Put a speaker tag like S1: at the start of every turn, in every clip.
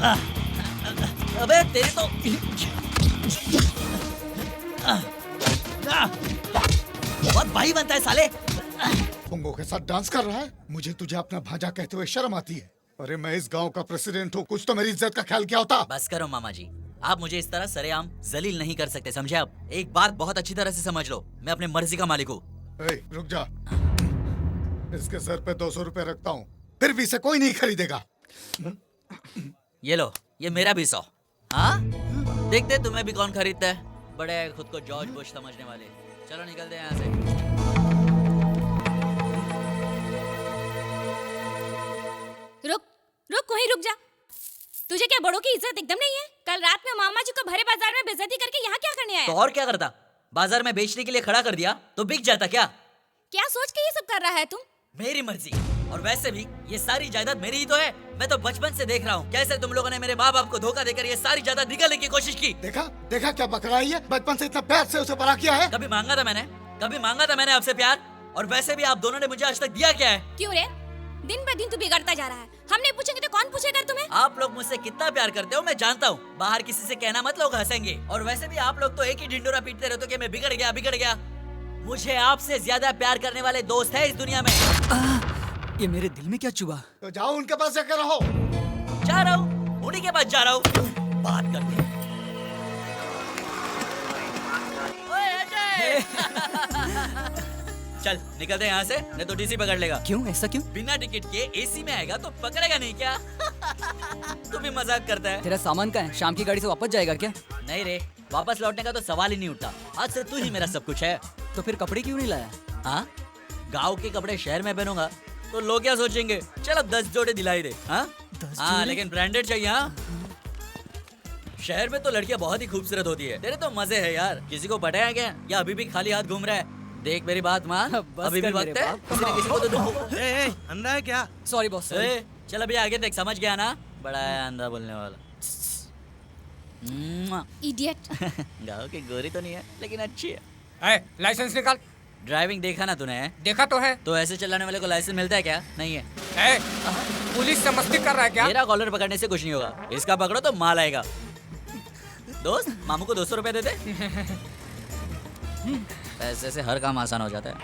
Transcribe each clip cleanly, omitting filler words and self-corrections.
S1: अबे तेरे तो बहुत भाई बनता है साले।
S2: पुंगों के साथ डांस कर रहा है। मुझे तुझे अपना भांजा कहते हुए शर्म आती है। अरे मैं इस गांव का प्रेसिडेंट हूँ, कुछ तो मेरी इज्जत का ख्याल क्या होता।
S1: बस करो मामा जी, आप मुझे इस तरह सरेआम जलील नहीं कर सकते, समझे आप? एक बात बहुत अच्छी तरह से समझ लो, मैं अपने मर्जी का मालिक हूँ।
S2: रुक जा, इसके सर पे 200 रुपए रखता हूँ, फिर भी इसे कोई नहीं खरीदेगा।
S1: ये लो, ये मेरा भी 100। हाँ, देखते तुम्हें भी कौन खरीदता है। बड़े खुद को जॉर्ज बुश समझने वाले। चलो निकलते हैं यहाँ से।
S3: रुक रुक, वहीं रुक जा। तुझे क्या बड़ों की इज्जत एकदम नहीं है? कल रात में मामा जी को भरे बाजार में बेइज्जती करके यहाँ क्या करने आया?
S1: तो और क्या करता? बाजार में बेचने के लिए खड़ा कर दिया तो बिक जाता क्या?
S3: क्या सोच के ये सब कर रहा है तुम?
S1: मेरी मर्जी। और वैसे भी ये सारी जायदाद मेरी ही तो है। मैं तो बचपन से देख रहा हूँ कैसे तुम लोगों ने मेरे माँ बाप को धोखा देकर ये सारी जायदाद निकालने की कोशिश की।
S2: देखा देखा क्या बकरा है ये? बचपन से इतना प्यार से उसे बड़ा किया है।
S1: कभी मांगा था मैंने आपसे प्यार? और वैसे भी आप दोनों ने मुझे आज तक दिया क्या है?
S3: क्यों रे? दिन ब दिन तू बिगड़ता जा रहा है। हम नहीं पूछेंगे तो कौन पूछेगा तुम्हें?
S1: आप लोग मुझसे कितना प्यार करते हो मैं जानता हूँ। बाहर किसी से कहना मत, लोग हंसेंगे। और वैसे भी आप लोग तो एक ही ढिंडोरा पीटते रहते हो कि मैं बिगड़ गया। मुझे आपसे ज्यादा प्यार करने वाले दोस्त है इस दुनिया में।
S4: ये मेरे दिल में क्या चुभा?
S2: तो जाओ उनके पास जाकर रहो।
S1: जा रहा हूँ, उन्हीं के पास जा रहा हूँ। बात करते हैं। ओए अजय! चल निकलते हैं यहाँ से, नहीं तो डीसी पकड़ लेगा।
S4: क्यों? ऐसा क्यों?
S1: बिना टिकट के एसी में आएगा तो पकड़ेगा नहीं क्या? तू भी मजाक करता है।
S4: तेरा सामान का है? शाम की गाड़ी से वापस जाएगा क्या?
S1: नहीं रे, वापस लौटने का तो सवाल ही नहीं उठता। आज से तू ही मेरा सब कुछ है।
S4: तो फिर कपड़े क्यों नहीं लाया?
S1: हाँ, गाँव के कपड़े शहर में पहनूंगा तो लोग क्या सोचेंगे? चल अब 10 जोड़े दिलाई दे। हाँ, लेकिन ब्रांडेड चाहिए। हाँ, शहर में तो लड़कियां बहुत ही खूबसूरत होती है। तेरे तो मजे है यार। किसी को पटाया क्या या अभी भी खाली हाथ घूम रहा है? देख मेरी बात मान, अभी भी वक्त है। किसी न किसी को तो दो।
S5: अंधा है क्या?
S4: Sorry boss.
S1: चल अभी आगे देख, समझ गया ना? बड़ा है अंधा बोलने वाला।
S3: इडियट।
S1: गाँव की गोरी तो नहीं है लेकिन अच्छी है।
S5: लाइसेंस निकाल।
S1: ड्राइविंग देखा ना तूने?
S5: देखा तो है।
S1: तो ऐसे चलाने वाले को लाइसेंस मिलता है क्या? नहीं है।
S5: पुलिस से मस्ती कर रहा है क्या?
S1: मेरा कॉलर पकड़ने से कुछ नहीं होगा, इसका पकड़ो तो माल आएगा। दोस्त, मामू को 200 रुपए दे दे। पैसे से हर काम आसान हो जाता है।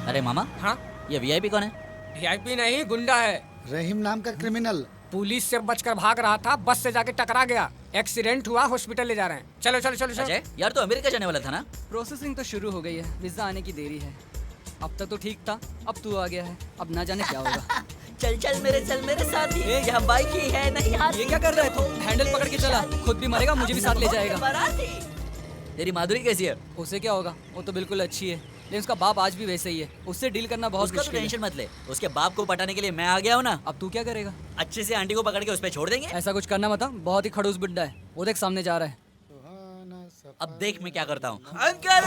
S1: अरे मामा,
S5: हाँ?
S1: ये वीआईपी कौन है?
S5: वीआईपी नहीं, गुंडा है।
S2: रहीम नाम का क्रिमिनल।
S5: पुलिस से बचकर भाग रहा था, बस से जाके टकरा गया। एक्सीडेंट हुआ, हॉस्पिटल ले जा रहे हैं। चलो चलो चलो चलो।
S1: अजय, यार तो अमेरिका जाने वाला था ना?
S4: प्रोसेसिंग तो शुरू हो गई है, वीजा आने की देरी है। अब तक तो ठीक था, अब तू आ गया है, अब ना जाने क्या होगा।
S1: चल चल मेरे साथ ही। यहाँ बाइक ही है नहीं हाथ।
S4: ये क्या कर रहा है तू? हैंडल पकड़ के चला, खुद भी मरेगा, मुझे भी साथ ले जाएगा।
S1: तेरी माधुरी कैसी है?
S4: उसे क्या होगा, वो तो बिल्कुल अच्छी है, लेकिन उसका बाप आज भी वैसे ही है। उससे डील करना बहुत
S1: उसका तो
S4: मुश्किल है।
S1: टेंशन मत ले, उसके बाप को पटाने के लिए मैं आ गया हूँ ना।
S4: अब तू क्या करेगा?
S1: अच्छे से आंटी को पकड़ के उस पे छोड़ देंगे।
S4: ऐसा कुछ करना मत, बहुत ही खड़ूस बुड्ढा है वो। देख सामने जा रहा है।
S1: अब देख मैं क्या करता हूँ। अंकल!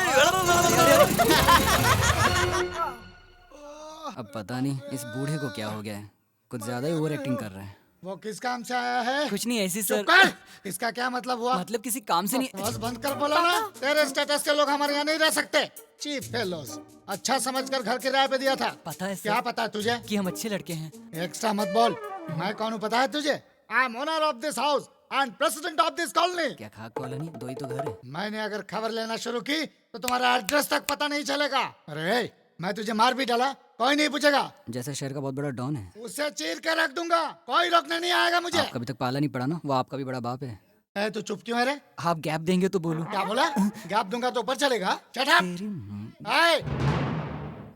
S4: अब पता नहीं इस बूढ़े को क्या हो गया है, कुछ ज्यादा ही ओवर एक्टिंग कर रहा है।
S2: वो किस काम से आया है?
S4: कुछ नहीं, ऐसी सर।
S2: चुप कर। इसका क्या मतलब हुआ?
S4: मतलब किसी काम से नहीं।
S2: बस बंद कर बोला ना। तेरे स्टेटस के लोग हमारे यहाँ नहीं रह सकते। चीफ फेलोज, अच्छा समझकर घर किराए पे दिया था।
S4: पता है सर।
S2: क्या पता है तुझे?
S4: कि हम अच्छे लड़के हैं।
S2: एक्स्ट्रा मत बोल। मैं कौन हूँ पता है तुझे? I am owner of this house and president of this colony.
S4: क्या खाक कॉलोनी? दो ही तो घर है।
S2: मैंने अगर खबर लेना शुरू की तो तुम्हारा एड्रेस तक पता नहीं चलेगा। अरे मैं तुझे मार भी डाला, कोई नहीं पूछेगा।
S4: जैसे शहर का बहुत बड़ा डॉन है।
S2: उसे चीर कर रख दूंगा, कोई रोकने नहीं आएगा मुझे।
S4: आप कभी तक पाला नहीं पड़ा ना, वो आपका भी बड़ा बाप है।
S2: ए, तू चुप क्यों है रे?
S4: आप गैप देंगे तो बोलूं।
S2: क्या बोला? गैप दूंगा तो ऊपर चलेगा? Shut up!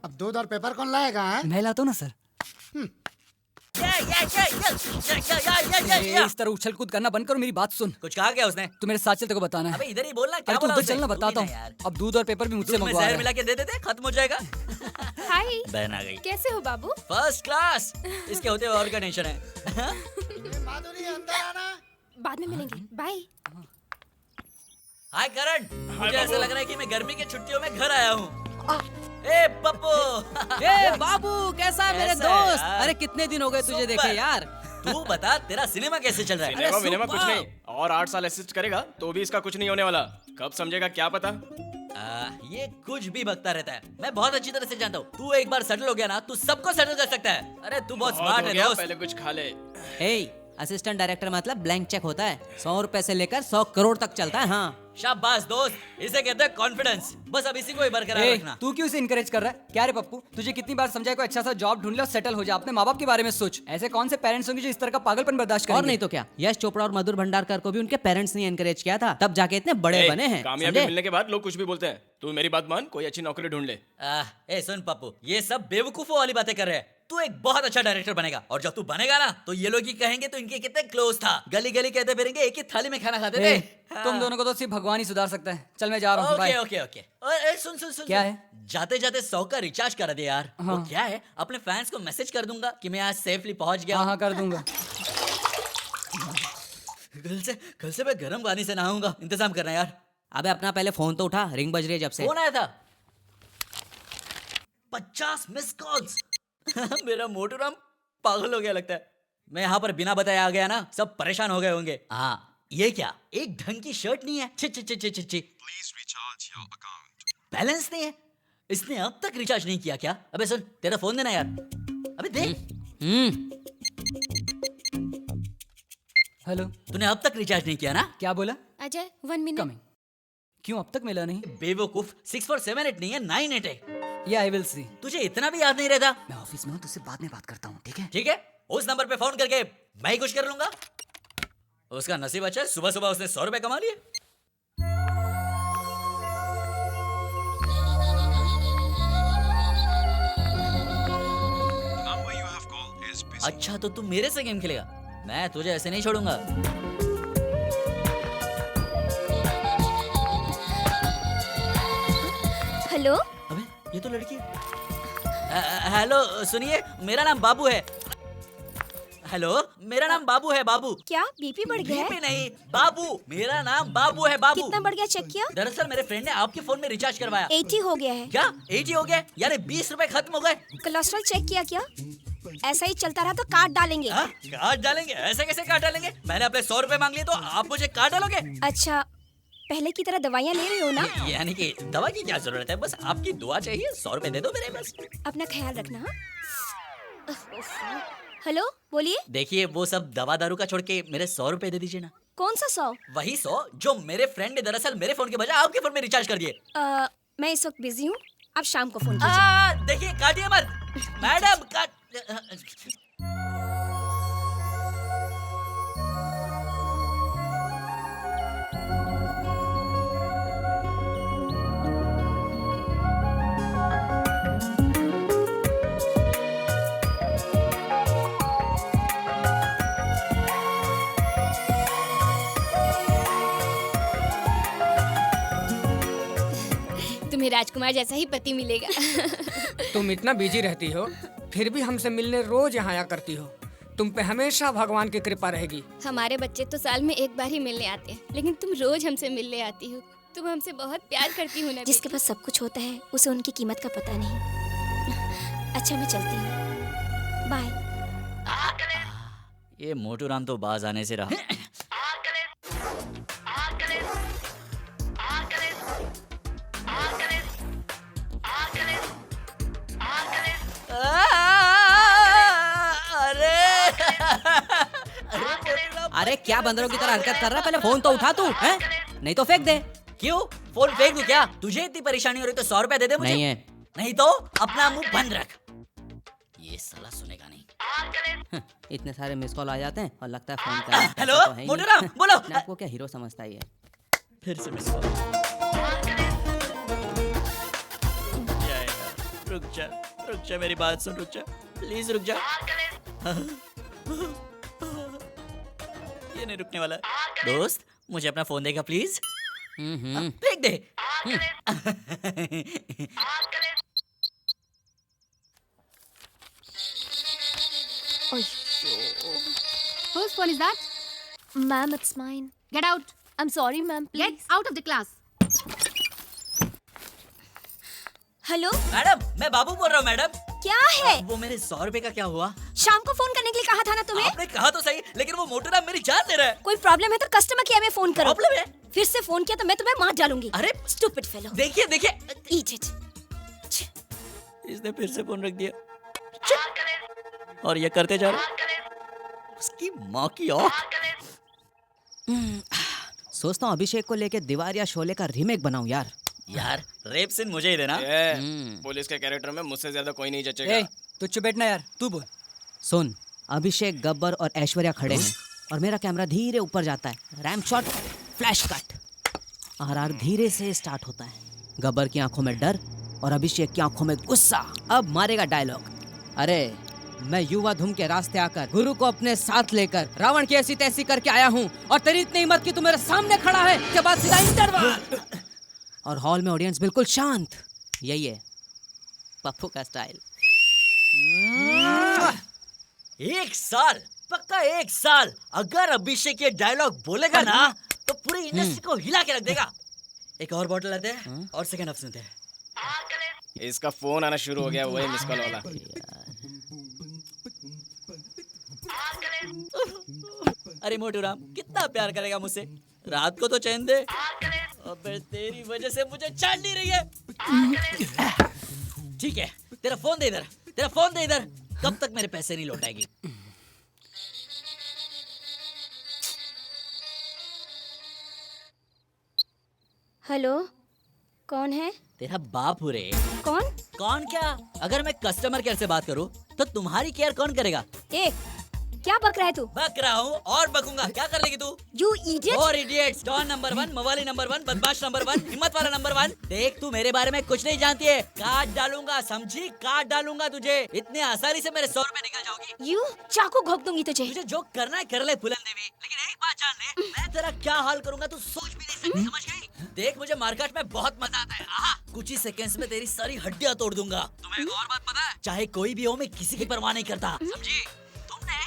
S2: अब दूध और पेपर कौन लाएगा?
S4: मैं लाता हूँ ना सर। इस तरह उछल कूद करना बंद करो, मेरी बात सुन।
S1: कुछ कहा क्या उसने?
S4: तू मेरे साथ चल, तेरे को बताना है।
S1: अबे इधर ही बोलना।
S4: अरे
S1: क्या
S4: तू
S1: बोला
S4: उधर
S1: उसने?
S4: चलना, बताता
S1: नहीं
S4: हूँ।
S1: यार।
S4: अब दूध और पेपर भी मुझसे
S1: दूध में
S4: मंगवा
S1: जहर
S4: रहा
S1: मिला
S4: है।
S1: के दे देते, खत्म हो जाएगा।
S3: हाय,
S1: बहन आ गई।
S3: कैसे हो बाबू?
S1: First class. इसके होते हुए और क्या टेंशन है?
S2: माधुरी अंदर आना।
S3: बाद में मिलेंगे, बाय।
S1: हाय करण, मुझे ऐसा लग रहा है कि मैं गर्मी की छुट्टियों में घर आया हूँ। ए पप्पू।
S4: ए बाबू, कैसा है मेरे
S1: कैसा है
S4: दोस्त?
S1: यार?
S4: अरे कितने दिन हो गए तुझे
S1: सुपर।
S4: देखे यार।
S1: तू बता, तेरा सिनेमा कैसे चल रहा है?
S6: सिनेमा विनेमा कुछ
S4: सुपर।
S6: नहीं, और 8 साल असिस्ट करेगा तो भी इसका कुछ नहीं होने वाला। कब समझेगा क्या पता।
S1: ये कुछ भी बकता रहता है, मैं बहुत अच्छी तरह से जानता हूँ। तू एक बार सेटल हो गया ना, तू सबको सेटल कर सकता है। अरे तू बहुत स्मार्ट है दोस्त।
S6: पहले कुछ खा ले।
S7: असिस्टेंट डायरेक्टर मतलब ब्लैंक चेक होता है, 100 रुपए से लेकर 100 करोड़ तक चलता है। हाँ
S1: शाबाश दोस्त, इसे कहते हैं कॉन्फिडेंस। बस अब इसी को ही बरकरार रखना।
S4: तू क्यों इसे इनकरेज कर रहा है? क्या रे पप्पू, तुझे कितनी बार समझाया कोई अच्छा सा जॉब ढूंढ ले और सेटल हो जा। अपने माँ बाप के बारे में सोच। ऐसे कौन से पेरेंट्स होंगे जो इस तरह का पागलपन बर्दाश्त करेंगे?
S7: और नहीं तो क्या, यश चोपड़ा और मधुर भंडारकर को भी उनके पेरेंट्स ने एनकरेज किया था, तब जाके इतने बड़े बने हैं।
S6: कामयाबी
S7: समझे?
S6: मिलने के बाद लोग कुछ भी बोलते हैं। तू मेरी बात मान, कोई अच्छी नौकरी ढूंढ ले।
S1: ए सुन पप्पू, ये सब बेवकूफों वाली बातें कर रहे हैं। तू एक बहुत अच्छा डायरेक्टर बनेगा, और जब तू बनेगा ना तो ये लोग ही कहेंगे तो इनके कितने क्लोज था, गली गली कहते फिरेंगे, एक ही थाली में खाना खाते थे।
S4: तुम दोनों को तो सिर्फ भगवान ही सुधार सकता है। चल मैं जा रहा हूँ,
S1: ओके
S4: बाय।
S1: Okay okay. और सुन सुन सुन
S4: क्या
S1: सुन।
S4: है?
S1: जाते जाते 100 का रिचार्ज करा दे यार। वो
S4: हाँ।
S1: क्या है, अपने फैंस को मैसेज कर दूंगा कि मैं आज सेफली पहुंच गया।
S4: हाँ हाँ कर दूंगा।
S1: कल से मैं गर्म पानी से नहाऊंगा। इंतजाम करना यार।
S7: अबे अपना पहले फोन तो उठा, रिंग बज रही है जब से।
S1: कौन आया था? 50 मिस कॉल्स। मेरा मोटू राम पागल हो गया लगता है। मैं यहाँ पर बिना बताए आ गया ना, सब परेशान हो गए होंगे। हाँ ये क्या, एक ढंग की शर्ट नहीं है। छि छि छि छि छि छि। बैलेंस नहीं है। इसने अब तक रिचार्ज नहीं किया क्या? अबे सुन, तेरा फोन देना यार। अबे दे।
S4: हेलो,
S1: तूने अब तक रिचार्ज नहीं किया ना?
S4: क्या बोला?
S3: अजय 1 मिनट।
S4: कमिंग। क्यों अब तक मिला नहीं?
S1: बेवकूफ, 6478 नहीं है, 98 है।
S4: ये आई विल सी।
S1: तुझे इतना भी याद नहीं रहता?
S4: मैं ऑफिस में हूँ, तुझसे बाद में बात करता हूँ, ठीक है?
S1: ठीक है, उस नंबर पे फोन करके मैं ही कुछ कर लूंगा। उसका नसीब अच्छा है, सुबह सुबह उसने 100 रुपए कमा लिए। अच्छा तो तू मेरे से गेम खेलेगा? मैं तुझे ऐसे नहीं छोड़ूंगा।
S3: हेलो,
S1: अबे ये तो लड़की है। हेलो सुनिए, मेरा नाम बाबू है। हेलो, मेरा नाम बाबू है। बाबू
S3: क्या बीपी बढ़ गया
S1: बीपी
S3: है?
S1: नहीं, बाबू। मेरा नाम बाबू है। बाबू
S3: कितना बढ़ गया, चेक किया?
S1: दरअसल मेरे फ्रेंड ने आपके फोन में रिचार्ज करवाया।
S3: 80 हो गया है।
S1: क्या 80 हो गया? यार 20 रुपए खत्म हो गए।
S3: कोलेस्ट्रॉल चेक किया क्या? ऐसा ही चलता रहा तो काट डालेंगे।
S1: हाँ? काट डालेंगे? ऐसे कैसे काट डालेंगे? मैंने अपने 100 रुपए मांग लिए तो आप मुझे काट डालोगे?
S3: अच्छा, पहले की तरह दवाइयाँ ले रहे हो ना?
S1: यानी कि दवा की क्या जरूरत है, बस आपकी दुआ चाहिए। 100 रुपए दे दो मेरे बस।
S3: अपना ख्याल रखना। हाँ? हेलो, बोलिए।
S1: देखिए वो सब दवा दारू का छोड़ के मेरे 100 रुपए दे दीजिए ना।
S3: कौन सा 100?
S1: वही 100 जो मेरे फ्रेंड ने दरअसल मेरे फोन के बजाय आपके फोन में रिचार्ज कर दिए।
S3: मैं इस वक्त बिजी हूँ, आप शाम को फोन कीजिए।
S1: देखिए काटिए मत मैडम।
S3: तुम्हें राजकुमार जैसा ही पति मिलेगा।
S5: तुम इतना बिजी रहती हो, फिर भी हमसे मिलने रोज यहाँ आया करती हो। तुम पे हमेशा भगवान की कृपा रहेगी।
S3: हमारे बच्चे तो साल में एक बार ही मिलने आते हैं, लेकिन तुम रोज हमसे मिलने आती हो। तुम हमसे बहुत प्यार करती हो ना। जिसके पास सब कुछ होता है उसे उनकी कीमत का पता नहीं। अच्छा मैं चलती हूँ, बाय।
S1: ये मोटू राम तो बाज आने से रहा।
S7: अरे क्या बंदरों की तरह हरकत कर रहा है? पहले फोन तो उठा तू, हैं? नहीं तो फेंक दे।
S1: क्यों फोन फेंक दूं क्या? तुझे इतनी परेशानी हो रही तो 100 रुपए दे दे मुझे।
S7: नहीं है।
S1: नहीं तो अपना मुंह बंद रख। ये साला सुनेगा नहीं।
S7: इतने सारे मिस कॉल आ जाते हैं और लगता है फोन कर।
S1: हेलो मोटू राम बोलो।
S7: अपने आप को क्या हीरो समझता ही है?
S1: फिर से मिस कॉल। रुक जा मेरी बात सुन, रुक जा प्लीज रुक जा। ये नहीं रुकने वाला। दोस्त मुझे अपना फोन देगा प्लीज। फेंक दे।
S8: Whose phone is that?
S3: Ma'am, it's mine.
S8: Get out.
S3: I'm sorry, ma'am.
S8: Get
S3: Please.
S8: out of the class.
S3: Hello,
S1: madam मैं बाबू बोल रहा हूँ। मैडम
S3: क्या है?
S1: वो मेरे 100 रुपए का क्या हुआ?
S3: शाम को फोन करने के लिए कहा था ना तुम्हें।
S1: आपने कहा तो सही, लेकिन वो मोटू राम मेरी जान ले रहा है।
S3: कोई प्रॉब्लम है तो कस्टमर केयर में फोन करो।
S1: प्रॉब्लम है?
S3: फिर से फोन किया तो मैं तुम्हें मार डालूंगी।
S1: अरे
S3: स्टूपिड फेलो।
S1: देखिए देखिए,
S3: इडियट।
S1: इसने फिर से फोन रख दिया और ये करते जा रहा। उसकी माँ की औक।
S7: सोचता हूँ अभिषेक को लेके दीवार या शोले का रीमेक बनाऊं यार।
S1: यार रेप सीन मुझे ही देना।
S6: पुलिस के कैरेक्टर में मुझसे ज्यादा कोई नहीं जचेगा।
S4: ए, तू चुप बैठना यार, तू बोल।
S7: सुन, अभिषेक, गब्बर और ऐश्वर्या खड़े हैं और मेरा कैमरा धीरे ऊपर जाता है। Ramp shot, flash cut. RR धीरे से स्टार्ट होता है। गब्बर की आंखों में डर और अभिषेक की आंखों में गुस्सा। अब मारेगा डायलॉग। अरे मैं युवा धुम के रास्ते आकर गुरु को अपने साथ लेकर रावण की ऐसी तैसी करके आया हूँ और तेरी इतनी हिम्मत कि तू मेरे सामने खड़ा है। के बाद सीधा इंटरवल और हॉल में ऑडियंस बिल्कुल शांत। यही है पप्पू का स्टाइल।
S1: 1 साल, पक्का 1 साल अगर अभिषेक ये डायलॉग बोलेगा ना तो पूरी इंडस्ट्री को हिला के रख देगा। एक और बॉटल लेते हैं और सेकंड हाफ सुनते हैं।
S6: इसका फोन आना शुरू हो गया, वही मिस कॉल वाला।
S1: अरे मोटू राम, कितना प्यार करेगा मुझसे? रात को तो चैन दे। अबे तेरी वजह से मुझे चैन नहीं रही है। ठीक है, तेरा फोन दे इधर, तेरा फोन दे इधर। कब तक मेरे पैसे नहीं लौटाएगी?
S3: हेलो, कौन है?
S1: तेरा बाप रे।
S3: कौन?
S1: कौन क्या? अगर मैं कस्टमर केयर से बात करूं तो तुम्हारी केयर कौन करेगा?
S3: ए, क्या बक रहा है तू?
S1: बक रहा हूँ और बकूंगा। क्या कर लेगी तू?
S3: You idiot.
S1: और इडियट्स, डॉन नंबर 1, मवाली नंबर 1, बदमाश नंबर 1, हिम्मत वाला नंबर 1। देख, तू मेरे बारे में कुछ नहीं जानती है। काट डालूंगा, समझी? काट डालूंगा तुझे। इतने आसानी से मेरे 100 रुपए निकल जाओगी।
S3: यू चाकू घोंप दूंगी तुझे।
S1: तुझे जो करना है कर ले फुलन देवी, लेकिन एक बात जान ले, मैं तेरा क्या हाल करूंगा तू सोच भी नहीं सकती। समझ गई? देख, मुझे मार्केट में बहुत मजा आता है। कुछ ही सेकंड्स में तेरी सारी हड्डियां तोड़ दूंगा। तुम्हें एक और बात पता है? चाहे कोई भी हो, मैं किसी की परवाह नहीं करता। समझी? तुमने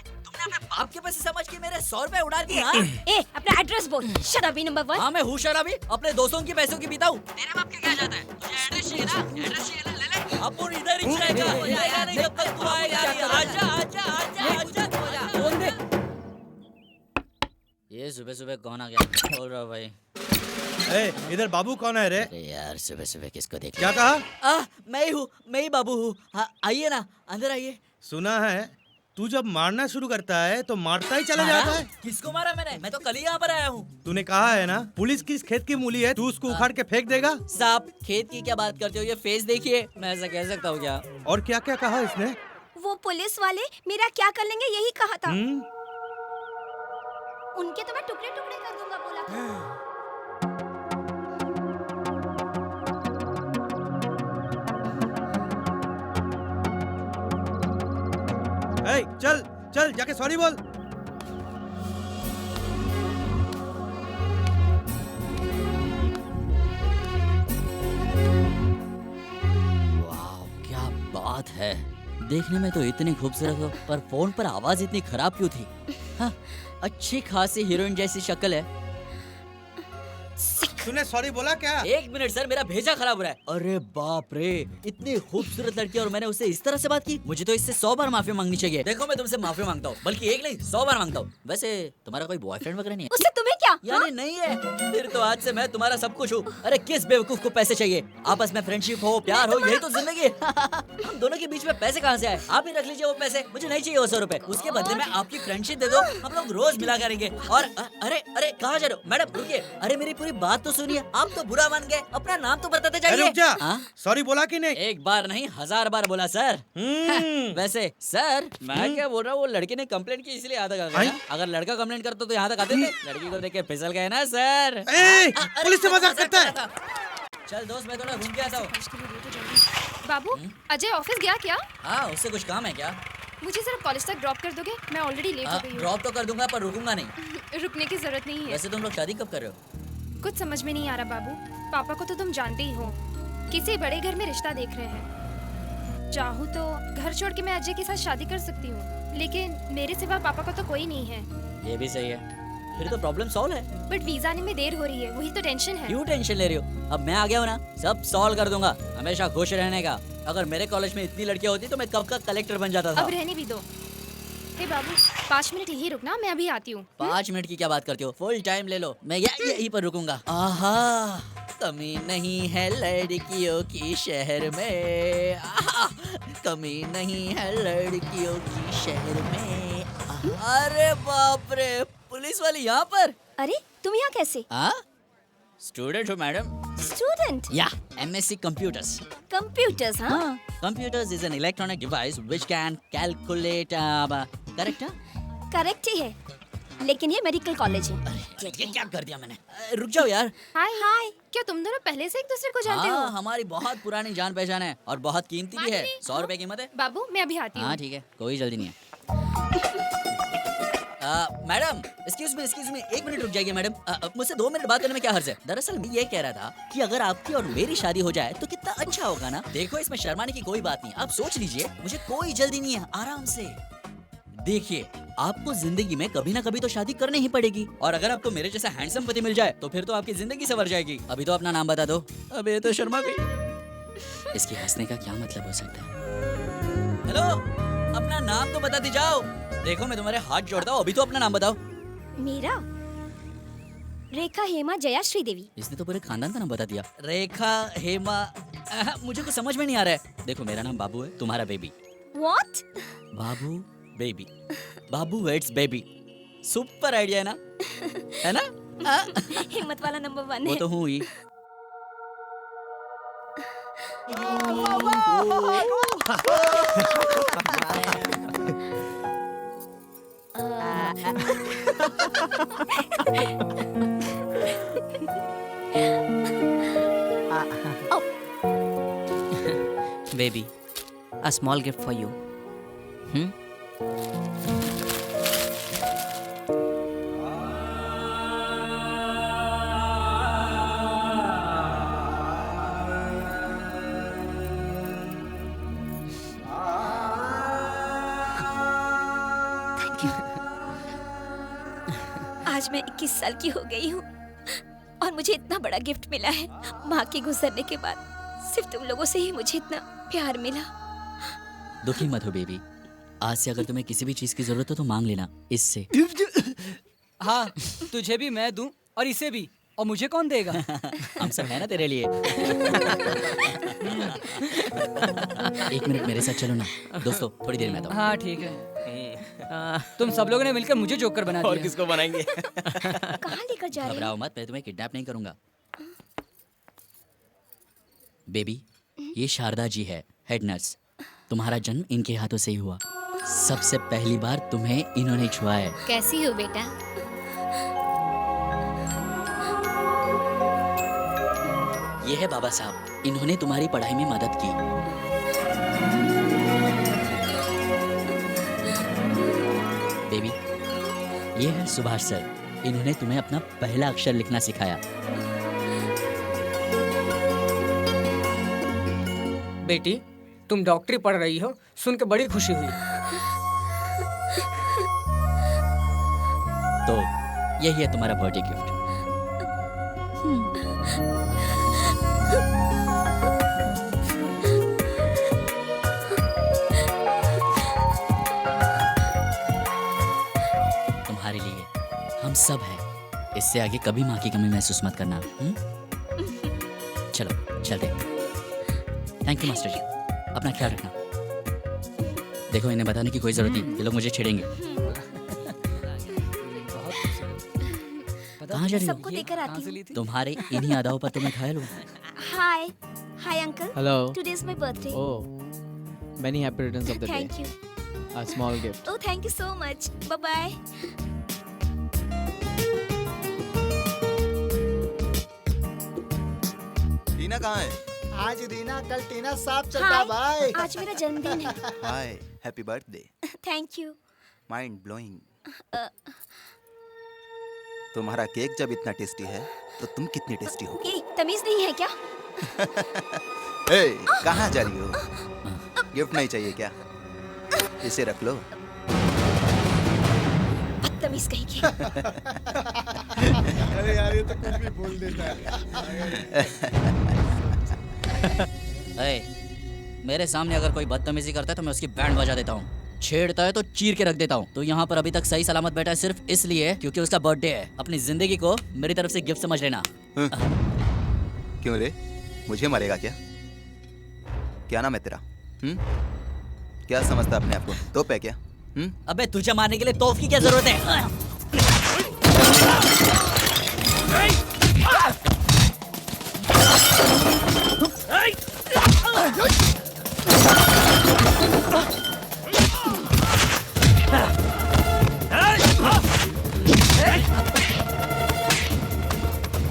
S1: अपने बाप के पैसे समझ के मेरे 100 रुपए उड़ा दिए।
S3: ए, अपना एड्रेस बोल। शराबी नंबर 1।
S1: हाँ, मैं हूँ शराबी। अपने दोस्तों के पैसों की पीता हूँ। तेरे बाप के क्या जाता है? तुझे एड्रेस चाहिए ना? एड्रेस चाहिए ना? ले ले। अब इधर ही रहेगा। जाएगा नहीं जब तक तू आएगा नहीं। आजा आजा आजा आजा।
S4: फोन दे।
S1: ये सुबह सुबह कौन आ गया? बोल रहा भाई।
S9: इधर बाबू कौन है रे?
S1: अरे यार, सुबह सुबह किसको देख?
S9: क्या कहा?
S1: मैं ही बाबू हूँ। हाँ, आइए ना, अंदर आइए।
S9: सुना है तू जब मारना शुरू करता है तो मारता ही चला जाता है।
S1: किसको मारा मैंने? मैं तो कल ही यहाँ पर आया हूँ।
S9: तूने कहा है ना पुलिस किस खेत की मूली है, तू उसको उखाड़ के फेंक देगा।
S1: साहब, खेत की क्या बात करते हो? ये फेस देखिए। मैं ऐसा कह सकता हूँ क्या?
S9: और क्या क्या कहा इसने?
S3: वो पुलिस वाले मेरा क्या कर लेंगे यही कहा था। उनके तो मैं टुकड़े टुकड़े कर दूंगा बोला था।
S9: चल चल जाके सॉरी बोल।
S1: वाह, क्या बात है। देखने में तो इतनी खूबसूरत हो, पर फोन पर आवाज इतनी खराब क्यों थी? हाँ, अच्छी खासी हीरोइन जैसी शक्ल है।
S9: तूने सॉरी बोला क्या?
S1: 1 मिनट सर, मेरा भेजा खराब हो रहा है। अरे बाप रे, इतनी खूबसूरत लड़की और मैंने उससे इस तरह से बात की। मुझे तो इससे 100 बार माफी मांगनी चाहिए। देखो, मैं तुमसे माफी मांगता हूँ, बल्कि एक नहीं 100 बार मांगता हूँ। वैसे तुम्हारा कोई बॉयफ्रेंड वगैरह नहीं है?
S3: उससे तुम्हें क्या?
S1: यानी नहीं है? फिर तो आज से मैं तुम्हारा सब कुछ हूँ। अरे किस बेवकूफ को पैसे चाहिए? आपस में फ्रेंडशिप हो, प्यार हो, यही तो जिंदगी है। हम दोनों के बीच में पैसे कहाँ से आए? आप ही रख लीजिए वो पैसे। मुझे नहीं चाहिए वो 100 रुपए। उसके बदले में आपकी फ्रेंडशिप दे दो, हम लोग रोज मिला करेंगे। और अरे अरे, कहाँ जा रहे हो? मैडम रुकिए। अरे मेरी पूरी बात तो सुनिए। आप तो बुरा मान गए, अपना नाम तो बताते जाइए।
S9: रुक जा। सॉरी बोला कि नहीं?
S1: एक बार नहीं 1000 बार बोला सर। वैसे सर, मैं क्या बोल रहा हूँ, वो लड़की ने कंप्लेंट की इसलिए यहाँ तक आ गया। अगर लड़का कंप्लेंट करता तो यहाँ तक आते थे? लड़की को देख के फिसल गए ना सर।
S9: पुलिस से मजाक करता है।
S1: चल दोस्त, मैं थोड़ा घूम के आता हूँ।
S8: बाबू, अजय ऑफिस गया क्या?
S1: हाँ, उससे कुछ काम है क्या?
S8: मुझे जरा कॉलेज तक ड्रॉप कर दोगे? मैं ऑलरेडी लेट हो गई हूँ।
S1: ड्रॉप तो कर दूंगा, पर रुकूंगा नहीं।
S8: रुकने की जरूरत नहीं है।
S1: वैसे तुम लोग शादी कब कर रहे हो?
S8: कुछ समझ में नहीं आ रहा बाबू। पापा को तो तुम जानते ही हो, किसी बड़े घर में रिश्ता देख रहे हैं। चाहूँ तो घर छोड़ के मैं अजय के साथ शादी कर सकती हूँ, लेकिन मेरे सिवा पापा का तो कोई नहीं है।
S1: ये भी सही है, फिर तो प्रॉब्लम सॉल्व है।
S8: बट वीजा आने में देर हो रही है, वही तो टेंशन है।
S1: क्यों टेंशन ले रही हो? अब मैं आ गया हूँ ना, सब सॉल्व कर दूंगा। हमेशा खुश रहने का। अगर मेरे कॉलेज में इतनी लड़कियां होती तो मैं कब का कलेक्टर बन जाता था।
S8: अब रहने भी दो। हे बाबू 5 मिनट यही रुकना, मैं अभी आती हूँ।
S1: 5 मिनट की क्या बात करती हो? फुल टाइम ले लो, मैं यहीं पर रुकूंगा। आहा, कमी नहीं है लड़कियों की शहर में, आहा, कमी नहीं है लड़कियों की शहर में। अरे बाप रे, पुलिस वाली यहाँ पर?
S3: अरे तुम यहाँ कैसे?
S1: स्टूडेंट हो मैडम?
S3: स्टूडेंट?
S1: या, MSc Computers.
S3: कंप्यूटर्स? हाँ।
S1: Computers is an electronic device which can calculate. Correct?
S3: Correct ही है, लेकिन ये मेडिकल कॉलेज है।
S1: ये क्या कर दिया मैंने? रुक जाओ यार।
S8: हाय हाय, क्या तुम दोनों पहले से एक दूसरे को जानते हो?
S1: हमारी बहुत पुरानी जान पहचान है और बहुत कीमती भी है। 100 रुपए कीमत है।
S8: बाबू मैं अभी आती हूँ।
S1: हाँ ठीक है, कोई जल्दी नहीं है। मैडम, एक्सक्यूज मी, 1 मिनट रुक जाइए मैडम। मुझसे 2 मिनट बात करने में क्या हर्ज है? दरअसल मैं ये कह रहा था कि अगर आपकी और मेरी शादी हो जाए तो कितना अच्छा होगा ना। देखो इसमें शर्माने की कोई बात नहीं, आप सोच लीजिए, मुझे कोई जल्दी नहीं है, आराम से। देखिए, आपको जिंदगी में कभी ना कभी तो शादी करनी ही पड़ेगी, और अगर आपको मेरे जैसा हैंडसम पति मिल जाए तो फिर तो आपकी जिंदगी संवर जाएगी। अभी तो अपना नाम बता दो। अबे तो शर्मा गई। इसके हंसने का क्या मतलब हो सकता है? हेलो, अपना नाम तो बताती जाओ। देखो मैं तुम्हारे हाथ जोड़ता हूँ, अभी तो अपना नाम बताओ।
S3: मेरा रेखा हेमा जया श्रीदेवी।
S1: इसने तो पूरे खानदान का नाम बता दिया। रेखा हेमा, मुझे कुछ समझ में नहीं आ रहा है। देखो मेरा नाम बाबू है, तुम्हारा बेबी।
S3: What?
S1: बाबू बेबी, बाबू वेट्स बेबी। सुपर आइडिया है ना? है ना?
S3: हिम्मत वाला नंबर 1
S1: वो
S3: है।
S1: तो हूँ ही।
S7: Baby, a small gift for you.
S3: आज मैं 21 साल की हो गई हूँ और मुझे इतना बड़ा गिफ्ट मिला है। माँ के गुजरने के बाद सिर्फ तुम लोगों से ही मुझे इतना प्यार मिला।
S1: दुखी मत हो बेबी, आज से अगर तुम्हें किसी भी चीज की जरूरत हो तो मांग लेना इससे।
S4: हाँ, तुझे भी मैं दूं और इसे भी, और मुझे कौन देगा?
S1: हम सब है ना तेरे लिए। 1 मिनट मेरे साथ चलो ना दोस्तों, थोड़ी देर में आता हूँ।
S4: हाँ ठीक है। तुम सब लोगों ने मिलकर मुझे जोकर बना दिया।
S6: और किसको बनाएंगे?
S3: कहाँ लेकर जा रहे हो?
S1: घबराओ मत, मैं तुम्हें किडनैप नहीं करूंगा। बेबी, ये शारदा जी है, हेड नर्स। तुम्हारा जन्म इनके हाथों से ही हुआ। सबसे पहली बार तुम्हें इन्होंने छुआ है।
S3: कैसी हो बेटा?
S1: ये है बाबा साहब, इन्होंने तुम्हारी पढ़ाई में मदद की। बेबी, ये है सुभाष सर, इन्होंने तुम्हें अपना पहला अक्षर लिखना सिखाया।
S5: बेटी, तुम डॉक्टरी पढ़ रही हो, सुन के बड़ी खुशी हुई।
S1: तो यही है तुम्हारा बर्थडे गिफ्ट। तुम्हारे लिए हम सब हैं। इससे आगे कभी माँ की कमी महसूस मत करना। चलो चलते। थैंक यू मास्टर जी, अपना ख्याल रखना। देखो इन्हें बताने की कोई जरूरत नहीं, ये लोग मुझे छेड़ेंगे। कहाँ जा रही
S3: सबको
S1: हो?
S3: देकर आती हूँ।
S1: तुम्हारे इन्हीं अदाओं पर तो मैं घायल हूँ।
S3: Hi hi uncle.
S10: Hello.
S3: Today is my birthday.
S10: Oh, many happy returns of the day.
S3: Thank you.
S10: A small gift.
S3: Oh thank you so much. Bye bye.
S11: Tina कहाँ है?
S12: आज रीना कल टीना साफ चलता भाई।
S3: आज मेरा जन्मदिन है।
S11: Hi, happy birthday.
S3: Thank you.
S11: Mind blowing. तुम्हारा केक जब इतना टेस्टी है तो तुम कितनी टेस्टी हो?
S3: ये तमीज नहीं है क्या?
S11: ए, कहाँ जा रही हो? गिफ्ट नहीं चाहिए क्या? इसे रख लो।
S3: बदतमीज कहीं की।
S2: अरे यार ये तो कुछ भी बोल देता है।
S1: मेरे सामने अगर कोई बदतमीजी करता है तो मैं उसकी बैंड बजा देता हूँ। छेड़ता है तो चीर के रख देता हूँ। तो यहाँ पर अभी तक सही सलामत बैठा है सिर्फ इसलिए क्योंकि उसका बर्थडे है। अपनी जिंदगी को मेरी तरफ से गिफ्ट समझ लेना।
S11: क्यों रे, मुझे मारेगा क्या? क्या नाम है तेरा? क्या समझता अपने आप को? तोप है क्या?
S1: अबे तुझे मारने के लिए तोप की क्या जरूरत है?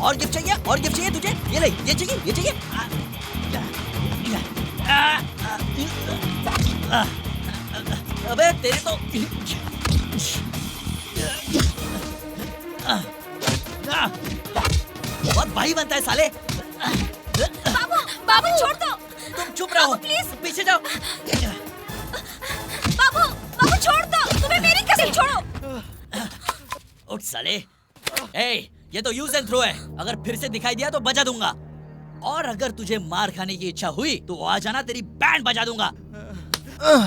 S1: और गिफ्ट चाहिए? और गिफ्ट चाहिए तुझे? ये ले, ये चाहिए, ये चाहिए। अबे तेरे तो बहुत भाई बनता है साले।
S3: बाबू, बाबू छोड़ दो।
S1: तुम चुप रहो
S3: प्लीज,
S1: पीछे जाओ।
S3: बाबू, बाबू छोड़ दो। तुम्हें मेरी कसम छोड़ो।
S1: उठ साले। ए, ये तो यूज एंड थ्रो है। अगर फिर से दिखाई दिया तो बजा दूंगा। और अगर तुझे मार खाने की इच्छा हुई तो आ जाना, तेरी बैंड बजा दूंगा।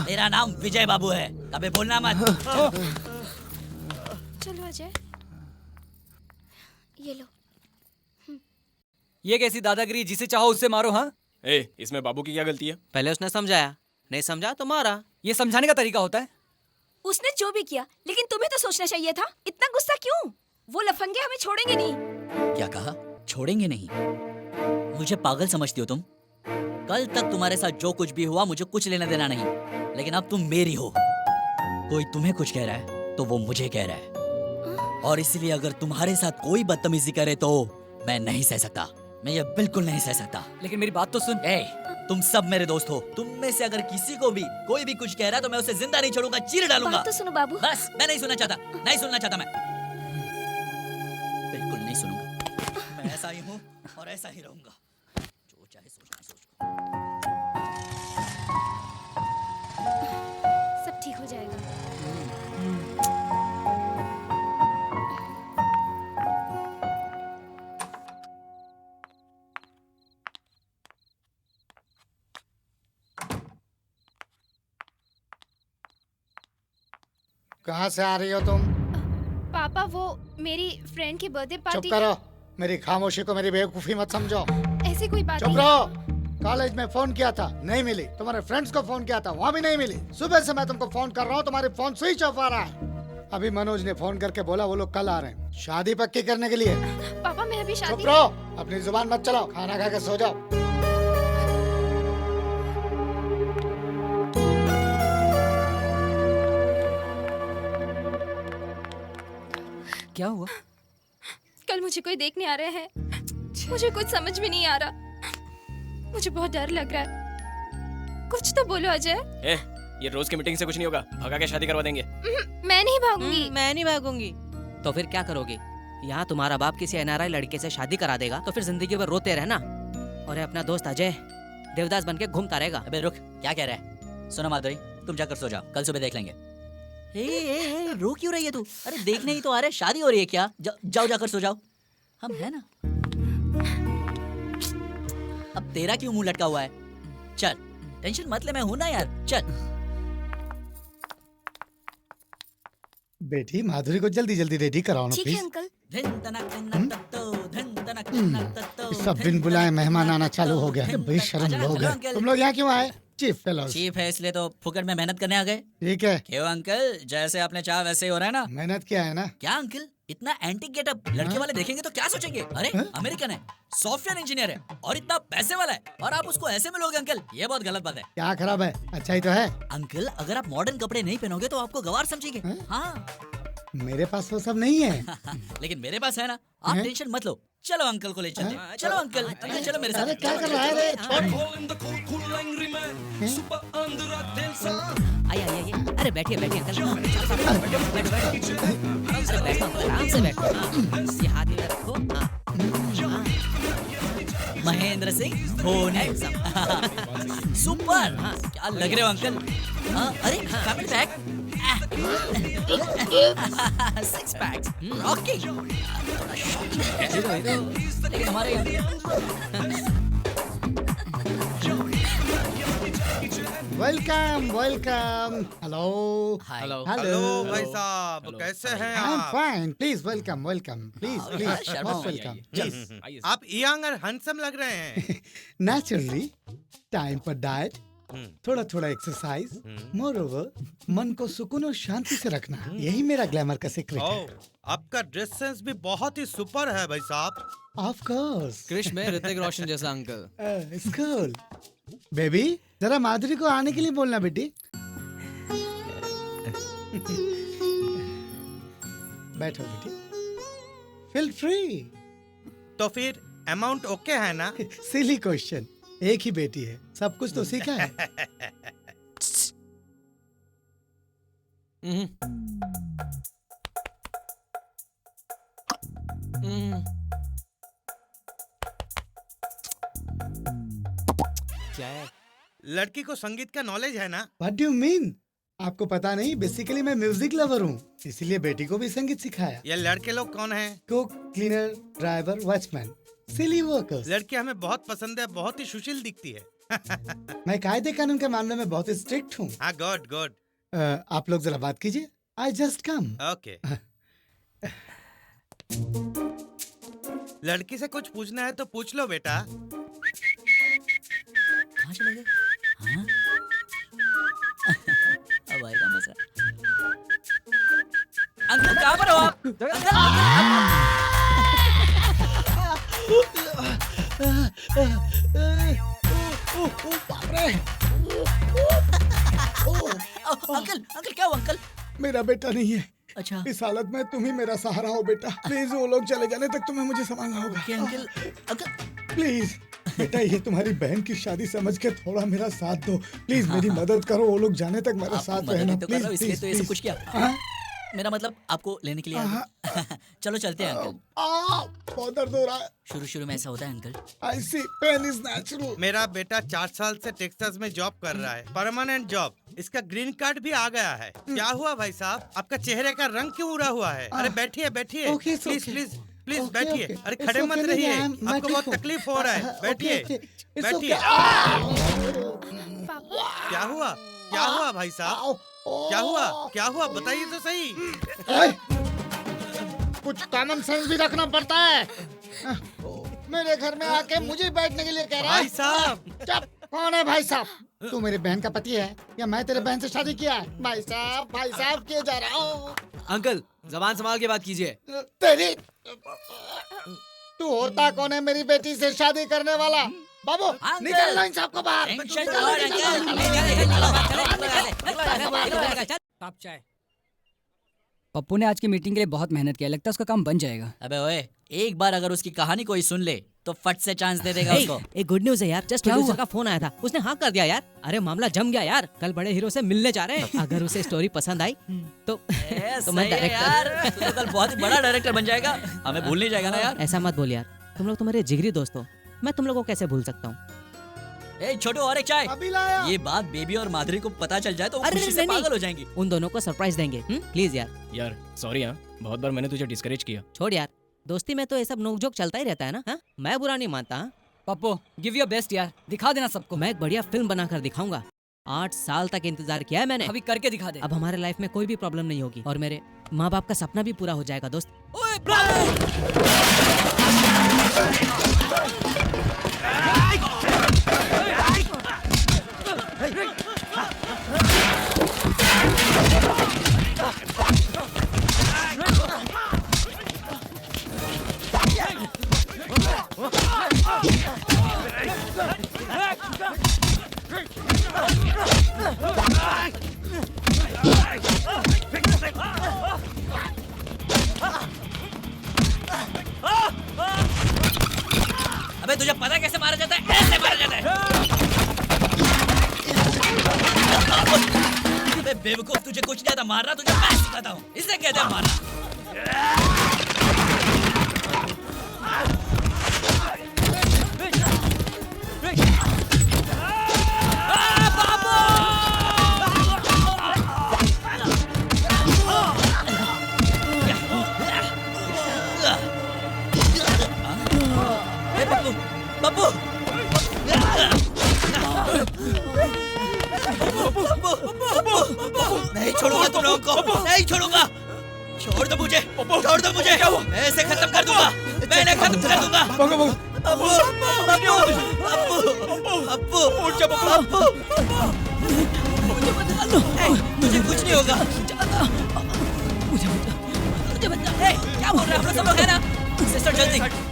S1: तेरा नाम विजय बाबू है, कभी बोलना मत।
S3: चलो अजय, ये लो।
S4: ये कैसी दादागिरी? जिसे चाहो उससे मारो। हाँ,
S6: इसमें बाबू की क्या गलती है?
S7: पहले उसने समझाया, नहीं समझा तो मारा।
S4: ये समझाने का तरीका होता है?
S3: उसने जो भी किया, लेकिन तुम्हें तो सोचना चाहिए था। इतना गुस्सा क्यों? वो लफंगे हमें छोड़ेंगे नहीं।
S1: क्या कहा? छोड़ेंगे नहीं? मुझे पागल समझती हो तुम? कल तक तुम्हारे साथ जो कुछ भी हुआ मुझे कुछ लेना देना नहीं, लेकिन अब तुम मेरी हो। कोई तुम्हें कुछ कह रहा है तो वो मुझे कह रहा है, और इसलिए अगर तुम्हारे साथ कोई बदतमीजी करे तो मैं नहीं सह सकता। मैं ये बिल्कुल नहीं सह सकता।
S4: लेकिन मेरी बात तो सुन।
S1: तुम सब मेरे दोस्त हो। तुम में से अगर किसी को भी कोई भी कुछ कह रहा है तो मैं उसे जिंदा नहीं छोड़ूंगा, चीर डालूंगा।
S3: बात तो सुनो बाबू।
S1: बस, मैं नहीं सुनना चाहता, नहीं सुनना चाहता। मैं बिल्कुल नहीं सुनूंगा। मैं ऐसा ही हूँ और ऐसा ही रहूंगा। जो चाहे सोचना सोच।
S8: सब ठीक हो जाएगा।
S2: कहाँ से आ रही हो तुम?
S8: पापा, वो मेरी फ्रेंड की बर्थडे पार्टी।
S2: चुप करो, मेरी खामोशी को मेरी बेवकूफी मत समझो।
S8: ऐसी कोई बात
S2: चुप
S8: नहीं।
S2: रहो। कॉलेज में फोन किया था, नहीं मिली। तुम्हारे फ्रेंड्स को फोन किया था, वहाँ भी नहीं मिली। सुबह से मैं तुमको फोन कर रहा हूँ, तुम्हारे फोन स्विच ऑफ आ रहा है। अभी मनोज ने फोन करके बोला वो लोग कल आ रहे हैं शादी पक्की करने के लिए।
S8: पापा, मैं अभी शादी।
S2: चुप रहो, अपनी जुबान मत चलाओ, खाना खा के सो जाओ।
S4: क्या हुआ?
S8: कल मुझे कोई देखने आ रहे हैं। मुझे कुछ समझ में नहीं आ रहा। मुझे बहुत डर लग रहा है। कुछ तो बोलो अजय।
S6: ये रोज की मीटिंग से कुछ नहीं होगा। भगा के शादी करवा देंगे।
S8: मैं नहीं भागूंगी।
S7: मैं नहीं भागूंगी। तो फिर क्या करोगे? यहाँ तुम्हारा बाप किसी NRI लड़के से शादी करा देगा तो फिर जिंदगी भर रोते रहना, और अपना दोस्त अजय देवदास बन के घूमता रहेगा।
S1: अबे रुक, क्या कह रहा है? सुनो माधुरी, तुम जाकर सो जाओ, कल सुबह देख लेंगे। रो क्यों रही है तू? अरे देखने ही तो आ रहे, शादी हो रही है क्या? जाओ जाकर सो जाओ, हम है ना। अब तेरा क्यों मुंह लटका हुआ है? चल, टेंशन मत ले, मैं हूं ना यार, चल।
S2: बेटी माधुरी को जल्दी जल्दी रेडी कराओ ना
S3: ठीक है
S2: प्लीज।
S3: अंकल।
S2: सब बिन बुलाए मेहमान आना चालू हो गया। बेशर्म लोग हैं। तुम लोग यहाँ क्यों आए? Chief fellows.
S1: चीफ है इसलिए तो फुकट में मेहनत करने आ गए।
S2: ठीक है।
S1: क्यों अंकल, जैसे आपने चाहा वैसे ही हो रहा है ना?
S2: मेहनत क्या है ना।
S1: क्या अंकल, इतना एंटी गेटअप लड़के वाले देखेंगे तो क्या सोचेंगे? अरे अमेरिकन है, सॉफ्टवेयर इंजीनियर है और इतना पैसे वाला है, और आप उसको ऐसे मिलोगे अंकल? ये बहुत गलत बात है।
S2: क्या खराब है? अच्छा ही तो है।
S1: अंकल, अगर आप मॉडर्न कपड़े नहीं पहनोगे तो आपको गवार समझेंगे। हाँ।
S2: मेरे पास वो सब नहीं है।
S1: लेकिन मेरे पास है ना, आप टेंशन मत लो। चलो अंकल को ले चलते हैं। चलो अंकल, अंकल चलो मेरे साथ।
S2: अरे क्या कर रहा है रे?
S7: आइए, अरे बैठिए अंकल। अरे बैठो, आराम से बैठो। ये हाथ इधर रखो।
S1: महेंद्र सिंह धोनी। सुपर, क्या लग रहे हो अंकल? अरे फैमिली पैक, 6 पैक्स, रॉकी। थोड़ा शॉकिंग है, लेकिन हमारे
S2: welcome welcome hello
S10: hello
S9: hello भाई साहब, कैसे हैं
S2: आई एम
S9: आप?
S2: Fine please welcome welcome please please
S1: Sharma
S2: most
S1: मत
S2: वेलकम प्लीज
S9: आप यंग और हैंडसम लग रहे हैं।
S2: नेचुरली टाइम पर डाइट थोड़ा थोड़ा एक्सरसाइज मोर ओवर मन को सुकून और शांति से रखना यही मेरा ग्लैमर का सीक्रेट है
S9: ओह, आपका ड्रेस सेंस भी बहुत ही सुपर है भाई साहब।
S2: ऑफ कोर्स
S10: क्रिश में ऋतिक रोशन जैसा अंकल।
S2: स्कूल बेबी जरा माधुरी को आने के लिए बोलना बेटी बैठो बेटी फील फ्री
S9: तो फिर अमाउंट ओके है ना?
S2: सिली क्वेश्चन एक ही बेटी है सब कुछ तो सीखा है
S10: क्या है?
S9: लड़की को संगीत का नॉलेज है ना?
S2: व्हाट डू मीन आपको पता नहीं बेसिकली मैं म्यूजिक लवर हूँ इसीलिए बेटी को भी संगीत सिखाया
S9: ये लड़के लोग कौन हैं?
S2: कुक क्लीनर ड्राइवर वॉचमैन सिली वर्कर्स
S9: लड़की हमें बहुत पसंद है, बहुत ही सुशील दिखती है।
S2: मैं कायदे कानून के मामले में बहुत स्ट्रिक्ट हूँ
S9: हाँ, गुड गुड।
S2: आप लोग जरा बात कीजिए आई जस्ट कम
S9: ओके। लड़की से कुछ पूछना है तो पूछ लो बेटा।
S1: कहाँ चले गए? हाँ? अब आएगा मजा। अंकल कहाँ पर हो आप? अंकल अंकल क्या हुआ अंकल?
S2: मेरा बेटा नहीं है
S1: अच्छा
S2: इस हालत में तुम ही मेरा सहारा हो बेटा प्लीज वो लोग चले जाने तक तुम्हें मुझे संभालना होगा
S1: ओके अंकल अंकल
S2: प्लीज बेटा ये तुम्हारी बहन की शादी समझ के थोड़ा मेरा साथ दो प्लीज मेरी मदद करो वो लोग जाने तक मेरा साथ
S1: मदद
S2: रहना
S1: ही तो कर रहा हूँ,
S2: प्लीज
S1: इसलिए तो ये सब कुछ किया। मेरा मतलब आपको लेने के लिए आया था। चलो चलते हैं अंकल।
S2: बहुत दर्द हो रहा है
S1: शुरू शुरू में ऐसा होता है uncle.
S2: I see pain is natural
S9: मेरा बेटा 4 साल से टेक्सास में जॉब कर रहा है, परमानेंट जॉब। इसका ग्रीन कार्ड भी आ गया है। क्या हुआ भाई साहब, आपका चेहरे का रंग क्यों उड़ा हुआ है? अरे बैठिए बैठिए,
S2: Okay,
S9: please
S2: okay.
S9: Please please
S2: Okay,
S9: बैठिए।
S2: okay.
S9: अरे
S2: It's
S9: खड़े
S2: okay,
S9: मत
S2: नहीं,
S9: रहिए,
S2: मैं
S9: आपको
S2: ठीक
S9: बहुत
S2: हूँ।
S9: तकलीफ हो रहा है। बैठिए
S2: Okay, it's
S9: बैठिए।
S2: okay.
S9: क्या हुआ, क्या हुआ भाई साहब, क्या हुआ, क्या हुआ बताइए तो सही।
S2: कुछ कॉमन सेंस भी रखना पड़ता है मेरे घर में आके मुझे बैठने के लिए कह रहा है
S9: भाई साहब।
S2: चुप कौन है भाई साहब तू मेरी बहन का पति है या मैं तेरे बहन से शादी किया है भाई साहब किए जा रहा हूँ
S10: अंकल जबान संभाल के बात कीजिए।
S2: तेरी तू होता कौन है मेरी बेटी से शादी करने वाला बाबू निकल लो इन सबको बाहर
S5: कप चाय
S4: पप्पू ने आज की मीटिंग के लिए बहुत मेहनत किया, लगता है उसका काम बन जाएगा।
S1: अबे ओए, एक बार अगर उसकी कहानी कोई सुन ले तो फट से चांस दे देगा उसको।
S7: एक गुड न्यूज है यार, जस्ट प्रोड्यूसर का फोन आया था, उसने हाँ कर दिया यार। अरे मामला जम गया यार, कल बड़े हीरो से मिलने जा रहे हैं। अगर उसे स्टोरी पसंद आई तो मैं
S1: यार तू तो कल बहुत ही बड़ा डायरेक्टर बन जाएगा, हमें भूल नहीं जाएगा ना यार।
S7: ऐसा मत बोल यार, तुम लोग तो मेरे जिगरी दोस्त हो, मैं तुम लोगों को कैसे भूल सकता हूँ।
S1: ए छोटू और एक चाय।
S2: अभी लाया।
S1: ये बात बेबी और माधुरी को पता चल जाए तो वो खुशी से पागल हो जाएंगी।
S7: उन दोनों को सरप्राइज देंगे प्लीज यार।
S6: यार सॉरी हाँ, बहुत बार मैंने तुझे डिस्करेज किया।
S7: छोड़ यार, दोस्ती में तो ये सब नोकझोंक चलता ही रहता है ना। हाँ? मैं बुरा नहीं मानता।
S4: पप्पू गिव योर बेस्ट यार, दिखा देना सबको।
S7: मैं एक बढ़िया फिल्म बनाकर दिखाऊंगा। 8 साल तक इंतजार किया है मैंने,
S4: अभी करके दिखा दे।
S7: अब हमारे लाइफ में कोई भी प्रॉब्लम नहीं होगी और मेरे माँ बाप का सपना भी पूरा हो जाएगा दोस्त।
S1: अबे तुझे पता कैसे मारा जाता है? ऐसे मारा जाता है। अबे बेवकूफ, तुझे कुछ नहीं आता मारना, तुझे मैं सिखाता हूँ। इसे कहते हैं मारना। बब्बू छोड़ूंगा तुम लोगों को, नहीं छोड़ूंगा। छोड़ दो मुझे, छोड़ दो मुझे, मैं इसे खत्म कर दूंगा, मैं इन्हें खत्म कर दूंगा। अप्पू, अप्पू, उठ जा अप्पू, मुझे बचा लो, मुझे कुछ नहीं होगा, मुझे बचा, क्या बोल रहे हैं आप लोग सब लोग, है ना? सिस्टर जल्दी।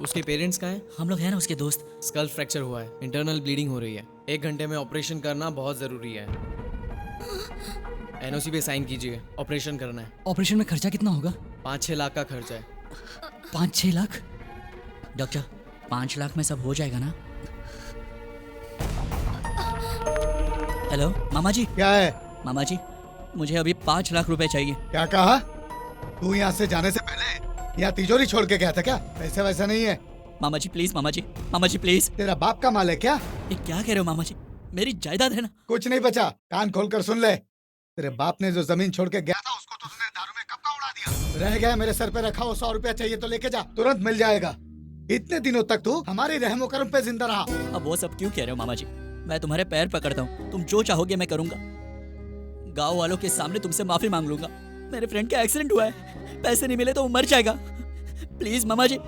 S10: उसके पेरेंट्स कहाँ हैं?
S1: हम लोग हैं ना उसके दोस्त।
S10: स्कल फ्रैक्चर हुआ है, इंटरनल ब्लीडिंग हो रही है, 1 घंटे में ऑपरेशन करना बहुत जरूरी है। एनओसी पे साइन कीजिए, ऑपरेशन करना है।
S4: ऑपरेशन में खर्चा कितना होगा?
S10: 5-6 लाख का खर्चा है।
S4: 5-6 लाख?
S1: डॉक्टर 5 लाख में सब हो जाएगा ना? हेलो मामा जी।
S2: क्या है?
S1: मामा जी मुझे अभी 5 लाख रुपए चाहिए।
S2: क्या कहा? तू यहाँ से जाने से पहले यहाँ तिजोरी छोड़ के गया था क्या? पैसे वैसा नहीं है।
S1: मामा जी प्लीज, मामा जी, मामा जी प्लीज।
S2: तेरा बाप का माल है क्या?
S1: ये क्या कह रहे हो मामा जी? मेरी जायदाद है ना।
S2: कुछ नहीं बचा, कान खोल कर सुन ले। तेरे बाप ने जो जमीन छोड़ के गया था उसको तो तूने दारू में कब का उड़ा दिया। रह गया मेरे सर पे रखा हो 100 रुपया चाहिए तो लेके जा, तुरंत मिल जाएगा। इतने दिनों तक तू हमारी रहमो करम पे जिंदा रहा।
S1: अब वो सब क्यों कह रहे हो मामा जी? मैं तुम्हारे पैर पकड़ता हूँ, तुम जो चाहोगे मैं करूंगा। गाँव वालों के सामने तुमसे माफी मांग लूंगा। मेरे फ्रेंड का एक्सीडेंट हुआ है, पैसे नहीं मिले तो वो मर जाएगा। प्लीज मामा जी।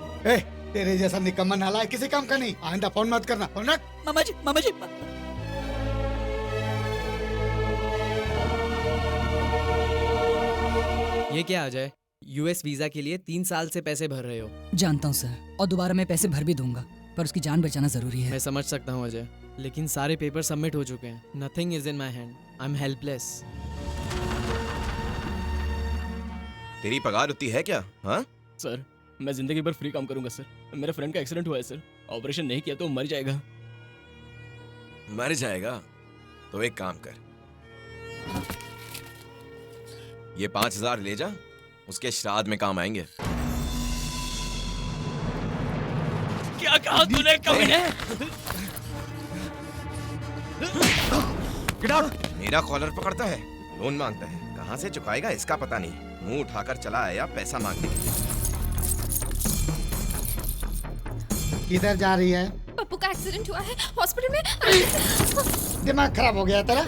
S2: तेरे जैसा निकम्मा नालायक किसी काम का नहीं। आइंदा फोन मत करना। फोन रख।
S1: मामा जी, मामा जी।
S10: ये क्या आ जाए? यूएस वीजा के लिए 3 साल से पैसे भर रहे हो।
S4: जानता हूँ सर, और दोबारा मैं पैसे भर भी दूंगा, पर उसकी जान बचाना जरूरी है।
S10: मैं समझ सकता हूँ अजय, लेकिन सारे पेपर सबमिट हो चुके हैं। Nothing is in my hand, I am helpless.
S13: तेरी पगार उतनी है क्या? हाँ
S6: सर मैं जिंदगी भर फ्री काम करूंगा सर। मेरे फ्रेंड का एक्सीडेंट हुआ है सर, ऑपरेशन नहीं किया तो मर जाएगा।
S13: मर जाएगा? तो एक काम कर, ये 5,000 ले जा, उसके श्राद्ध में काम आएंगे।
S6: क्या कहा तूने कमीने?
S13: मेरा कॉलर पकड़ता है, लोन मांगता है, कहाँ से चुकाएगा इसका पता नहीं। मुंह उठाकर चला आया पैसा मांगने।
S2: किधर जा रही है?
S8: पप्पू का एक्सीडेंट हुआ है, हॉस्पिटल में।
S2: दिमाग खराब हो गया तेरा?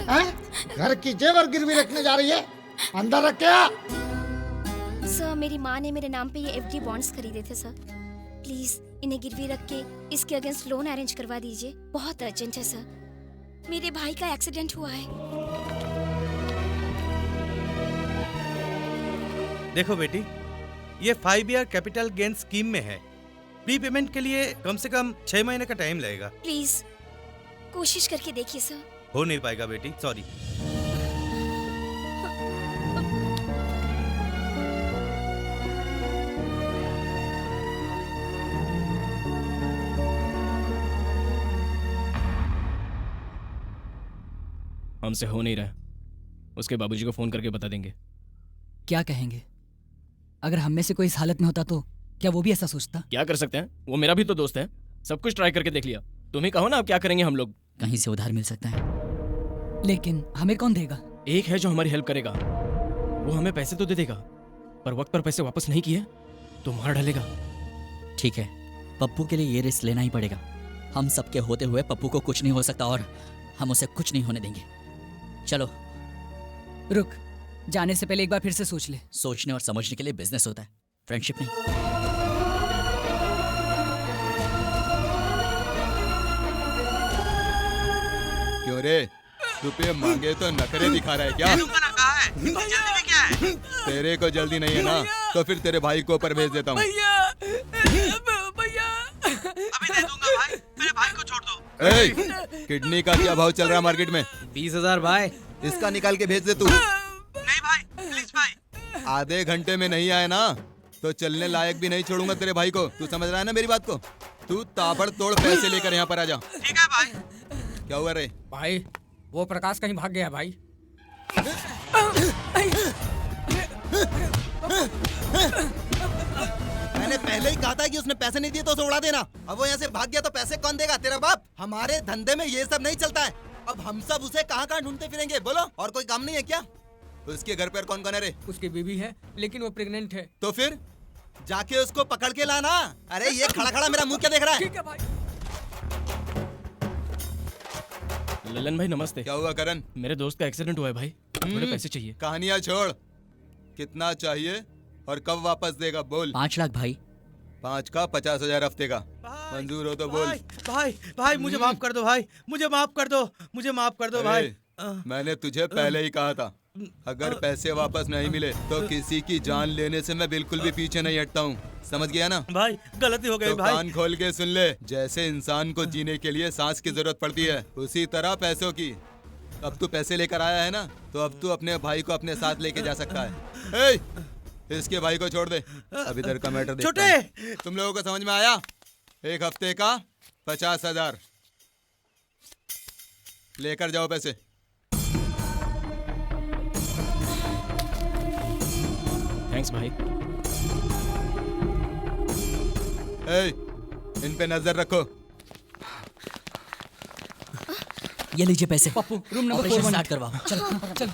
S2: घर की जेवर गिरवी रखने जा रही है? अंदर रख क्या?
S3: सर मेरी माँ ने मेरे नाम पे ये एफडी बॉन्ड्स खरीदे थे सर। प्लीज इन्हें गिरवी रख के इसके अगेंस्ट लोन अरेंज करवा दीजिए, बहुत अर्जेंट है सर। मेरे भाई का एक्सीडेंट हुआ है।
S9: देखो बेटी, ये 5 ईयर कैपिटल गेन स्कीम में है। प्री पेमेंट के लिए कम से कम 6 महीने का टाइम लगेगा।
S3: प्लीज कोशिश करके देखिए सर।
S9: हो नहीं पाएगा बेटी, सॉरी।
S6: हमसे हो नहीं रहा, उसके बाबूजी को फोन करके बता देंगे।
S4: क्या कहेंगे? अगर हम में से कोई इस हालत में होता तो क्या वो भी ऐसा सोचता?
S6: क्या कर सकते हैं, वो मेरा भी तो दोस्त है। सब कुछ ट्राई करके देख लिया, तुम ही कहो ना अब क्या करेंगे हम लोग।
S1: कहीं से उधार मिल सकता है,
S4: लेकिन हमें कौन देगा?
S6: एक है जो हमारी हेल्प करेगा, वो हमें पैसे तो दे देगा, पर वक्त पर पैसे वापस नहीं किए तो मार डालेगा।
S1: ठीक है, पप्पू के लिए ये रिस्क लेना ही पड़ेगा। हम सबके होते हुए पप्पू को कुछ नहीं हो सकता और हम उसे कुछ नहीं होने देंगे। चलो।
S4: रुक, जाने से पहले एक बार फिर से सोच ले।
S1: सोचने और समझने के लिए बिजनेस होता है, फ्रेंडशिप नहीं।
S11: क्यों रे, रुपये मांगे तो नखरे दिखा रहा है क्या?
S9: जल्दी में क्या है?
S11: तेरे को जल्दी नहीं है ना, तो फिर तेरे भाई को ऊपर भेज देता हूँ।
S9: अभी दे दूंगा भाई, मेरे भाई को छोड़ दो।
S11: किडनी का क्या भाव चल रहा है मार्केट में?
S10: 20,000 भाई।
S11: इसका निकाल के भेज दे तू।
S9: नहीं भाई, प्लीज भाई।
S11: आधे घंटे में नहीं आए ना तो चलने लायक भी नहीं छोड़ूंगा तेरे भाई को। तू समझ रहा है ना मेरी बात को? तू ताबड़तोड़ पैसे लेकर यहाँ पर आ जा।
S9: ठीक है भाई।
S11: क्या हुआ रे?
S5: भाई वो प्रकाश कहीं भाग गया भाई।
S11: मैंने पहले ही कहा था कि उसने पैसे नहीं दिए तो उसे उड़ा देना। अब वो यहाँ से भाग गया तो पैसे कौन देगा? तेरा बाप। हमारे धंधे में ये सब नहीं चलता है। अब हम सब उसे कहाँ कहाँ ढूंढते फिरेंगे? बोलो, और कोई काम नहीं है क्या? उसके घर पर कौन कौन है रे?
S5: उसकी बीवी है लेकिन वो प्रेग्नेंट है।
S11: तो फिर जाके उसको पकड़ के लाना। अरे ये खड़ा खड़ा मेरा मुंह क्या देख रहा है?
S5: ठीक है भाई।
S6: ललन भाई नमस्ते।
S11: क्या हुआ करण?
S6: मेरे दोस्त का एक्सीडेंट हुआ है भाई, थोड़े पैसे चाहिए।
S11: कहानियां छोड़, कितना चाहिए और कब वापस देगा बोल।
S1: 5 लाख भाई।
S11: 5 का 50,000 हफ्ते का। मंजूर हो तो बोल।
S9: भाई मुझे माफ कर दो भाई, मुझे माफ कर दो, मुझे माफ कर दो भाई।
S11: मैंने तुझे पहले ही कहा था, अगर पैसे वापस नहीं मिले तो किसी की जान लेने से मैं बिल्कुल भी पीछे नहीं हटता हूँ, समझ गया ना?
S9: भाई गलती हो गई
S11: तो
S9: भाई।
S11: कान खोल के सुन ले, जैसे इंसान को जीने के लिए सांस की जरूरत पड़ती है, उसी तरह पैसों की। अब तू पैसे लेकर आया है ना, तो अब तू अपने भाई को अपने साथ लेके जा सकता है। इसके भाई को छोड़ दे, अब इधर का मैटर देखते हैं। तुम लोगों को समझ में आया? 1 हफ्ते का 50,000 लेकर जाओ पैसे।
S6: थैंक्स भाई।
S11: इन पे नजर रखो।
S1: ये लीजिए पैसे।
S4: Pappu room number
S1: operation
S4: 4
S1: start करवाओ।
S4: चलो चलो।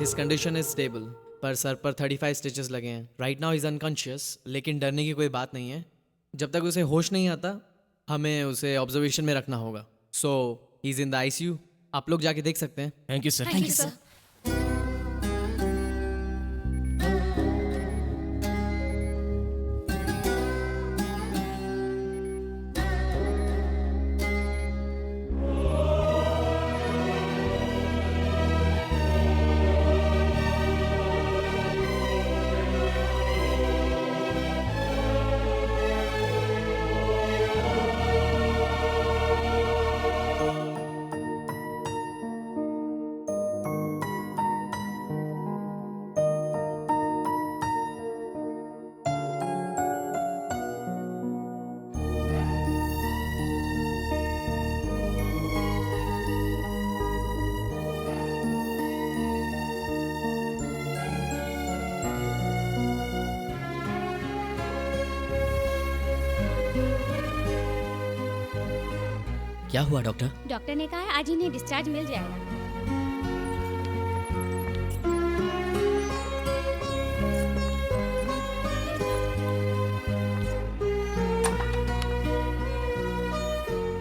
S10: His condition is stable, पर सर पर 35 स्टिचेस लगे हैं। राइट नाउ इज अनकॉन्शियस, लेकिन डरने की कोई बात नहीं है। जब तक उसे होश नहीं आता हमें उसे ऑब्जर्वेशन में रखना होगा। So he is in the ICU, आप लोग जाके देख सकते हैं।
S6: Thank you sir.
S3: Thank you sir.
S1: क्या हुआ डॉक्टर?
S3: डॉक्टर ने कहा है आज इन्हें डिस्चार्ज मिल जाएगा।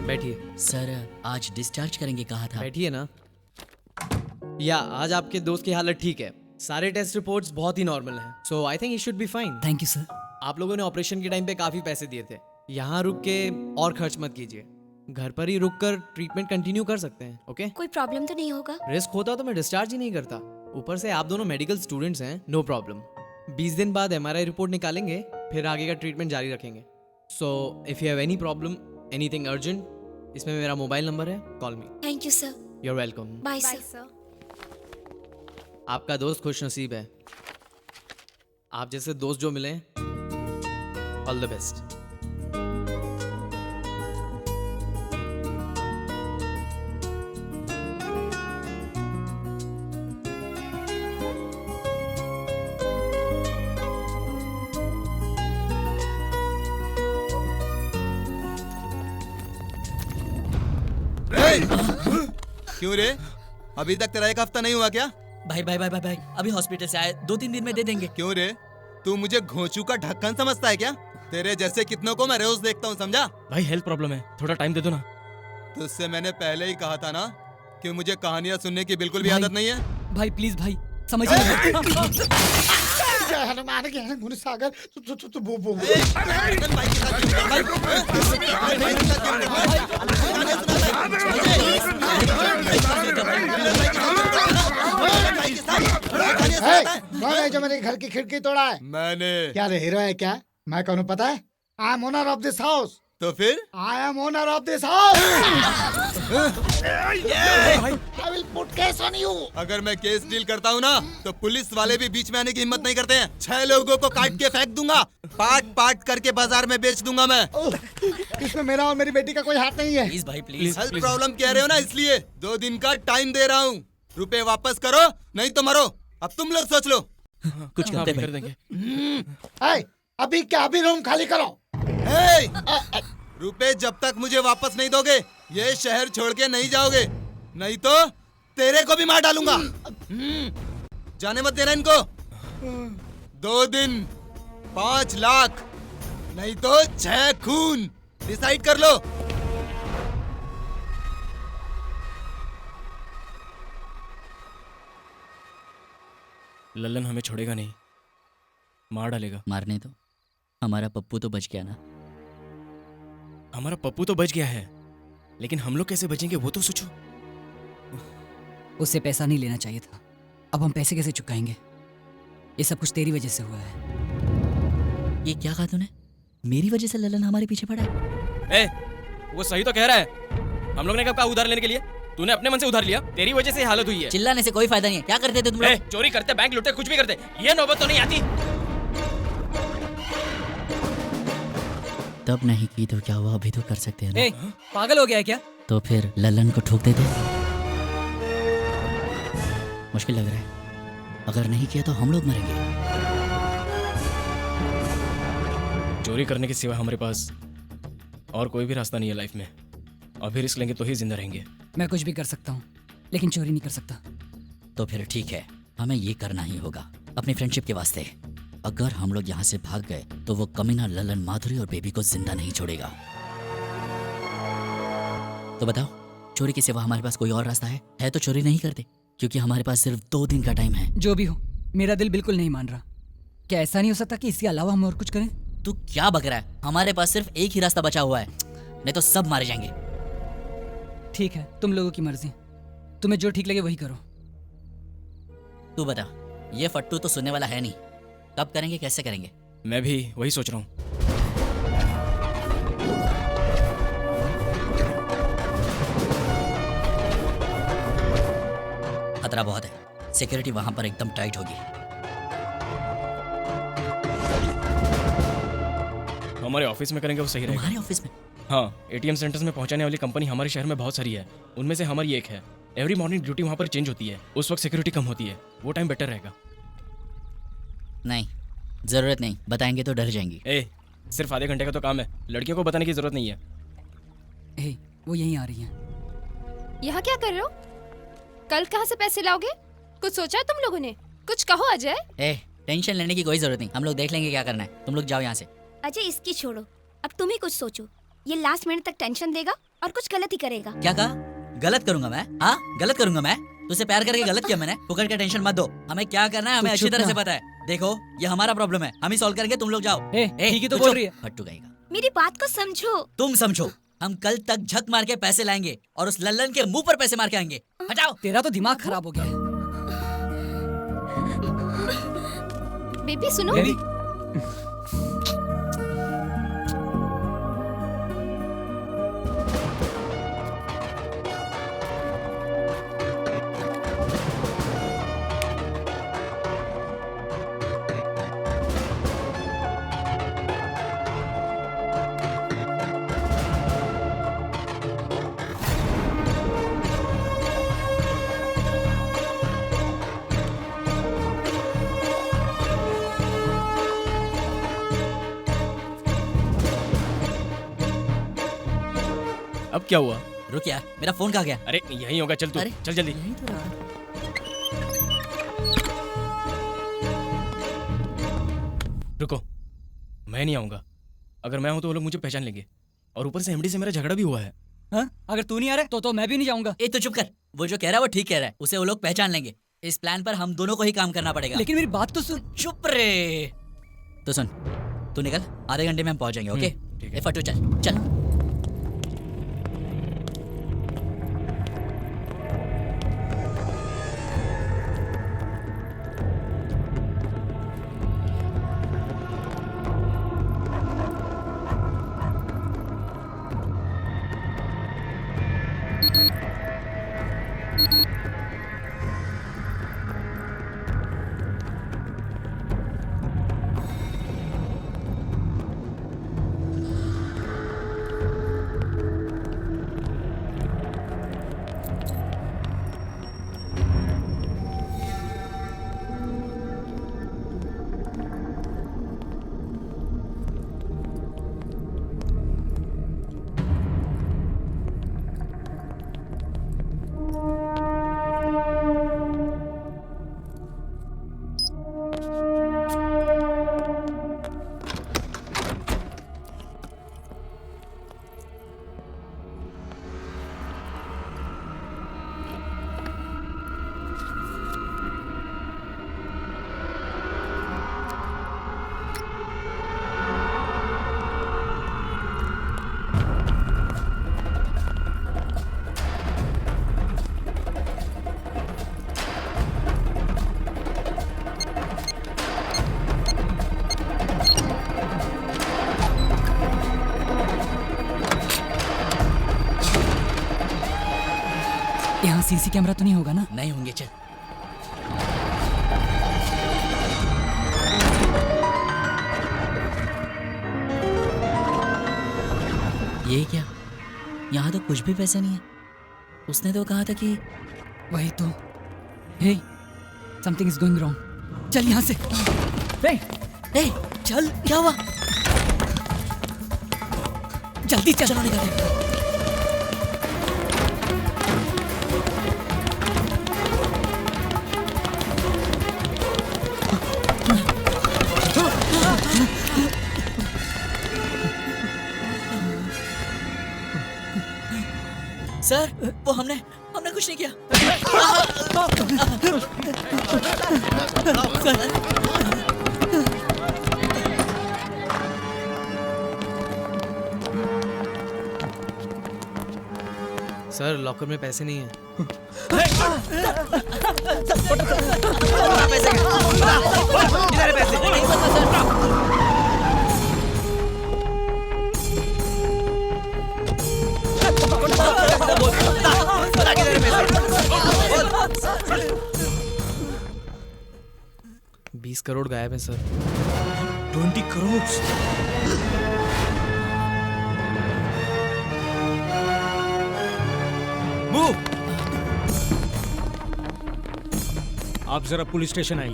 S10: बैठिए।
S1: सर आज डिस्चार्ज करेंगे कहा था।
S10: बैठिए ना। या आज आपके दोस्त की हालत ठीक है, सारे टेस्ट रिपोर्ट्स बहुत ही नॉर्मल हैं। So I think he should be fine.
S1: Thank you sir.
S10: आप लोगों ने ऑपरेशन के टाइम पे काफी पैसे दिए थे, यहाँ रुक के और खर्च मत कीजिए। घर पर ही रुककर ट्रीटमेंट कंटिन्यू कर सकते हैं। ओके?
S3: कोई प्रॉब्लम तो नहीं होगा?
S10: रिस्क होता तो मैं डिस्चार्ज ही नहीं करता। ऊपर से आप दोनों मेडिकल स्टूडेंट्स हैं, नो प्रॉब्लम। 20 दिन बाद MRI रिपोर्ट निकालेंगे, फिर आगे का ट्रीटमेंट जारी रखेंगे। So if you have any problem, anything urgent, इसमें मेरा मोबाइल नंबर है, call me.
S3: Thank you sir.
S10: You are welcome.
S3: Bye sir.
S10: आपका दोस्त खुश नसीब है, आप जैसे दोस्त जो मिले, ऑल द बेस्ट।
S11: क्यों रे, अभी तक तेरा 1 हफ्ता नहीं हुआ क्या?
S1: भाई भाई भाई भाई भाई अभी हॉस्पिटल से आए, 2-3 दिन में दे देंगे।
S11: क्यों रे, तू मुझे घोंचू का ढक्कन समझता है क्या? तेरे जैसे कितनों को मैं रोज देखता हूँ, समझा?
S6: भाई हेल्थ प्रॉब्लम है, थोड़ा टाइम दे दो ना।
S11: तुझसे मैंने पहले ही कहा था ना कि मुझे कहानियां सुनने की बिल्कुल भी आदत नहीं है।
S4: भाई प्लीज भाई समझिए।
S2: जय हनुमान ज्ञान गुण सागर तू बो कौन है जो मेरे घर की खिड़की तोड़ा है?
S11: मैंने।
S2: क्या रे हीरो है क्या? मैं कौन हूँ पता है? I am owner of this house.
S11: तो फिर?
S2: I am owner of this house. I will put case on you.
S11: अगर मैं केस डील करता हूँ ना, तो पुलिस वाले भी बीच में आने की हिम्मत नहीं करते हैं। 6 लोगों को काट के फेंक दूंगा, पार्ट पार्ट करके बाजार में बेच दूंगा मैं।
S2: इसमें मेरा और मेरी बेटी का कोई हाथ नहीं है।
S1: प्लीज भाई प्लीज।
S11: हेल्थ प्रॉब्लम कह रहे हो ना, इसलिए 2 दिन का टाइम दे रहा हूँ। रुपए वापस करो, नहीं तो मरो। अब तुम लोग सोच लो।
S1: कुछ करते
S6: कर देंगे।
S2: ए, अभी क्या अभी रूम खाली करो।
S11: रुपए जब तक मुझे वापस नहीं दोगे ये शहर छोड़ के नहीं जाओगे, नहीं तो तेरे को भी मार डालूंगा। जाने मत देना इनको। 2 दिन 5 लाख नहीं तो 6 खून, डिसाइड कर लो।
S6: लल्लन हमें छोड़ेगा नहीं, मार डालेगा।
S1: मारने तो हमारा पप्पू तो बच गया ना।
S6: हमारा पप्पू तो बच गया है, लेकिन हम लोग कैसे बचेंगे वो तो सोचो।
S4: उससे पैसा नहीं लेना चाहिए था। अब हम पैसे कैसे चुकाएंगे? ये सब कुछ तेरी वजह से हुआ है।
S1: ये क्या कहा तूने? मेरी वजह से ललन हमारे पीछे पड़ा है?
S6: वो सही तो कह रहा है। हम लोग ने कब कहा उधार लेने के लिए? तूने अपने मन से उधार लिया, तेरी वजह से हालत हुई है।
S1: चिल्लाने से कोई फायदा नहीं है। क्या करते थे तुम लोग?
S6: चोरी करते, बैंक लूटते, कुछ भी करते, ये नौबत तो नहीं आती।
S1: तब नहीं की तो क्या हुआ, अभी तो कर सकते हैं ना।
S4: पागल हो गया है क्या?
S1: तो फिर ललन को ठोक देते। मुश्किल लग रहा है। अगर नहीं किया तो हम लोग मरेंगे।
S6: चोरी करने के सिवा हमारे पास और कोई भी रास्ता नहीं है लाइफ में। अभी रिस्क लेंगे तो ही जिंदा रहेंगे।
S4: मैं कुछ भी कर सकता हूँ, लेकिन चोरी नहीं कर सकता।
S1: तो फिर ठीक है, हमें ये करना ही होगा अपनी फ्रेंडशिप के वास्ते। अगर हम लोग यहाँ से भाग गए तो वो कमीना ललन माधुरी और बेबी को जिंदा नहीं छोड़ेगा। तो बताओ, चोरी के सिवा हमारे पास कोई और रास्ता है तो चोरी नहीं करते, क्योंकि हमारे पास सिर्फ 2 दिन का टाइम है।
S4: जो भी हो, मेरा दिल बिल्कुल नहीं मान रहा। क्या ऐसा नहीं हो सकता कि इसके अलावा हम और कुछ करें?
S1: तू क्या बक रहा है? हमारे पास सिर्फ एक ही रास्ता बचा हुआ है, नहीं तो सब मारे जाएंगे।
S4: ठीक है, तुम लोगों की मर्जी। तुम्हें जो ठीक लगे वही करो।
S1: तू बता, ये फट्टू तो सुनने वाला है नहीं। कब करेंगे, कैसे करेंगे?
S6: मैं भी वही सोच रहा हूँ।
S1: खतरा बहुत है, सिक्योरिटी वहां पर एकदम टाइट होगी।
S6: हमारे ऑफिस में करेंगे वो सही रहेगा।
S1: हमारे ऑफिस में?
S6: हाँ, एटीएम सेंटर्स में पहुंचाने वाली कंपनी हमारे शहर में बहुत सारी है, उनमें से हमारी एक है। एवरी मॉर्निंग ड्यूटी वहां पर चेंज होती है, उस वक्त सिक्योरिटी कम होती है, वो टाइम बेटर रहेगा।
S1: नहीं, जरूरत नहीं, बताएंगे तो डर जाएंगी।
S6: सिर्फ आधे घंटे का तो काम है, लड़कियों को बताने की जरूरत नहीं है।
S4: वो यहीं आ रही हैं।
S8: यहाँ क्या कर रहे हो? कल कहाँ से पैसे लाओगे? कुछ सोचा है तुम लोगों ने? कुछ कहो अजय।
S1: टेंशन लेने की कोई जरूरत नहीं, हम लोग देख लेंगे क्या करना है। तुम लोग जाओ यहाँ से।
S3: अजय, इसकी छोड़ो, अब तुम ही कुछ सोचो। ये लास्ट मिनट तक टेंशन देगा और कुछ गलत ही करेगा।
S1: क्या कहा? गलत करूंगा मैं? हाँ, गलत करूंगा मैं? तुझसे प्यार करके गलत किया मैंने? पुकार के टेंशन मत दो, हमें क्या करना है हमें अच्छी तरह से पता है। देखो, ये हमारा प्रॉब्लम है, हम ही सॉल्व करेंगे, तुम लोग जाओ।
S4: ठीक ही तो बोल रही है।
S1: फट्टू गएगा।
S3: मेरी बात को समझो।
S1: तुम समझो, हम कल तक झक मार के पैसे लाएंगे और उस लल्लन के मुंह पर पैसे मार के आएंगे। हटाओ।
S4: तेरा तो दिमाग खराब हो गया है।
S8: बेबी सुनो।
S6: अब क्या हुआ?
S1: रुक यार, मेरा फोन कहाँ गया?
S6: अरे यहीं होगा, चल तू, चल जल्दी। रुको, मैं नहीं आऊंगा। अगर मैं हूं तो वो लोग मुझे पहचान लेंगे, और ऊपर से एमडी से मेरा झगड़ा भी हुआ है।
S4: हाँ? अगर तू नहीं आ रहा तो मैं भी नहीं जाऊंगा।
S1: तो चुप कर, वो जो कह रहा है वो ठीक कह रहा है, उसे वो लोग पहचान लेंगे। इस प्लान पर हम दोनों को ही काम करना पड़ेगा।
S4: लेकिन मेरी बात तो सुन।
S1: चुप रे। तो सुन, तू निकल, आधे घंटे में हम पहुंच जाएंगे। ओके? फट्टू चल चल।
S4: यहाँ सीसी कैमरा तो नहीं होगा ना?
S1: नहीं होंगे, चल। ये क्या? यहाँ तो कुछ भी पैसे नहीं है। उसने तो कहा था कि
S4: वही तो। हे, समथिंग इज गोइंग रॉन्ग। चल यहाँ से। हे,
S1: ए, चल, क्या हुआ?
S4: जल्दी चल।
S1: चलो निकलते हैं। सर, वो हमने कुछ नहीं किया।
S10: सर लॉकर में पैसे नहीं है। $20 करोड़ गायब है सर।
S6: 20 करोड़?
S14: आप जरा पुलिस स्टेशन आइए।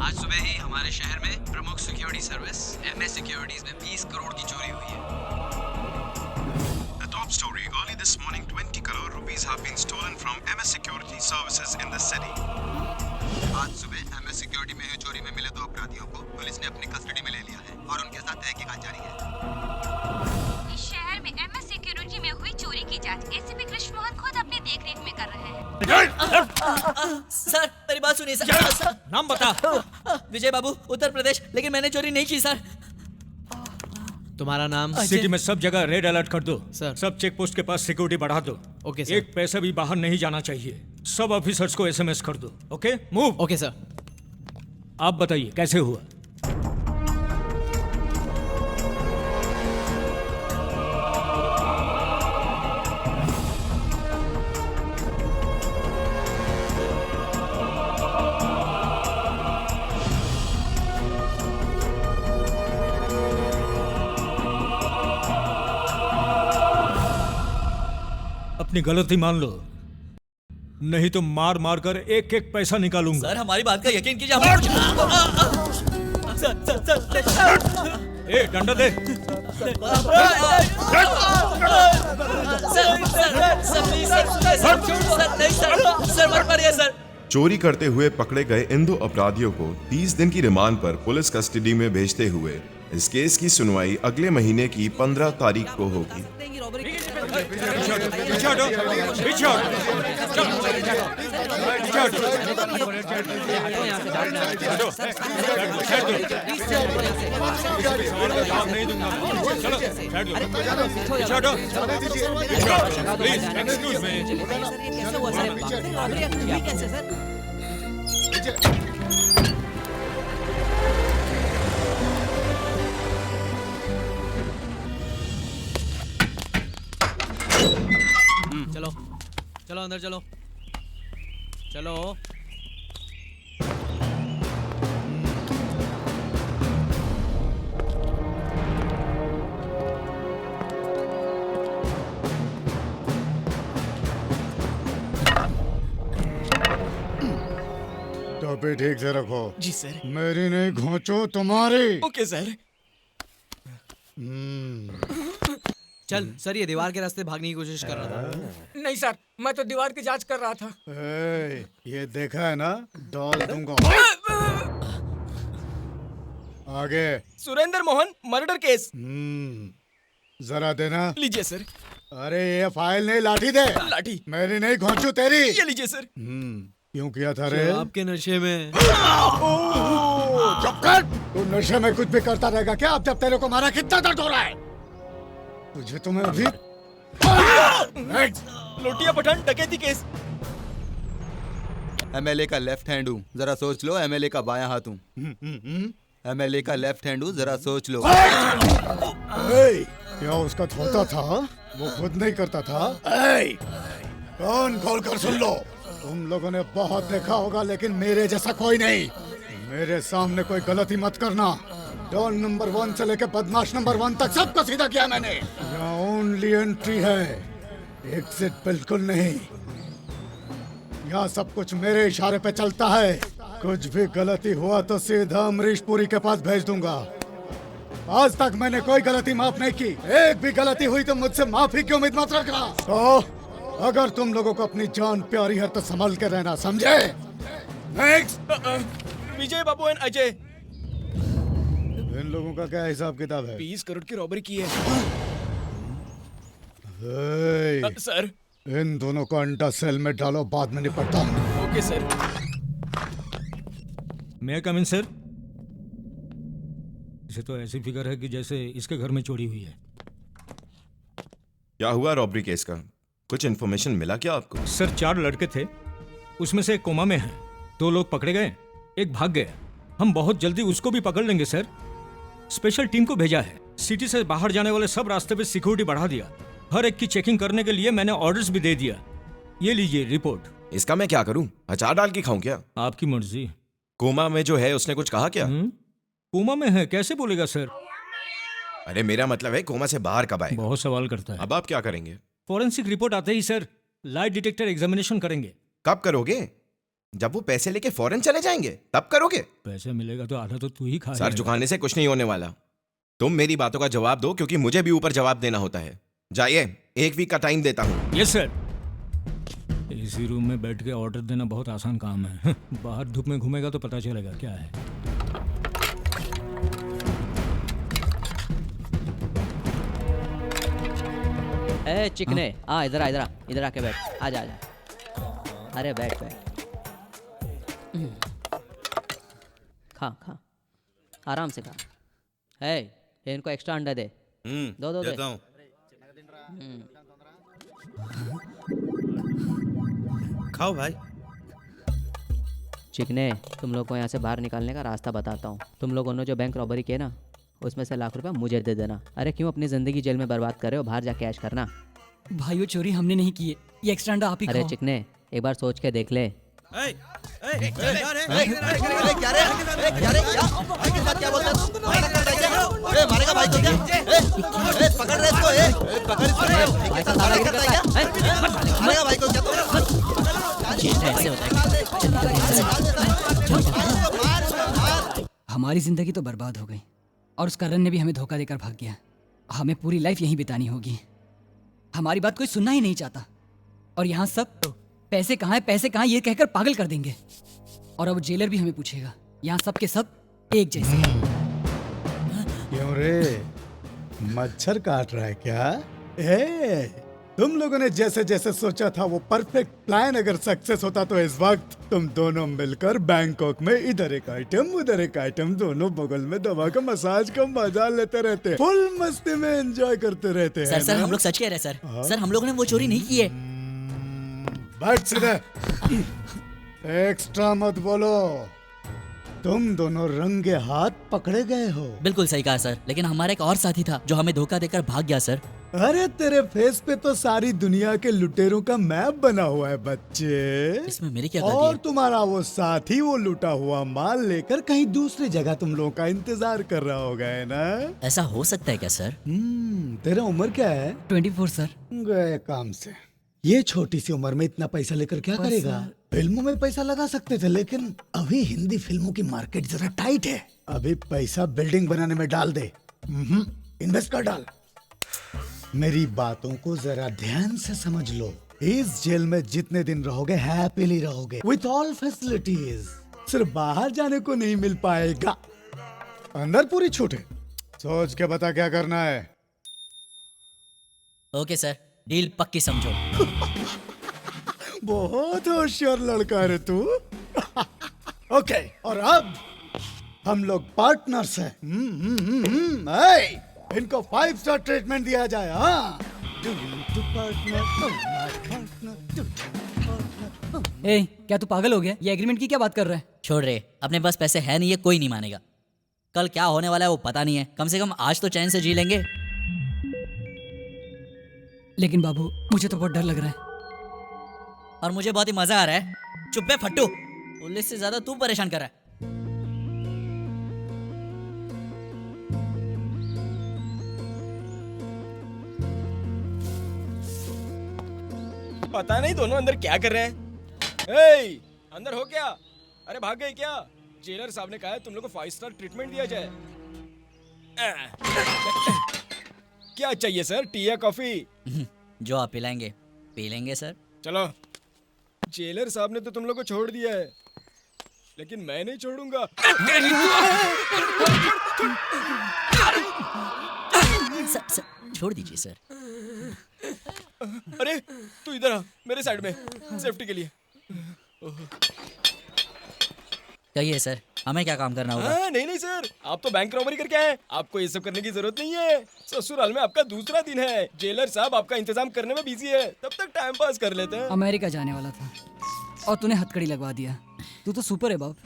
S7: आज सुबह ही हमारे शहर में प्रमुख सिक्योरिटी सर्विस MS सिक्योरिटीज में 20 करोड़ की चोरी हुई है।
S15: The top story: early this morning, 20 crore rupees have been stolen from MS Security Services in the city.
S11: आज सुबह MS सिक्योरिटी में हुई चोरी में मिले 2 अपराधियों को पुलिस ने अपनी कस्टडी में ले लिया है और उनके साथ तहकीकात जारी है।
S3: इस शहर में MS सिक्योरिटी में हुई चोरी की जांच ACP कृष्ण मोहन खुद अपनी देखरेख में कर रहे हैं।
S1: सर, मेरी बात सुनिए सर।
S14: नाम बता।
S1: विजय बाबू, उत्तर प्रदेश। लेकिन मैंने चोरी नहीं की सर।
S10: तुम्हारा नाम?
S14: सिटी में सब जगह रेड अलर्ट कर दो
S10: सर।
S14: सब चेक पोस्ट के पास सिक्योरिटी बढ़ा दो।
S10: Okay sir.
S14: एक पैसा भी बाहर नहीं जाना चाहिए। सब ऑफिसर्स को SMS कर दो। Okay, move.
S10: Okay sir.
S14: आप बताइए कैसे हुआ? अपनी गलती मान लो, नहीं तो मार मार कर एक एक पैसा निकालूंगा।
S1: सर, हमारी बात का यकीन कीजिए। हमें कुछ सर,
S14: ए, डंडा दे।
S1: सर मत मारिए सर।
S15: चोरी करते हुए पकड़े गए इन 2 अपराधियों को 30 दिन की रिमांड पर पुलिस कस्टडी में भेजते हुए इस केस की सुनवाई अगले महीने की 15 तारीख को होगी।
S10: चलो चलो अंदर चलो चलो।
S2: टोपी ठीक से रखो।
S6: जी सर।
S2: मेरी नहीं घोंचो तुम्हारी।
S6: Okay sir.
S10: चल सर, ये दीवार के रास्ते भागने की कोशिश कर रहा था।
S5: नहीं सर, मैं तो दीवार की जांच कर रहा था।
S2: ये देखा है ना, डाल दूंगा। आगे।
S6: Surendra Mohan murder case.
S2: जरा देना।
S6: लीजिए सर।
S2: अरे ये फाइल नहीं, लाठी दे।
S6: लाठी।
S2: मेरी नहीं घोंचू तेरी।
S6: ये लीजिए सर।
S2: क्यों किया था रे?
S10: आपके नशे में।
S2: चुप कर। तू नशे में कुछ भी करता रहेगा क्या? अब जब तेरे को मारा कितना दर्द हो रहा है तुझे? तुम्हें अभी
S6: लोटिया पठान डकैती केस।
S11: MLA का लेफ्ट हैंड हूँ, जरा सोच लो। MLA का बायां हाथ हूँ। MLA का लेफ्ट हैंड हूँ, जरा सोच लो।
S2: क्या उसका धोता था? वो खुद नहीं करता था। ऐ! कान खोल कर सुन लो, तुम लोगों ने बहुत देखा होगा लेकिन मेरे जैसा कोई नहीं। मेरे सामने कोई गलती मत करना। डॉन नंबर 1 से लेकर बदमाश नंबर 1 तक सबको सीधा किया मैंने। यहाँ ओनली एंट्री है, एग्जिट बिल्कुल नहीं। यहाँ सब कुछ मेरे इशारे पे चलता है। कुछ भी गलती हुआ तो सीधा अमरीश पुरी के पास भेज दूंगा। आज तक मैंने कोई गलती माफ नहीं की। एक भी गलती हुई तो मुझसे माफी की उम्मीद मत रखना। तो अगर तुम लोगों को अपनी जान प्यारी है तो संभल के रहना, समझे? नेक्स्ट।
S6: विजय बाबू एंड अजय।
S2: इन लोगों का क्या हिसाब किताब है?
S6: 20 करोड़ की रॉबरी की है। सर,
S2: इन दोनों को अंडा सेल में डालो, बाद में निपटता हूँ।
S6: Okay sir.
S14: मैं कम इन सर? इसे तो ऐसी फिगर है कि जैसे इसके घर में चोरी हुई है।
S15: क्या हुआ रॉबरी केस का? कुछ इन्फॉर्मेशन मिला क्या आपको?
S14: सर 4 लड़के थे, उसमें से एक कोमा में है। 2 लोग पकड़े गए, एक भाग गया। हम बहुत जल्दी उसको भी पकड़ लेंगे सर। स्पेशल टीम को भेजा है। सिटी से बाहर जाने वाले सब रास्ते पे सिक्योरिटी बढ़ा दिया। हर एक की चेकिंग करने के लिए मैंने ऑर्डर्स भी दे दिया। ये लीजिए रिपोर्ट।
S13: इसका मैं क्या करूं? अचार डाल के खाऊं क्या?
S14: आपकी मर्जी।
S13: कोमा में जो है उसने कुछ कहा क्या?
S14: कोमा में है, कैसे बोलेगा सर?
S13: अरे मेरा मतलब है कोमा से बाहर कब आए?
S14: बहुत सवाल करता है।
S13: अब आप क्या करेंगे?
S14: फॉरेंसिक रिपोर्ट आते ही सर लाइट डिटेक्टर एग्जामिनेशन करेंगे।
S13: कब करोगे? जब वो पैसे लेके फॉरेन चले जाएंगे तब करोगे?
S14: पैसे मिलेगा तो आधा तो तू ही खा।
S13: सर झुकाने से कुछ नहीं होने वाला। तुम मेरी बातों का जवाब दो क्योंकि मुझे भी ऊपर जवाब देना होता है। जाइए, 1 वीक का टाइम देता हूँ।
S14: Yes sir. इसी रूम में बैठ के ऑर्डर देना बहुत आसान काम है। बाहर धूप में घूमेगा तो पता चलेगा क्या है।
S7: ए चिकने, आ इधर आ, इधर आके बैठ। आजा आजा। अरे बैठ बैठ। खा आराम से खा। है इनको एक्स्ट्रा अंडा दे। दो
S9: देता हूं। खाओ भाई।
S7: चिकने, तुम लोग को यहाँ से बाहर निकालने का रास्ता बताता हूँ। तुम लोगों ने जो बैंक रॉबरी किए ना, उसमें से लाख रुपया मुझे दे देना। अरे क्यों अपनी जिंदगी जेल में बर्बाद कर रहे हो? बाहर जाके ऐश करना।
S4: भाई वो चोरी हमने नहीं की है, ये एक्स्ट्रा अंडा आप ही
S7: अरे
S4: खाओ।
S7: चिकने, एक बार सोच के देख ले।
S12: मारेगा भाई तो क्या? पकड़ रहे इसको, पकड़ इसको। मारेगा भाई को क्या?
S4: हमारी जिंदगी तो बर्बाद हो गई और उस करण ने भी हमें धोखा देकर भाग गया। हमें पूरी लाइफ यहीं बितानी होगी। हमारी बात कोई सुनना ही नहीं चाहता और यहाँ सब पैसे कहाँ है, पैसे कहाँ, ये कहकर पागल कर देंगे। और अब जेलर भी हमें पूछेगा। यहाँ सब के सब एक जैसे हैं।
S2: क्यों रे, मच्छर काट रहा है क्या? तुम लोगों ने जैसे जैसे सोचा था वो परफेक्ट प्लान अगर सक्सेस होता तो इस वक्त तुम दोनों मिलकर बैंकॉक में इधर एक आइटम उधर एक आइटम दोनों बगल में दबा कर मसाज का मजा लेते रहते, फुल मस्ती में एंजॉय करते रहते हैं।
S1: सर हम लोग सच कह रहे हैं सर। सर हम लोगों ने वो चोरी नहीं की है।
S2: बैठ सीधे। एक्स्ट्रा मत बोलो। तुम दोनों रंगे हाथ पकड़े गए हो।
S1: बिल्कुल सही कहा सर, लेकिन हमारा एक और साथी था जो हमें धोखा देकर भाग गया सर।
S2: अरे तेरे फेस पे तो सारी दुनिया के लुटेरों का मैप बना हुआ है बच्चे।
S1: इसमें मेरी क्या गलती
S2: और
S1: है?
S2: तुम्हारा वो साथी वो लुटा हुआ माल लेकर कहीं दूसरी जगह तुम लोगों का इंतजार कर रहा होगा, है ना?
S1: ऐसा हो सकता है क्या सर?
S2: तेरा उम्र क्या है?
S4: 24 सर।
S2: गए काम से। ये छोटी सी उम्र में इतना पैसा लेकर क्या करेगा? फिल्मों में पैसा लगा सकते थे, लेकिन अभी हिंदी फिल्मों की मार्केट जरा टाइट है। अभी पैसा बिल्डिंग बनाने में डाल दे। इन्वेस्ट कर डाल। मेरी बातों को जरा ध्यान से समझ लो। इस जेल में जितने दिन रहोगे हैप्पीली रहोगे, विथ ऑल फैसिलिटीज। सिर्फ बाहर जाने को नहीं मिल पाएगा, अंदर पूरी छूट है। सोच के बता क्या करना है।
S1: ओके सर, डील पक्की समझो।
S2: बहुत होशियार लड़का है तू। ओके, और अब हम लोग पार्टनर्स हैं। इनको 5 स्टार ट्रीटमेंट दिया जाए। हाँ,
S4: क्या तू पागल हो गया? ये एग्रीमेंट की क्या बात कर रहा है?
S1: छोड़ रहे, अपने पास पैसे है नहीं है, कोई नहीं मानेगा। कल क्या होने वाला है वो पता नहीं है, कम से कम आज तो चैन से जी लेंगे।
S4: लेकिन बाबू मुझे तो बहुत डर लग रहा है।
S1: और मुझे बहुत ही मजा आ रहा है। चुप बे फट्टू, पुलिस से ज्यादा तू परेशान कर रहा है।
S6: पता नहीं दोनों अंदर क्या कर रहे हैं। ए, अंदर हो क्या? अरे भाग गए क्या? जेलर साहब ने कहा है तुम लोग को 5 स्टार ट्रीटमेंट दिया जाए। क्या चाहिए सर, टी या कॉफी?
S1: जो आप पिलाएंगे पी लेंगे सर।
S6: चलो। जेलर साहब ने तो तुम लोग को छोड़ दिया है, लेकिन मैं नहीं छोड़ूंगा।
S1: सर, छोड़ दीजिए सर।
S6: अरे तू इधर आ, मेरे साइड में, सेफ्टी के लिए।
S1: कहिए सर, हमें क्या काम करना होगा?
S6: नहीं नहीं सर, आप तो बैंक रॉबरी करके आए, आपको ये सब करने की जरूरत नहीं है। ससुराल में आपका दूसरा दिन है, जेलर साहब आपका इंतजाम करने में बिजी है, तब तक टाइम पास कर लेते हैं।
S4: अमेरिका जाने वाला था और तूने हथकड़ी लगवा दिया। तू तो सुपर है बाप।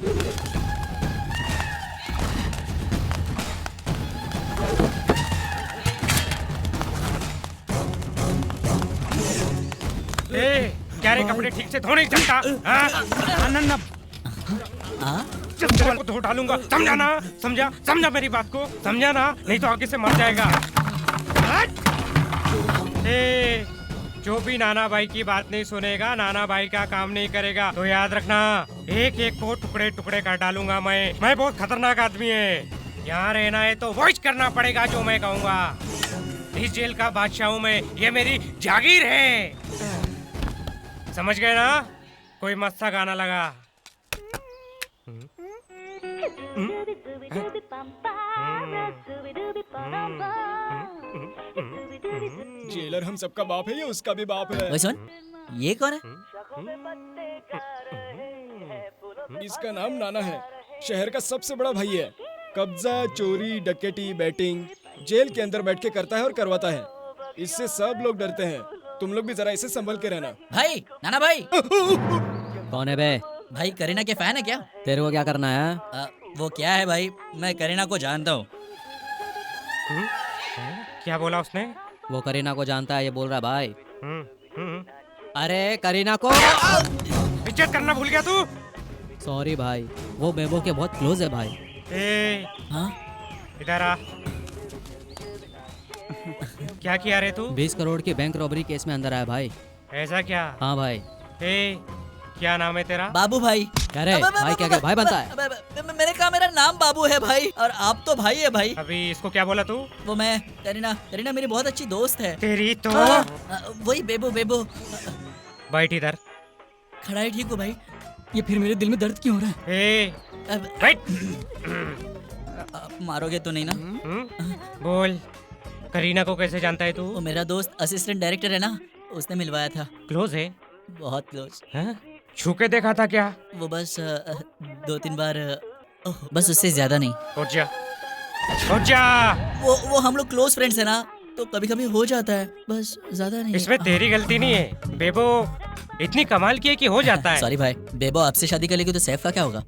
S5: क्या रे, कपड़े ठीक से धो नहीं सकता? जब तेरे को धो डालूंगा, समझा ना? समझा मेरी बात को, समझा ना? नहीं तो आगे से मर जाएगा। जो भी नाना भाई की बात नहीं सुनेगा, नाना भाई का काम नहीं करेगा, तो याद रखना एक एक को टुकड़े टुकड़े कर डालूंगा मैं बहुत खतरनाक आदमी है। यहाँ रहना है तो वॉच करना पड़ेगा जो मैं कहूँगा। इस जेल का बादशाह हूँ मैं, ये मेरी जागीर है। समझ गए ना? कोई मस्त सा गाना लगा।
S6: जेलर हम सबका बाप है या उसका भी बाप है?
S1: ओए सुन, ये कौन है?
S6: इसका नाम नाना है, शहर का सबसे बड़ा भाई है। कब्जा, चोरी, डकैती, बैटिंग जेल के अंदर बैठ के करता है और करवाता है। इससे सब लोग डरते हैं। तुम लोग भी जरा इसे संभल के रहना।
S1: भाई, नाना भाई।
S7: कौन है बे?
S1: भाई करीना के फैन है क्या?
S7: तेरे को क्या करना है?
S1: वो क्या है भाई, मैं करीना को जानता हूँ।
S5: क्या बोला उसने?
S7: वो करीना को जानता है, ये बोल रहा है भाई। अरे करीना को
S5: इज्जत करना भूल गया तू?
S7: सॉरी भाई, वो बेबो के बहुत क्लोज है भाई।
S1: हाँ?
S5: इधर आ। क्या किया रे तू?
S7: 20 करोड़ की बैंक रॉबरी केस में अंदर आया भाई।
S5: ऐसा क्या?
S7: हाँ भाई।
S5: क्या नाम है तेरा?
S1: बाबू भाई।
S7: कह रहे भाई क्या भाई बनता है?
S1: मैंने कहा मेरा नाम बाबू है भाई, और आप तो भाई है भाई।
S5: अभी इसको क्या बोला तू?
S1: वो मैं करीना मेरी बहुत अच्छी दोस्त है।
S5: तेरी तो
S1: वही बेबो।
S5: बैठ इधर।
S1: खड़ा है, ठीक हो भाई?
S4: ये फिर मेरे दिल में दर्द क्यों हो रहा है?
S5: बैठ।
S1: मारोगे तो नहीं ना?
S5: बोल, करीना को कैसे जानता है तू?
S1: वो मेरा दोस्त असिस्टेंट डायरेक्टर है ना, उसने मिलवाया था।
S5: क्लोज है?
S1: बहुत क्लोज।
S5: छू के देखा था क्या?
S1: वो बस 2-3 बार, बस उससे ज्यादा नहीं।
S5: उठ जा।
S1: वो हम लोग क्लोज फ्रेंड्स है ना, तो कभी कभी हो जाता है, बस ज्यादा नहीं।
S5: इसमें तेरी गलती नहीं है। बेबो इतनी कमाल की है कि हो जाता है।
S1: सॉरी भाई, बेबो आपसे शादी कर लेगी तो सैफ का क्या होगा?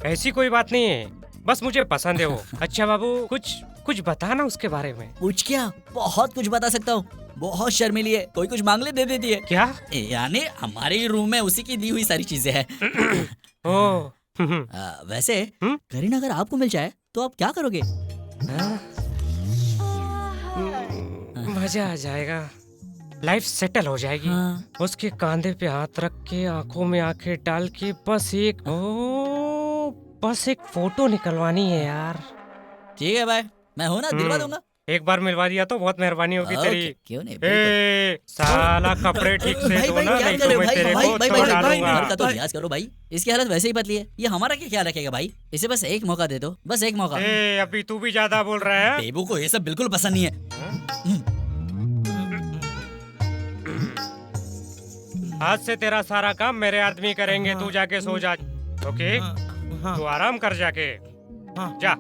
S5: ऐसी कोई बात नहीं है, बस मुझे पसंद है वो। अच्छा बाबू, कुछ बता ना उसके बारे में।
S1: कुछ क्या, बहुत कुछ बता सकता हूँ। बहुत शर्मीली है, कोई कुछ मांग ले दे देती है।
S5: क्या?
S1: यानी हमारे रूम में उसी की दी हुई सारी चीजें हैं। वैसे करीना अगर आपको मिल जाए तो आप क्या करोगे?
S5: मजा आ जाएगा, लाइफ सेटल हो जाएगी। उसके कंधे पे हाथ रख के, आंखों में आंखें डाल के, बस एक फोटो निकलवानी है यार।
S1: ठीक है भाई, मैं हूँ ना, दिलवा दूंगा।
S5: एक बार मिलवा दिया तो बहुत मेहरबानी होगी तेरी।
S1: क्यों नहीं?
S5: साला कपड़े ठीक से धो ना, नहीं तो मैं तेरे को तोड़ डालूंगा।
S1: घर का तो लिहाज करो भाई, इसकी हालत वैसे ही पतली है, ये हमारा क्या ख्याल रखेगा भाई? इसे बस एक मौका दे दो, बस एक मौका।
S5: अभी तू भी ज्यादा बोल रहा है।
S1: बेबू को ये सब बिल्कुल पसंद नहीं है।
S5: आज से तेरा सारा काम मेरे आदमी करेंगे, तू जाके सो जा। ओके? तू आराम कर जाके जा।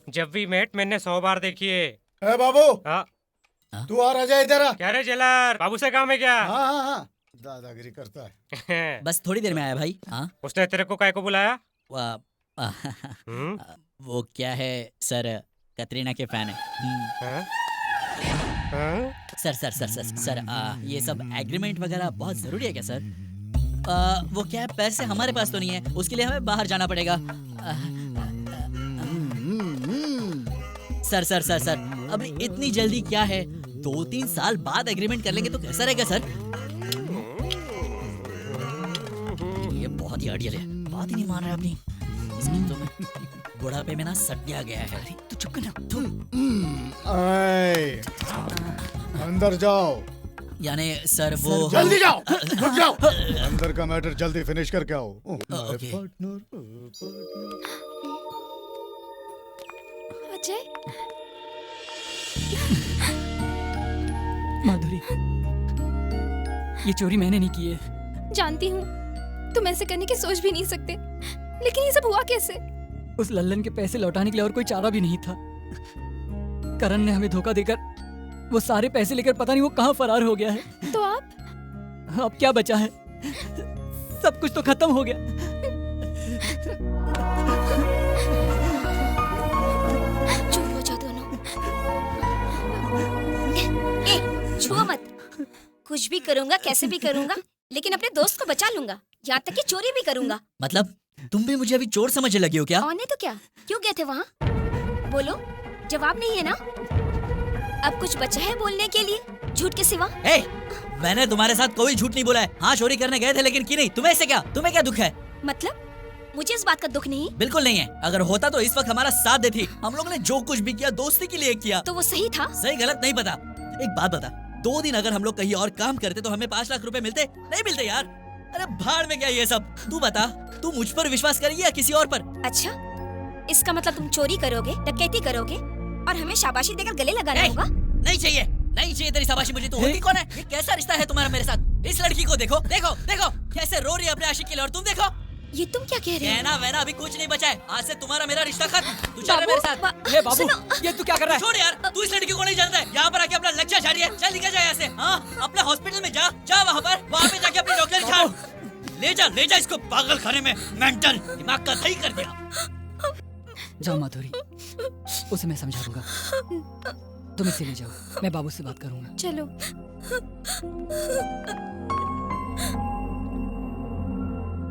S5: जब भी मेट मैंने 100 बार देखी है।
S2: ए बाबू, तू आ रहा इधर।
S5: क्या रे जेलर, बाबू से काम है क्या?
S2: हाँ, दादागिरी करता है।
S1: बस थोड़ी देर में आया भाई।
S5: उसने तेरे को काय को बुलाया?
S1: वो क्या है सर, कतरीना के फैन है। Sir sir sir sir sir ये सब एग्रीमेंट वगैरह बहुत जरूरी है क्या सर? वो क्या है, पैसे हमारे पास तो नहीं है, उसके लिए हमें बाहर जाना पड़ेगा। सर सर सर सर अभी इतनी जल्दी क्या है, 2-3 साल बाद एग्रीमेंट कर लेंगे तो कैसा रहेगा सर? ये बहुत ही अड़ियल है, बात ही नहीं मान रहा अपनी। इसकी तो मैं बुढ़ापे में ना सटिया गया है। तू चुप कर ना।
S2: अंदर जाओ।
S1: यानी सर वो
S2: जल्दी जाओ, रुक जाओ। अंदर का मैटर जल्दी फिनिश करके आओ।
S1: ओके।
S8: अजय,
S4: माधुरी, ये चोरी मैंने नहीं की है।
S8: जानती हूँ तुम ऐसे करने की सोच भी नहीं सकते, लेकिन ये सब हुआ कैसे?
S4: उस लल्लन के पैसे लौटाने के लिए और कोई चारा भी नहीं था। करण ने हमें धोखा देकर वो सारे पैसे लेकर पता नहीं वो कहाँ फरार हो गया है।
S8: तो आप?
S4: अब क्या बचा है? सब कुछ तो खत्म हो गया।
S3: चुप हो जाओ दोनों। ए, छुओ मत। कुछ भी करूंगा, कैसे भी करूंगा, लेकिन अपने दोस्त को बचा लूंगा, यहाँ तक कि चोरी भी करूंगा।
S1: मतलब तुम भी मुझे अभी चोर समझने लगी हो क्या?
S3: और नहीं तो क्या, क्यों गए थे वहाँ? बोलो, जवाब नहीं है ना? अब कुछ बचा है बोलने के लिए, झूठ के सिवा?
S1: मैंने तुम्हारे साथ कोई झूठ नहीं बोला है। हाँ, चोरी करने गए थे, लेकिन की नहीं। तुम्हें इससे क्या? तुम्हें क्या दुख है?
S3: मतलब मुझे इस बात का दुख नहीं?
S1: बिल्कुल नहीं है। अगर होता तो इस वक्त हमारा साथ देती। हम लोगों ने जो कुछ भी किया दोस्ती के लिए किया।
S3: तो वो सही था?
S1: सही गलत नहीं पता। एक बात बता, 2 दिन अगर हम लोग कहीं और काम करते तो हमें 5 लाख रुपए मिलते? नहीं मिलते यार। अरे भाड़ में क्या ये सब। तू बता, तू मुझ पर विश्वास करेगी या किसी और पर?
S3: अच्छा, इसका मतलब तुम चोरी करोगे, डकैती करोगे और हमें शाबाशी देकर गले लगाना होगा?
S1: नहीं चाहिए, नहीं चाहिए तेरी शाबाशी मुझे। तू होती कौन है? ये कैसा रिश्ता है तुम्हारा मेरे साथ? इस लड़की को देखो, देखो, देखो कैसे रो रही है अपने आशिक के लिए, और तुम देखो।
S3: ये तुम क्या कह रहे हो?
S1: कहना वहना अभी कुछ नहीं बचा है। आज से तुम्हारा मेरा रिश्ता खत्म। तू चल रहा मेरे साथ।
S4: ये बाबू, ये तू क्या कर रहा है?
S1: छोड़ यार, तू इस लड़की को नहीं जानता है। यहाँ पर आके अपना लेक्चर जारी है। चल निकल जा यहाँ से। हाँ, अपने हॉस्पिटल में जा, जा वहाँ पे जाके अपनी डॉक्टर झाड़। ले जा इसको पागल खाने में। मेंटल, दिमाग का सही कर दिया।
S4: जाओ माधुरी, उसे मैं समझा दूंगा। तुम इसे ले जाओ, मैं बाबू से बात करूंगा।
S8: चलो।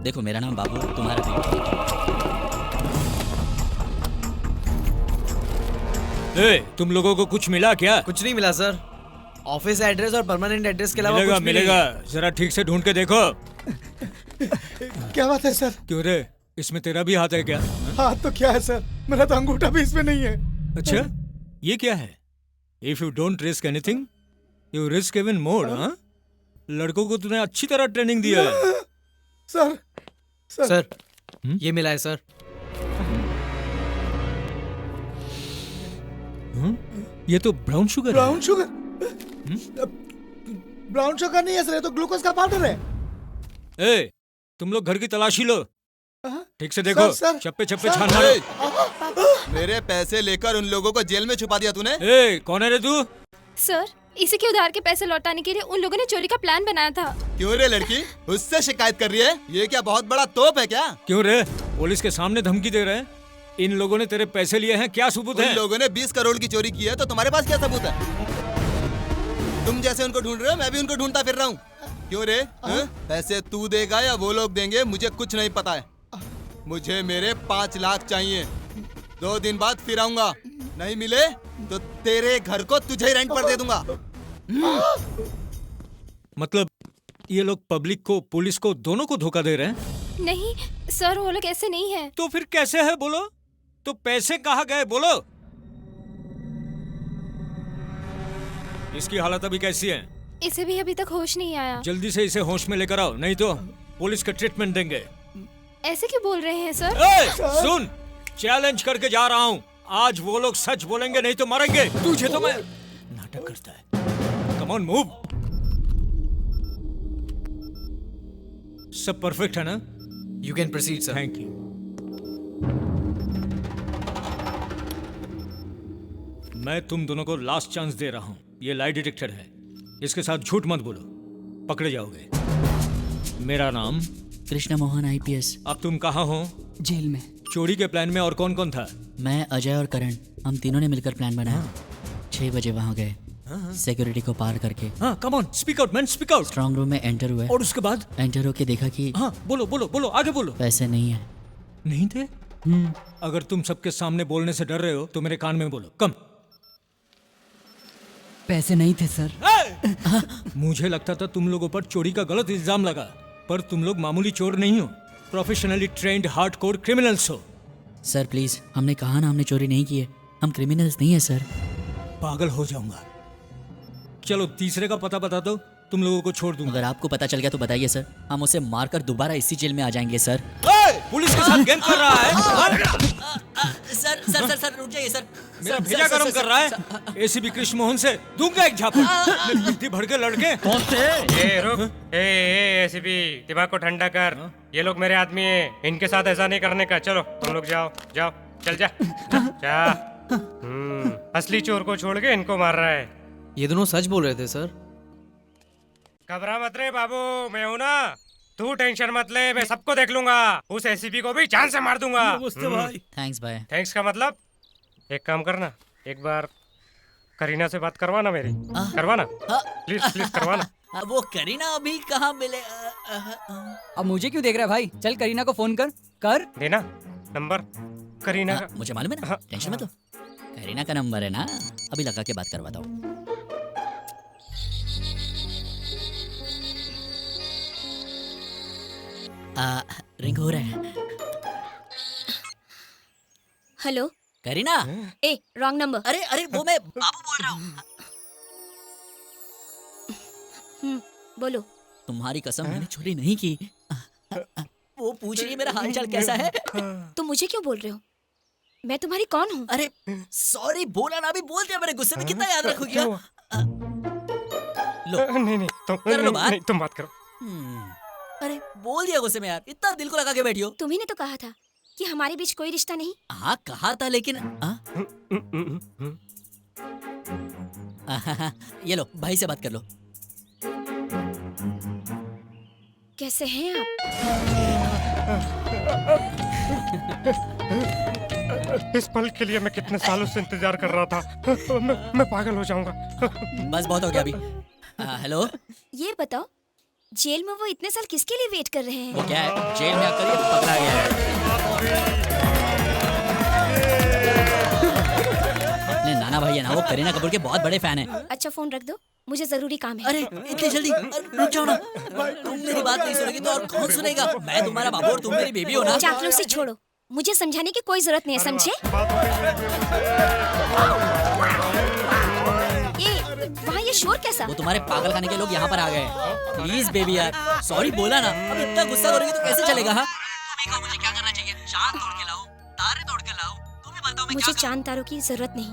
S1: देखो, मेरा नाम बाबू, तुम्हारा बेटा।
S14: तुम लोगों को कुछ मिला क्या?
S10: कुछ नहीं मिला सर। ऑफिस एड्रेस और परमानेंट एड्रेस के अलावा
S14: मिलेगा,
S10: कुछ भी
S14: मिलेगा।
S10: नहीं।
S14: जरा ठीक से ढूंढ के देखो।
S2: क्या बात है सर?
S14: क्यों रे, इसमें तेरा भी हाथ है क्या?
S2: हाथ तो क्या है सर, मेरा तो अंगूठा भी इसमें नहीं है।
S14: अच्छा, ये क्या है? If you don't risk anything, you risk even more, हाँ? लड़कों को तूने अच्छी तरह ट्रेनिंग दिया है।
S10: सर, ये मिला है सर।
S14: ये तो brown sugar.
S2: Brown sugar? Brown sugar नहीं है सर, ये तो ग्लूकोज का पाउडर है।
S14: ए, तुम लोग घर की तलाशी लो, ठीक से देखो। चप्पे चप्पे छान मारो।
S11: मेरे पैसे लेकर उन लोगों को जेल में छुपा दिया तूने।
S14: ए, कौन है रे तू?
S8: सर, इसी के उधार के पैसे लौटाने के लिए उन लोगों ने चोरी का प्लान बनाया था।
S11: क्यों रे लड़की, उससे शिकायत कर रही है? ये क्या बहुत बड़ा तोप है क्या?
S14: क्यों रे, पुलिस के सामने धमकी दे रहे हैं? इन लोगों ने तेरे पैसे लिए हैं, क्या सबूत है?
S11: उन लोगों ने 20 करोड़ की चोरी की है, तो तुम्हारे पास क्या सबूत है? तुम जैसे उनको ढूंढ रहे हो, मैं भी उनको ढूंढता फिर रहा हूँ। क्यों रे, पैसे तू देगा या वो लोग देंगे, मुझे कुछ नहीं पता है। मुझे मेरे 5 लाख चाहिए। 2 दिन बाद फिर आऊंगा। नहीं मिले तो तेरे घर को तुझे ही रेंट पर दे दूंगा।
S14: मतलब ये लोग पब्लिक को, पुलिस को, दोनों को धोखा दे रहे हैं?
S8: नहीं सर, वो लोग ऐसे नहीं है।
S14: तो फिर कैसे है बोलो? तो पैसे कहाँ गए बोलो? इसकी हालत अभी कैसी है?
S8: इसे भी अभी तक होश नहीं आया।
S14: जल्दी से इसे होश में लेकर आओ, नहीं तो पुलिस का ट्रीटमेंट देंगे।
S8: ऐसे क्यों बोल रहे हैं सर?
S14: सुन, चैलेंज करके जा रहा हूँ। आज वो लोग सच बोलेंगे, नहीं तो मरेंगे। तुझे तो मैं नाटक करता है। Come on, move. सब परफेक्ट है ना?
S10: You can proceed sir.
S14: Thank you. मैं तुम दोनों को लास्ट चांस दे रहा हूँ। ये लाई डिटेक्टर है, इसके साथ झूठ मत बोलो, पकड़े जाओगे। मेरा नाम
S1: कृष्ण मोहन IPS।
S14: अब तुम कहाँ हो?
S4: जेल में।
S14: चोरी के प्लान में और कौन कौन था?
S1: मैं, अजय और करण, हम तीनों ने मिलकर प्लान बनाया। 6 बजे वहाँ गए। सिक्योरिटी को पार करके।
S14: हाँ, come on, speak out man, speak out.
S1: Strong room में एंटर हुए
S14: और उसके बाद
S1: एंटर होके देखा कि
S14: हाँ, बोलो बोलो बोलो, आगे बोलो।
S1: पैसे नहीं है।
S14: नहीं थे? अगर तुम सबके सामने बोलने से डर रहे हो तो मेरे कान में बोलो, कम।
S4: पैसे नहीं थे सर।
S14: मुझे लगता था तुम लोगों पर चोरी का गलत इल्जाम लगा, पर तुम लोग मामूली चोर नहीं हो, प्रोफेशनली ट्रेंड हार्डकोर क्रिमिनल्स हो।
S1: सर प्लीज, हमने कहा ना हमने चोरी नहीं की है, हम क्रिमिनल्स नहीं है सर।
S14: पागल हो जाऊंगा। चलो तीसरे का पता बता दो, तुम लोगों को छोड़ दूंगा।
S1: अगर आपको पता चल गया तो बताइए सर, हम उसे मारकर दोबारा इसी जेल में आ जाएंगे सर।
S14: पुलिस के साथ गेम कर रहा है।
S1: सर सर सर सर रुक जाइए सर।
S14: मेरा भेजा गरम कर रहा है। एसीपी कृष्ण मोहन से दूंगा एक झापड़। बुद्धि भड़के लड़के
S5: कौन थे? ए रुक, ए एसीपी, दिमाग को ठंडा कर। ये लोग मेरे आदमी हैं, इनके साथ ऐसा नहीं करने का। चलो तुम लोग जाओ जाओ, चल जा जा। असली चोर को छोड़ के इनको मार रहा है।
S10: ये दोनों सच बोल रहे थे सर।
S5: घबरा मत रे बाबू, मैं हूं ना, तू टेंशन मत ले, मैं सबको देख लूंगा। उस एसीपी को भी जान से मार दूंगा।
S1: भाई थैंक्स भाई।
S5: थैंक्स का मतलब, एक काम करना, एक बार करीना से बात करवाना मेरी। करवाना प्लीज प्लीज करवाना।
S1: वो करीना अभी कहाँ मिले?
S4: अब मुझे क्यों देख रहा है भाई? चल करीना को फोन कर
S5: देना नंबर करीना का।
S1: मुझे मालूम है ना, टेंशन मत लो। करीना का नंबर है ना, अभी लगा के बात करवाता हूँ। रिंग हो रहा है।
S3: हेलो
S1: करीना।
S3: ए रॉन्ग नंबर।
S1: अरे अरे वो मैं बाबू बोल रहा हूँ।
S3: बोलो।
S1: तुम्हारी कसम, मैंने चोरी नहीं की। वो पूछ रही है मेरा हालचाल कैसा है।
S3: तुम मुझे क्यों बोल रहे हो? मैं तुम्हारी कौन हूँ?
S1: अरे सॉरी, बोला ना, अभी बोल दिया मैंने, गुस्से में कितना याद रखोगी। लो
S5: नहीं
S1: कर लो बात।
S5: नहीं, तुम बात करो।
S1: अरे बोल दिया गुस्से में यार, इतना दिल को लगा के बैठी हो।
S3: तुम्ही ने तो कहा था कि हमारे बीच कोई रिश्ता नहीं।
S1: हाँ कहा था, लेकिन ये लो भाई से बात कर लो।
S3: कैसे हैं आप?
S5: इस पल के लिए मैं कितने सालों से इंतजार कर रहा था। मैं पागल हो जाऊंगा।
S1: बस बहुत हो गया अभी। हेलो,
S3: ये बताओ, जेल में वो इतने साल किसके लिए वेट कर रहे हैं?
S1: वो क्या है, जेल में आकर ये पकड़ा गया है। अपने नाना भाई है ना, वो करीना कपूर के बहुत बड़े फैन हैं।
S3: अच्छा फोन रख दो, मुझे जरूरी काम है।
S1: अरे इतनी जल्दी? रुक जाओ ना, तुम मेरी बात नहीं सुनोगी तो और कौन सुनेगा? मैं तुम्हारा बाबू और तुम मेरी बेबी हो ना।
S3: चापलूसी छोड़ो, मुझे समझाने की कोई जरूरत नहीं है, समझे? वहाँ ये शोर कैसा?
S1: वो तुम्हारे पागल खाने के लोग यहाँ पर आ गए हैं। प्लीज बेबी यार, सॉरी बोला ना। अब इतना गुस्सा करोगी तो कैसे चलेगा? हाँ मुझे क्या करना चाहिए? चांद तोड़ के लाओ, तारे तोड़ के लाओ, तुम ही बताओ मैं
S3: मुझे चांद तारों की जरूरत नहीं,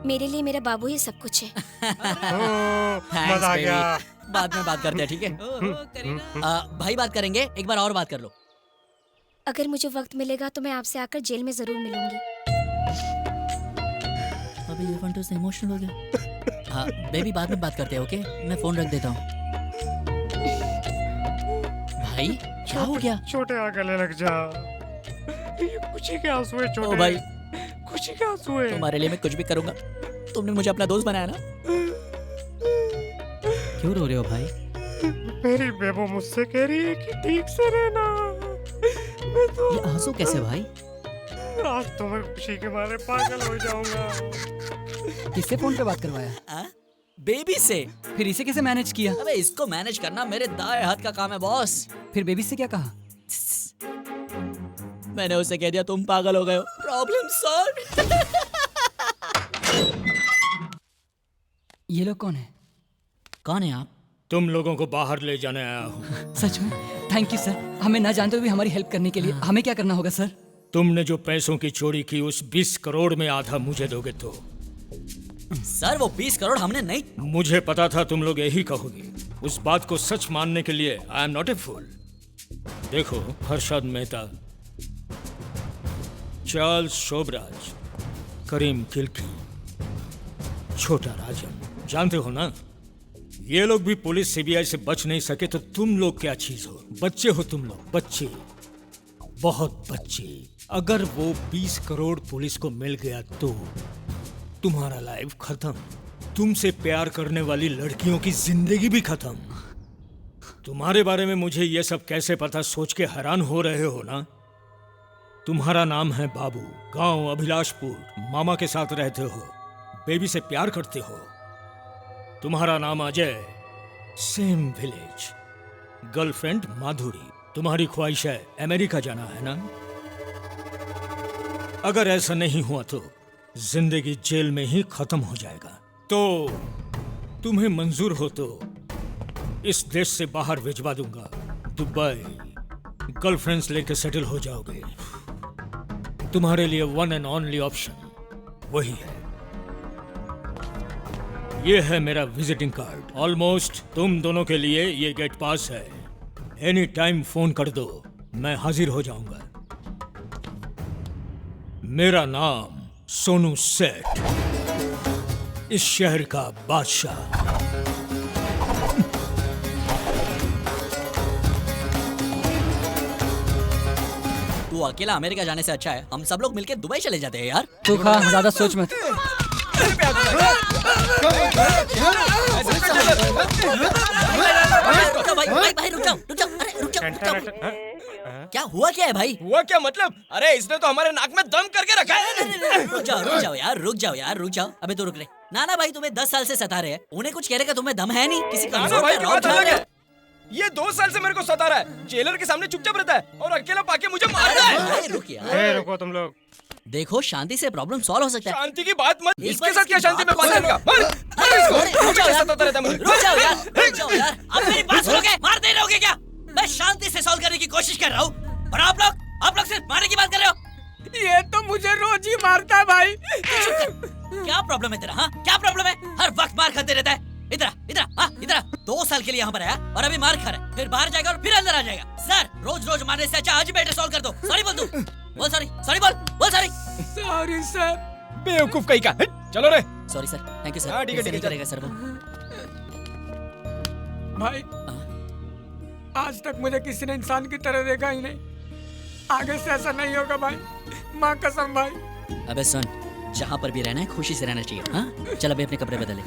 S3: मेरे लिए मेरा बाबू ही सब कुछ है।
S5: मजा आ गया।
S1: बाद में बात करते हैं, ठीक है? भाई बात करेंगे, एक बार और बात कर लो।
S3: अगर मुझे वक्त मिलेगा तो मैं आपसे आकर जेल में जरूर मिलूंगी।
S1: अभी ये फंटू से इमोशनल हो गया। हाँ बेबी, बाद में बात करते हैं, ओके? मैं फोन रख देता हूँ। भाई क्या हो गया?
S5: छोटे आ गले लग जा। ये खुशी के आंसू है छोटे।
S1: ओ भाई,
S5: खुशी के आंसू है।
S1: तुम्हारे लिए मैं कुछ भी करूंगा। तुमने मुझे अपना दोस्त बनाया ना।
S7: क्यों रो रहे हो भाई?
S5: मेरी बेबो मुझसे कह रही है कि ठीक से रहना। मैं तो
S7: ये आंसू कैसे भाई?
S5: आज तो मैं खुशी के मारे पागल हो जाऊंगा।
S4: किससे फोन पे बात करवाया?
S1: बेबी से।
S4: फिर इसे कैसे मैनेज किया?
S1: अबे इसको मैनेज करना मेरे दाएं हाथ का काम है बॉस।
S4: फिर बेबी से क्या कहा?
S1: मैंने उसे कह दिया तुम पागल हो गए हो, प्रॉब्लम सॉल्व।
S4: ये लोग कौन है?
S1: कौन है आप?
S14: तुम लोगों को बाहर ले जाने आया हूँ।
S4: सच में? थैंक यू सर, हमें ना जानते हुए हमारी हेल्प करने के लिए। हमें क्या करना होगा सर?
S14: तुमने जो पैसों की चोरी की उस 20 करोड़ में आधा मुझे दोगे तो?
S1: सर वो 20 करोड़ हमने नहीं।
S14: मुझे पता था तुम लोग यही कहोगे। उस बात को सच मानने के लिए आई एम नॉट ए फूल। देखो, हर्षद मेहता, चार्ल्स शोभराज, करीम किल्की, छोटा राजन, जानते हो ना? ये लोग भी पुलिस सीबीआई से बच नहीं सके तो तुम लोग क्या चीज हो? बच्चे हो तुम लोग, बच्चे, बहुत बच्चे। अगर वो 20 करोड़ पुलिस को मिल गया तो तुम्हारा लाइफ खत्म। तुमसे प्यार करने वाली लड़कियों की जिंदगी भी खत्म। तुम्हारे बारे में मुझे ये सब कैसे पता, सोच के हैरान हो रहे हो ना? तुम्हारा नाम है बाबू, गांव अभिलाषपुर, मामा के साथ रहते हो, बेबी से प्यार करते हो। तुम्हारा नाम अजय, सेम विलेज, गर्लफ्रेंड माधुरी। तुम्हारी ख्वाहिश है अमेरिका जाना, है ना? अगर ऐसा नहीं हुआ तो जिंदगी जेल में ही खत्म हो जाएगा। तो तुम्हें मंजूर हो तो इस देश से बाहर भिजवा दूंगा, दुबई। गर्लफ्रेंड्स लेके सेटल हो जाओगे। तुम्हारे लिए वन एंड ओनली ऑप्शन वही है। ये है मेरा विजिटिंग कार्ड। ऑलमोस्ट तुम दोनों के लिए ये गेट पास है। एनी टाइम फोन कर दो, मैं हाजिर हो जाऊंगा। मेरा नाम सोनू सेठ, इस शहर का बादशाह।
S1: तू अकेला अमेरिका जाने से अच्छा है हम सब लोग मिलकर दुबई चले जाते हैं यार।
S4: तू खा, ज्यादा सोच मत।
S1: भाई रुक जाओ, अरे रुक जाओ। क्या हुआ, क्या है भाई?
S6: हुआ क्या मतलब? अरे इसने तो हमारे नाक में दम करके रखा है।
S1: रुक जाओ यार, रुक जाओ। अबे तो रुक ले। नाना भाई तुम्हें 10 साल से सता रहे हैं, उन्हें कुछ कहने का तुम्हें दम है नहीं? किसी
S6: नाना भाई की बात अलग है। ये 2 साल से मेरे को सता रहा है। जेलर के सामने चुपचाप रहता है और अकेला पाके मुझे मारता है।
S1: रुक यार,
S5: रुको तुम लोग।
S1: देखो शांति से प्रॉब्लम सॉल्व हो सकता है।
S6: शांति की बात मत। इसके साथ क्या शांति में बात करेगा?
S1: रुक जाओ यार, आप मेरी बात सुनोगे? मारते ही रहोगे क्या? मैं शांति से सॉल्व करने की कोशिश कर रहा हूँ और आप लोग सिर्फ मारने की बात कर रहे हो।
S5: ये तो मुझे रोज ही मारता है भाई।
S1: क्या प्रॉब्लम है तेरा? हाँ क्या प्रॉब्लम है? हर वक्त मार खाते रहता है। इधर 2 साल के लिए यहाँ पर आया और अभी मार खा रहा है, फिर बाहर जाएगा और फिर अंदर आ जाएगा। सर रोज मारने से अच्छा आज ही बेटे सॉल्व कर दो। सॉरी बोल, तू बोल सॉरी
S5: सॉरी सर।
S6: बेवकूफ कहीं का। चलो रे।
S1: Sorry sir, thank you sir.
S6: हाँ, ठीक है,
S1: ऐसे नहीं
S6: चल।
S1: करेगा सर वो।
S5: भाई आज तक मुझे किसी ने इंसान की तरह देखा ही नहीं। आगे से ऐसा नहीं होगा भाई, माँ कसम भाई।
S1: अबे सुन, जहाँ पर भी रहना है खुशी से रहना चाहिए। हाँ चल अभी अपने कपड़े बदले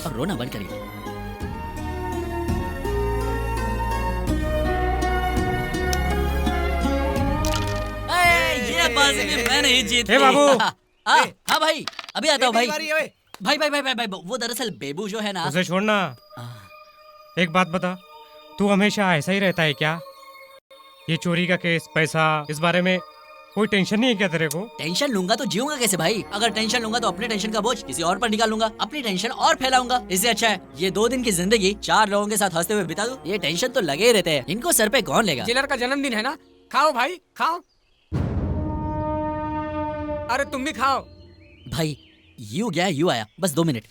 S1: और रोना बंद करिए। ये बाजी में मैंने ही जीत ली।
S5: बाबू।
S1: हाँ भाई अभी आता हूँ भाई। भाई वो दरअसल बेबू जो है ना।
S5: उसे छोड़ना। एक बात बता, तू हमेशा ऐसा ही रहता है क्या? ये चोरी का केस, पैसा, इस बारे में कोई टेंशन नहीं है क्या तेरे को?
S1: टेंशन लूंगा तो जीऊंगा कैसे भाई? अगर टेंशन लूंगा तो अपने टेंशन का बोझ किसी और पर निकालूंगा, अपनी टेंशन और फैलाऊंगा। इससे अच्छा है ये 2 दिन की जिंदगी 4 लोगों के साथ हंसते हुए बिता दूं। ये टेंशन तो लगे ही रहते हैं, इनको सर पे कौन लेगा?
S5: जेलर का जन्मदिन है ना, खाओ भाई खाओ। अरे तुम भी खाओ
S1: भाई। यू गया यू आया, बस 2 मिनट।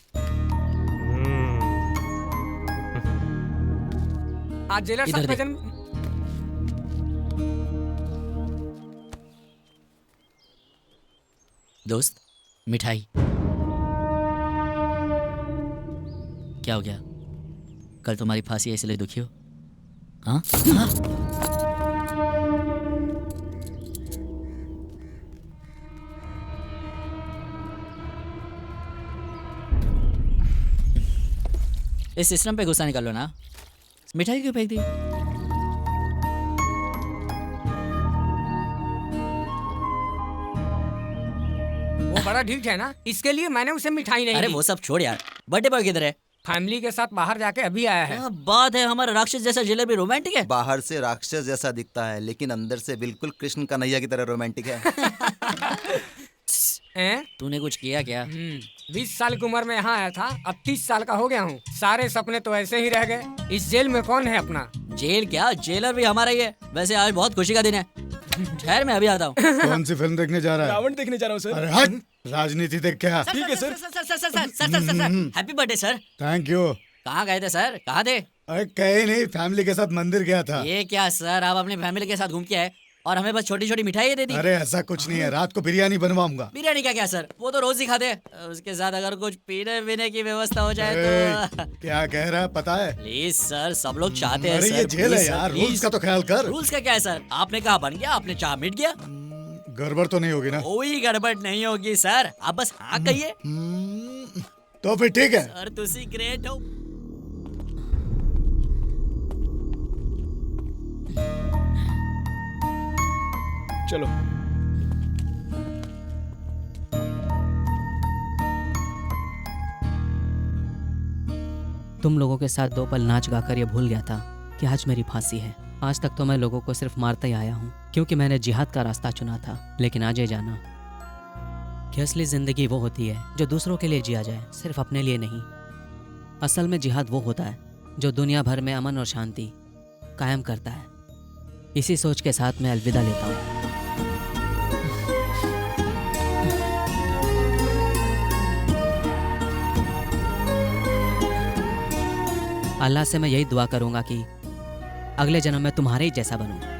S5: आज जेलर
S1: इधर
S5: साहब का
S1: देख।
S5: जन्म।
S1: दोस्त मिठाई। क्या हो गया? कल तुम्हारी फांसी है इसलिए दुखी हो? हाँ? इस सिस्टम पे गुस्सा निकाल लो ना। मिठाई क्यों फेंक दी?
S5: वो बड़ा ढीठ है ना, इसके लिए मैंने उसे मिठाई नहीं
S1: अरे
S5: दी।
S1: वो सब छोड़ यार, बर्थडे बॉय किधर है?
S5: फैमिली के साथ बाहर जाके अभी आया है।
S1: क्या बात है, हमारा राक्षस जैसा जेलर भी रोमांटिक है।
S12: बाहर से राक्षस जैसा दिखता है लेकिन अंदर से बिल्कुल कृष्ण कन्हैया की तरह रोमांटिक है।
S1: तूने कुछ किया क्या?
S5: 20 साल की उम्र में यहाँ आया था, अब 30 साल का हो गया हूँ। सारे सपने तो ऐसे ही रह गए। इस जेल में कौन है अपना?
S1: जेल क्या, जेलर भी हमारा ही है। वैसे आज बहुत खुशी का दिन है। ठहर मैं अभी आता हूँ।
S2: कौन सी फिल्म देखने जा रहा है?
S6: रावण देखने जा रहा हूँ सर।
S2: अरे हट, राजनीति देख क्या?
S6: ठीक है sir.
S1: Sir happy birthday sir.
S2: Thank you.
S1: कहाँ गए थे सर? कहाँ थे?
S2: अरे कहीं नहीं, फैमिली के साथ मंदिर गया था।
S1: ये क्या सर, आप अपनी फैमिली के साथ घूम के आए और हमें बस छोटी छोटी मिठाई दे दी?
S2: अरे ऐसा कुछ नहीं है, रात को बिरयानी बनवाऊंगा।
S1: बिरयानी का क्या सर, वो तो रोज ही खाते हैं। उसके साथ अगर कुछ पीने वीने की व्यवस्था हो जाए तो।
S2: क्या कह रहा है पता है?
S1: प्लीज सर, सब लोग चाहते हैं
S2: अरे
S1: सर।
S2: ये जेल है यार, रूल्स का तो ख्याल कर।
S1: रूल्स का क्या है सर? आपने कहा बन गया, आपने चाह मिट गया।
S2: गड़बड़ तो नहीं होगी ना?
S1: कोई गड़बड़ नहीं होगी सर, आप बस हाँ कहिए।
S2: तो फिर ठीक है।
S1: सर तुसी ग्रेट हो।
S6: चलो।
S7: तुम लोगों के साथ 2 पल नाच गाकर ये भूल गया था कि आज मेरी फांसी है। आज तक तो मैं लोगों को सिर्फ मारता ही आया हूँ, क्योंकि मैंने जिहाद का रास्ता चुना था। लेकिन आज ये जाना कि असली जिंदगी वो होती है जो दूसरों के लिए जिया जाए, सिर्फ अपने लिए नहीं। असल में जिहाद वो होता है जो दुनिया भर में अमन और शांति कायम करता है। इसी सोच के साथ मैं अलविदा लेता हूँ। अल्लाह से मैं यही दुआ करूंगा कि अगले जन्म में तुम्हारे ही जैसा बनूं।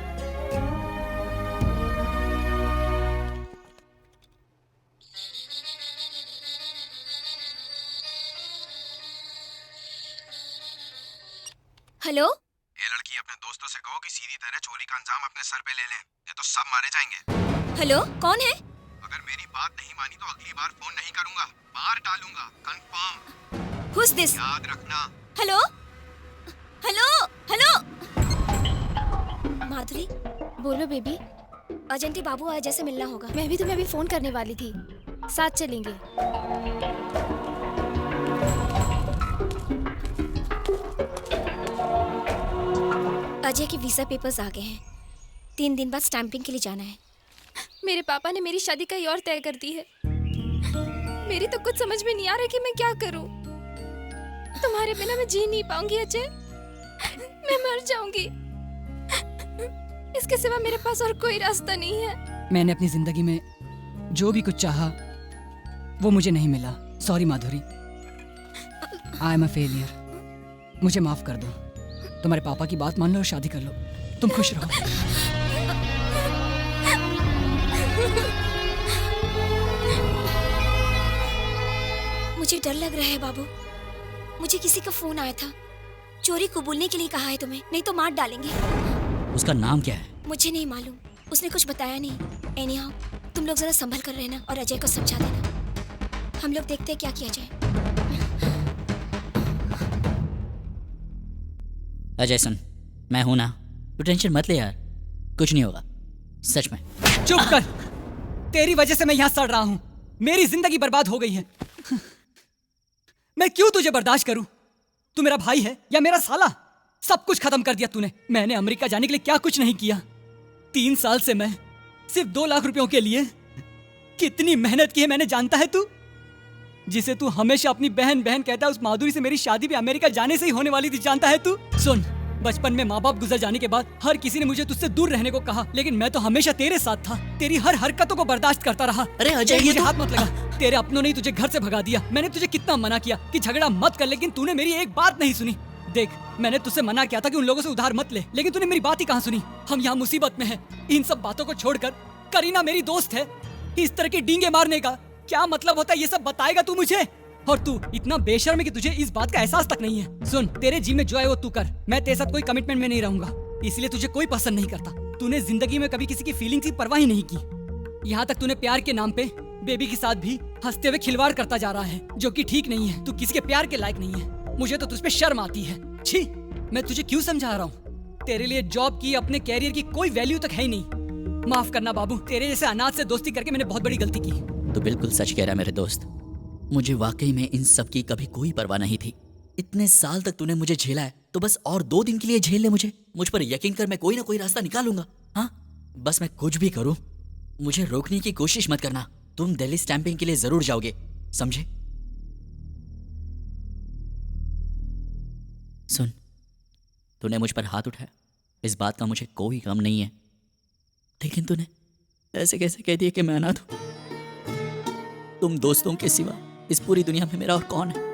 S3: हेलो,
S13: ये लड़की अपने दोस्तों से कहो कि सीधी तरह चोरी का अंजाम अपने सर पे ले लें, ये तो सब मारे जाएंगे।
S3: हेलो, कौन है?
S13: अगर मेरी बात नहीं मानी तो अगली बार फोन नहीं करूंगा, मार डालूंगा, कंफर्म।
S3: Who's this?
S13: याद रखना।
S3: Hello hello hello. माधुरी,
S8: बोलो बेबी।
S3: अर्जेंटी बाबू आए, जैसे मिलना होगा।
S8: मैं भी तुम्हें अभी फोन करने वाली थी, साथ चलेंगे।
S3: अजय के वीजा पेपर्स आ गए हैं। 3 दिन बाद स्टैंपिंग के लिए जाना है।
S8: मेरे पापा ने मेरी शादी कहीं और तय कर दी है। मेरी तो कुछ समझ में नहीं आ रहा कि मैं क्या करूं। तुम्हारे बिना मैं जी नहीं पाऊंगी अजय, मैं मर जाऊंगी। इसके सिवा मेरे पास और कोई रास्ता नहीं है।
S4: मैंने अपनी जिंदगी में जो भी कुछ चाहा वो मुझे नहीं मिला। Sorry Madhuri, I am a failure. मुझे माफ कर दो। तुम्हारे पापा की बात मान लो और शादी कर लो। तुम खुश रहो।
S3: मुझे डर लग रहा है बाबू। मुझे किसी का फोन आया था, चोरी कबूलने के लिए कहा है तुम्हें, नहीं तो मार डालेंगे।
S1: उसका नाम क्या है?
S3: मुझे नहीं मालूम, उसने कुछ बताया नहीं। एनीहाउ, तुम लोग जरा संभल कर रहना और अजय को समझा देना। हम लोग देखते हैं क्या किया जाए।
S1: अजय सुन, मैं हूं ना, तू टेंशन मत ले यार, कुछ नहीं होगा, सच में।
S4: चुप कर। तेरी वजह से मैं यहाँ सड़ रहा हूँ। मेरी जिंदगी बर्बाद हो गई है। मैं क्यों तुझे बर्दाश्त करूं? तू मेरा भाई है या मेरा साला? सब कुछ खत्म कर दिया तूने। मैंने अमेरिका जाने के लिए क्या कुछ नहीं किया। 3 साल से मैं सिर्फ 2 लाख रुपयों के लिए कितनी मेहनत की है मैंने जानता है तू? जिसे तू हमेशा अपनी बहन बहन कहता है, उस माधुरी से मेरी शादी भी अमेरिका जाने से ही होने वाली थी, जानता है तू? सुन, बचपन में माँ बाप गुजर जाने के बाद हर किसी ने मुझे तुझसे दूर रहने को कहा, लेकिन मैं तो हमेशा तेरे साथ था। तेरी हर हरकतों को बर्दाश्त करता रहा।
S1: अरे अजय,
S4: मुझे हाथ मत लगा। तेरे अपनों ने ही तुझे घर से भगा दिया। मैंने तुझे कितना मना किया कि झगड़ा मत कर, लेकिन तूने मेरी एक बात नहीं सुनी। देख, मैंने तुझसे मना किया था कि उन लोगों से उधार मत ले, लेकिन तूने मेरी बात ही कहाँ सुनी। हम यहाँ मुसीबत में हैं। इन सब बातों को छोड़कर, करीना मेरी दोस्त है, इस तरह की डींगे मारने का क्या मतलब होता है ये सब बताएगा तू मुझे? और तू इतना बेशर्म है कि तुझे इस बात का एहसास तक नहीं है। सुन, तेरे जी में जो है वो तू कर, मैं तेरे साथ कोई कमिटमेंट में नहीं रहूंगा, इसलिए तुझे कोई पसंद नहीं करता। तूने जिंदगी में कभी किसी की फीलिंग्स की परवाह ही नहीं की। यहाँ तक तूने प्यार के नाम पे बेबी के साथ भी हंसते हुए खिलवाड़ करता जा रहा है, जो कि ठीक नहीं है। तू किसी के प्यार के लायक नहीं है। मुझे तो तुझ पे शर्म आती है। छी, मैं तुझे क्यों समझा रहा हूँ? तेरे लिए जॉब की, अपने कैरियर की कोई वैल्यू तक है ही नहीं। माफ करना बाबू, तेरे जैसे अनाथ से दोस्ती करके मैंने बहुत बड़ी गलती की।
S1: तो बिल्कुल सच कह रहा है मेरे दोस्त, मुझे वाकई में इन सब की कभी कोई परवाह नहीं थी। इतने साल तक तूने मुझे झेला है, तो बस और 2 दिन के लिए झेल ले मुझे। मुझ पर यकीन कर, मैं कोई ना कोई रास्ता निकालूंगा। हाँ, बस मैं कुछ भी करूं, मुझे रोकने की कोशिश मत करना। तुम दिल्ली स्टैंपिंग के लिए जरूर जाओगे, समझे? सुन, तूने मुझ पर हाथ उठाया, इस बात का मुझे कोई गम नहीं है, लेकिन तूने ऐसे कैसे कह दिया कि मैं अनाथ हूं? तुम दोस्तों के सिवा इस पूरी दुनिया में मेरा और कौन है?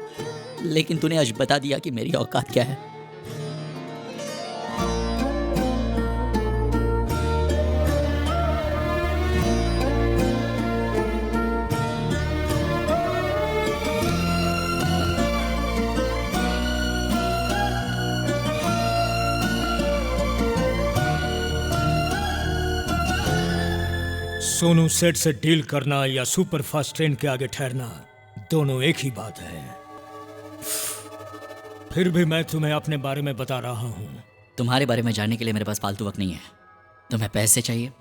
S1: लेकिन तूने आज बता दिया कि मेरी औकात क्या है।
S14: सोनू सेट से डील करना या सुपर फास्ट ट्रेन के आगे ठहरना, दोनों एक ही बात है। फिर भी मैं तुम्हें अपने बारे में बता रहा हूँ।
S1: तुम्हारे बारे में जानने के लिए मेरे पास फालतू वक्त नहीं है। तुम्हें पैसे चाहिए,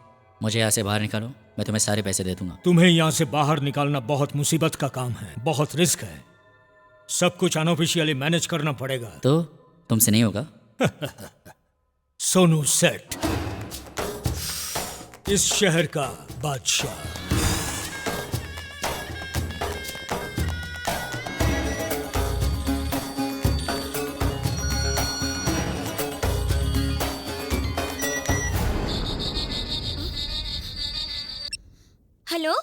S1: मुझे यहाँ से बाहर निकालो, मैं तुम्हें सारे पैसे दे दूंगा।
S14: तुम्हें यहाँ से बाहर निकालना बहुत मुसीबत का काम है, बहुत रिस्क है। सब कुछ अनऑफिशियली मैनेज करना पड़ेगा।
S1: तो तुमसे नहीं होगा?
S14: सोनू सेठ, इस शहर का बादशाह।
S3: हेलो,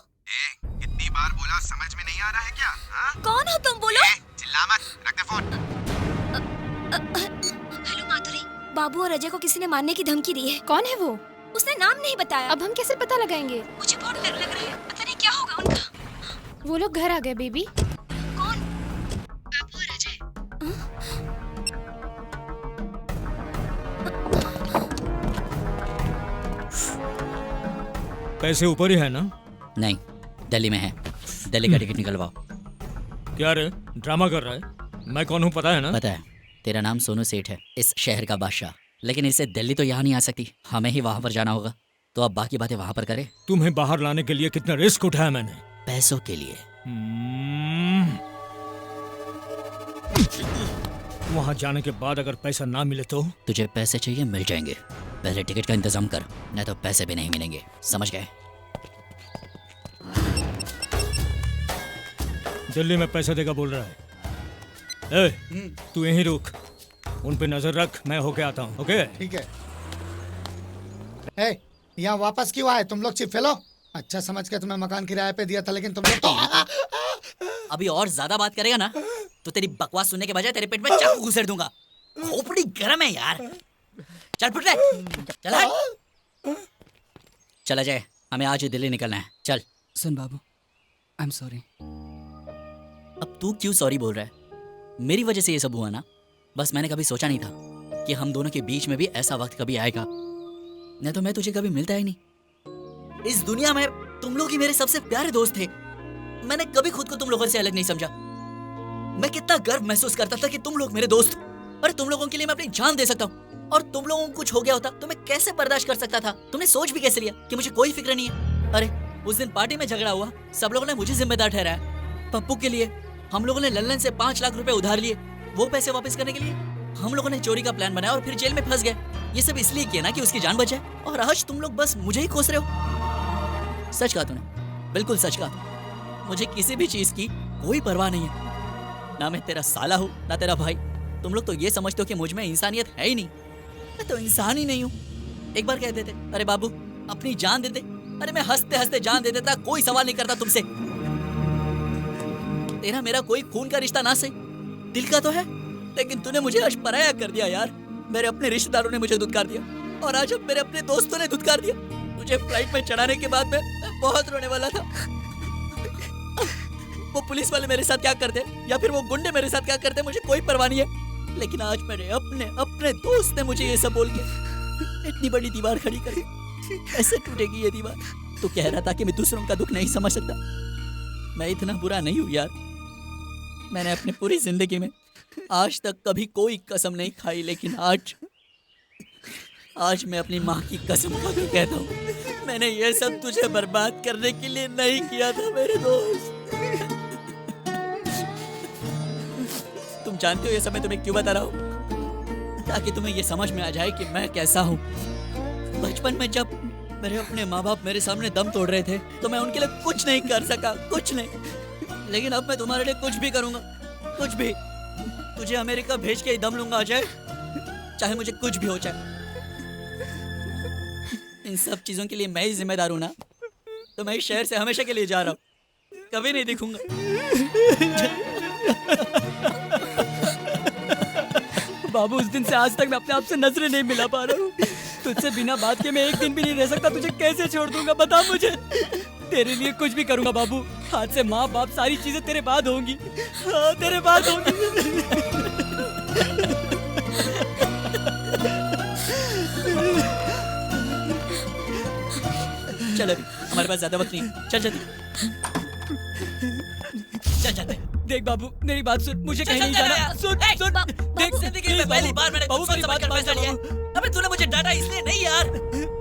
S13: कितनी बार बोला, समझ में नहीं आ रहा है क्या? हाँ?
S3: कौन हो तुम? बोलो।
S13: चिल्ला मत, रख दे फोन।
S3: हेलो माधुरी, बाबू और अजय को किसी ने मारने की धमकी दी है। कौन है वो? उसने नाम नहीं बताया।
S8: अब हम कैसे पता लगाएंगे?
S3: मुझे बहुत डर लग रहा है, पता नहीं क्या होगा उनका।
S8: वो लोग घर आ गए बेबी।
S3: कौन? बाबू और अजय।
S14: पैसे ऊपर ही है ना?
S1: नहीं, दिल्ली में है। दिल्ली का टिकट निकलवाओ।
S14: क्या रे, ड्रामा कर रहा है? मैं कौन हूँ पता है ना?
S1: पता है, तेरा नाम सोनू सेठ है, इस शहर का बादशाह। लेकिन इससे दिल्ली तो यहाँ नहीं आ सकती, हमें ही वहाँ पर जाना होगा। तो अब बाकी बातें वहाँ पर करें।
S14: तुम्हें बाहर लाने के लिए कितना रिस्क उठाया मैंने।
S1: पैसों के लिए।
S14: वहाँ जाने के बाद अगर पैसा ना मिले तो?
S1: तुझे पैसे चाहिए, मिल जाएंगे। पहले टिकट का इंतजाम कर, नहीं तो पैसे भी नहीं मिलेंगे। समझ गए?
S14: दिल्ली में पैसा देगा बोल रहा है। ए, तू यहीं रुक, उन पे नजर रख, मैं होके आता हूँ। ओके?
S2: ठीक है। ए, यहाँ वापस क्यों आए तुम लोग? Chip fellow. अच्छा समझ के तुम्हें मकान किराए पे दिया था, लेकिन तुम लोग तो
S1: अभी और ज्यादा बात करेगा ना तो तेरी बकवास सुनने के बजाय तेरे पेट में चाकू घुसेड़ दूंगा। खोपड़ी गर्म है यार। चल फुट ले, चला जाए, हमें आज ही दिल्ली निकलना है। चल।
S4: सुन बाबू, आई एम सॉरी।
S1: अब तू क्यों सॉरी बोल रहा है? मेरी वजह से ये सब हुआ ना। बस मैंने कभी सोचा नहीं था कि हम दोनों के बीच में भी ऐसा वक्त कभी आएगा। नहीं तो मैं तुझे कभी मिलता ही नहीं। इस दुनिया में तुम लोग ही मेरे सबसे प्यारे दोस्त थे। मैंने कभी खुद को तुम लोगों से अलग नहीं समझा। मैं कितना गर्व महसूस करता था कि तुम लोग मेरे दोस्त हो। अरे तुम लोगों के लिए मैं अपनी जान दे सकता हूँ। और तुम लोगों को कुछ हो गया होता तो मैं कैसे बर्दाश्त कर सकता था? तुमने सोच भी कैसे लिया कि मुझे कोई फिक्र नहीं है? अरे उस दिन पार्टी में झगड़ा हुआ, सब लोगों ने मुझे जिम्मेदार ठहराया। पप्पू के लिए हम लोगों ने लल्लन से 5 लाख रुपए उधार लिए। वो पैसे वापस करने के लिए हम लोगों ने चोरी का प्लान बनाया और फिर जेल में फंस गए। ये सब इसलिए किया ना कि उसकी जान बचे। और आज तुम लोग बस मुझे ही कोस रहे हो। सच कहा तूने, बिल्कुल सच कहा। मुझे किसी भी चीज की कोई परवाह नहीं है। ना मैं तेरा साला हूँ ना तेरा भाई। तुम लोग तो ये समझते हो कि मुझ में इंसानियत है ही नहीं। मैं तो इंसान ही नहीं हूँ। एक बार कह देते, अरे बाबू अपनी जान दे दे। अरे मैं हंसते हंसते जान दे देता, कोई सवाल नहीं करता तुमसे। तेरा मेरा कोई खून का रिश्ता ना सही, दिल का तो है, लेकिन तूने मुझे आज पराया कर दिया यार। मेरे अपने रिश्तेदारों ने मुझे धुतकार दिया और आज अब मेरे अपने दोस्तों ने धुतकार दिया। मुझे फ्लाइट में चढ़ाने के बाद मैं बहुत रोने वाला था। वो पुलिस वाले मेरे साथ क्या करते या फिर वो गुंडे मेरे साथ क्या करते मुझे कोई परवाह नहीं है। लेकिन आज मेरे अपने दोस्त ने मुझे ये सब बोल के इतनी बड़ी दीवार खड़ी कर दी। ऐसे टूटेगी ये दीवार? तो कह रहा था कि मैं दूसरों का दुख नहीं समझ सकता। मैं इतना बुरा नहीं हूँ यार। मैंने अपनी पूरी जिंदगी में आज तक कभी कोई कसम नहीं खाई, लेकिन आज मैं अपनी माँ की कसम खा कर कहता हूँ, मैंने ये सब तुझे बर्बाद करने के लिए नहीं किया था मेरे दोस्त। तुम जानते हो ये सब मैं तुम्हें क्यों बता रहा हूँ? ताकि तुम्हें ये समझ में आ जाए कि मैं कैसा हूँ। बचपन में जब मेरे अपने माँ बाप मेरे सामने दम तोड़ रहे थे तो मैं उनके लिए कुछ नहीं कर सका, कुछ नहीं। लेकिन अब मैं तुम्हारे लिए कुछ भी करूंगा, कुछ भी। तुझे अमेरिका भेज के ही दम लूंगा अजय, चाहे मुझे कुछ भी हो जाए। इन सब चीजों के लिए मैं ही जिम्मेदार हूं ना। तो मैं इस शहर से हमेशा के लिए जा रहा हूँ, कभी नहीं दिखूंगा।
S4: बाबू उस दिन से आज तक मैं अपने आप से नजरें नहीं मिला पा रहा हूँ। तुझसे बिना बात के मैं एक दिन भी नहीं रह सकता। तुझे कैसे छोड़ दूंगा बता मुझे। तेरे लिए कुछ भी करूंगा बाबू। आज से माँ बाप सारी चीजें तेरे बाद होंगी। हाँ तेरे बाद होंगी।
S1: चल अभी हमारे पास ज्यादा वक्त नहीं, चल जल्दी चल चल
S4: देख बाबू मेरी बात सुन, मुझे
S1: चल,
S4: कहीं नहीं
S1: चल, चल,
S4: जाना।
S1: यार।
S4: सुन
S1: ए,
S4: सुन
S1: देख जिंदगी में पहली बार मैंने
S4: बाबू
S1: तुझसे
S4: मेरी
S1: समझकर
S4: बात
S1: फैसला लिया है। अबे तूने मुझे डांटा इसलिए नहीं यार।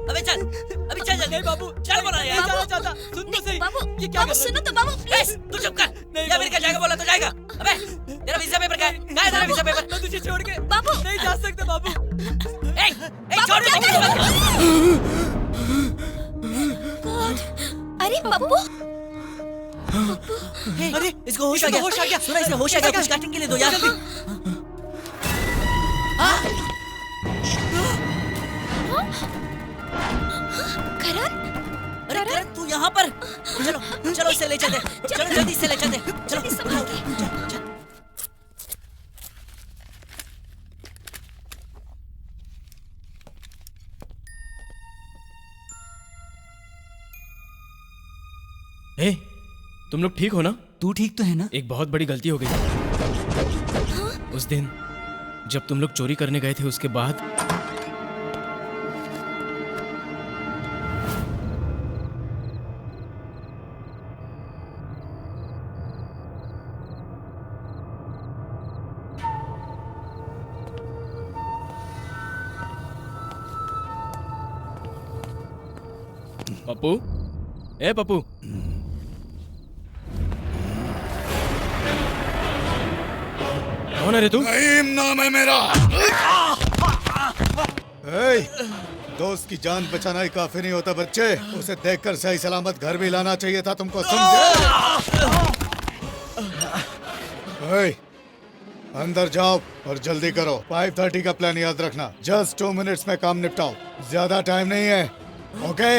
S1: अबे चल अभी चल चल।
S4: नहीं बाबू,
S1: चल बोला यार।
S4: नहीं जाना चाहता। सुन तो सही।
S3: बाबू
S4: ये क्या
S3: बाबू
S4: कर रहा है?
S3: सुनो तो बाबू प्लीज।
S1: तू चुप कर। या अमेरिका जाएगा बोला तो जाएगा। अबे तेरा वीजा पेपर कहाँ है? कहाँ है तेरा वीजा पेपर?
S4: मैं तुझे छोड़ के
S3: बाबू
S4: नहीं जा सकता बाबू।
S1: ए छोड़ दे।
S3: अरे बाबू
S1: अरे इसको होश आ गया। सुना इसे होश आ गया। कुछ काटने के लिए दो यार।
S3: करण
S1: अरे करण तू यहाँ पर। चलो चलो इसे ले चलते। चलो जल्दी से ले चलते। चलो
S3: संभाल के।
S10: ए, तुम लोग ठीक हो ना?
S4: तू ठीक तो है ना?
S10: एक बहुत बड़ी गलती हो गई। उस दिन जब तुम लोग चोरी करने गए थे उसके बाद पप्पू, ए पप्पू, कौन है रे तू?
S2: नईम नाम है मेरा। दोस्त की जान बचाना ही काफी नहीं होता बच्चे, उसे देखकर सही सलामत घर भी लाना चाहिए था तुमको, समझे? अंदर जाओ और जल्दी करो। 5:30 का प्लान याद रखना। जस्ट 2 मिनट्स में काम निपटाओ, ज्यादा टाइम नहीं है। ओके?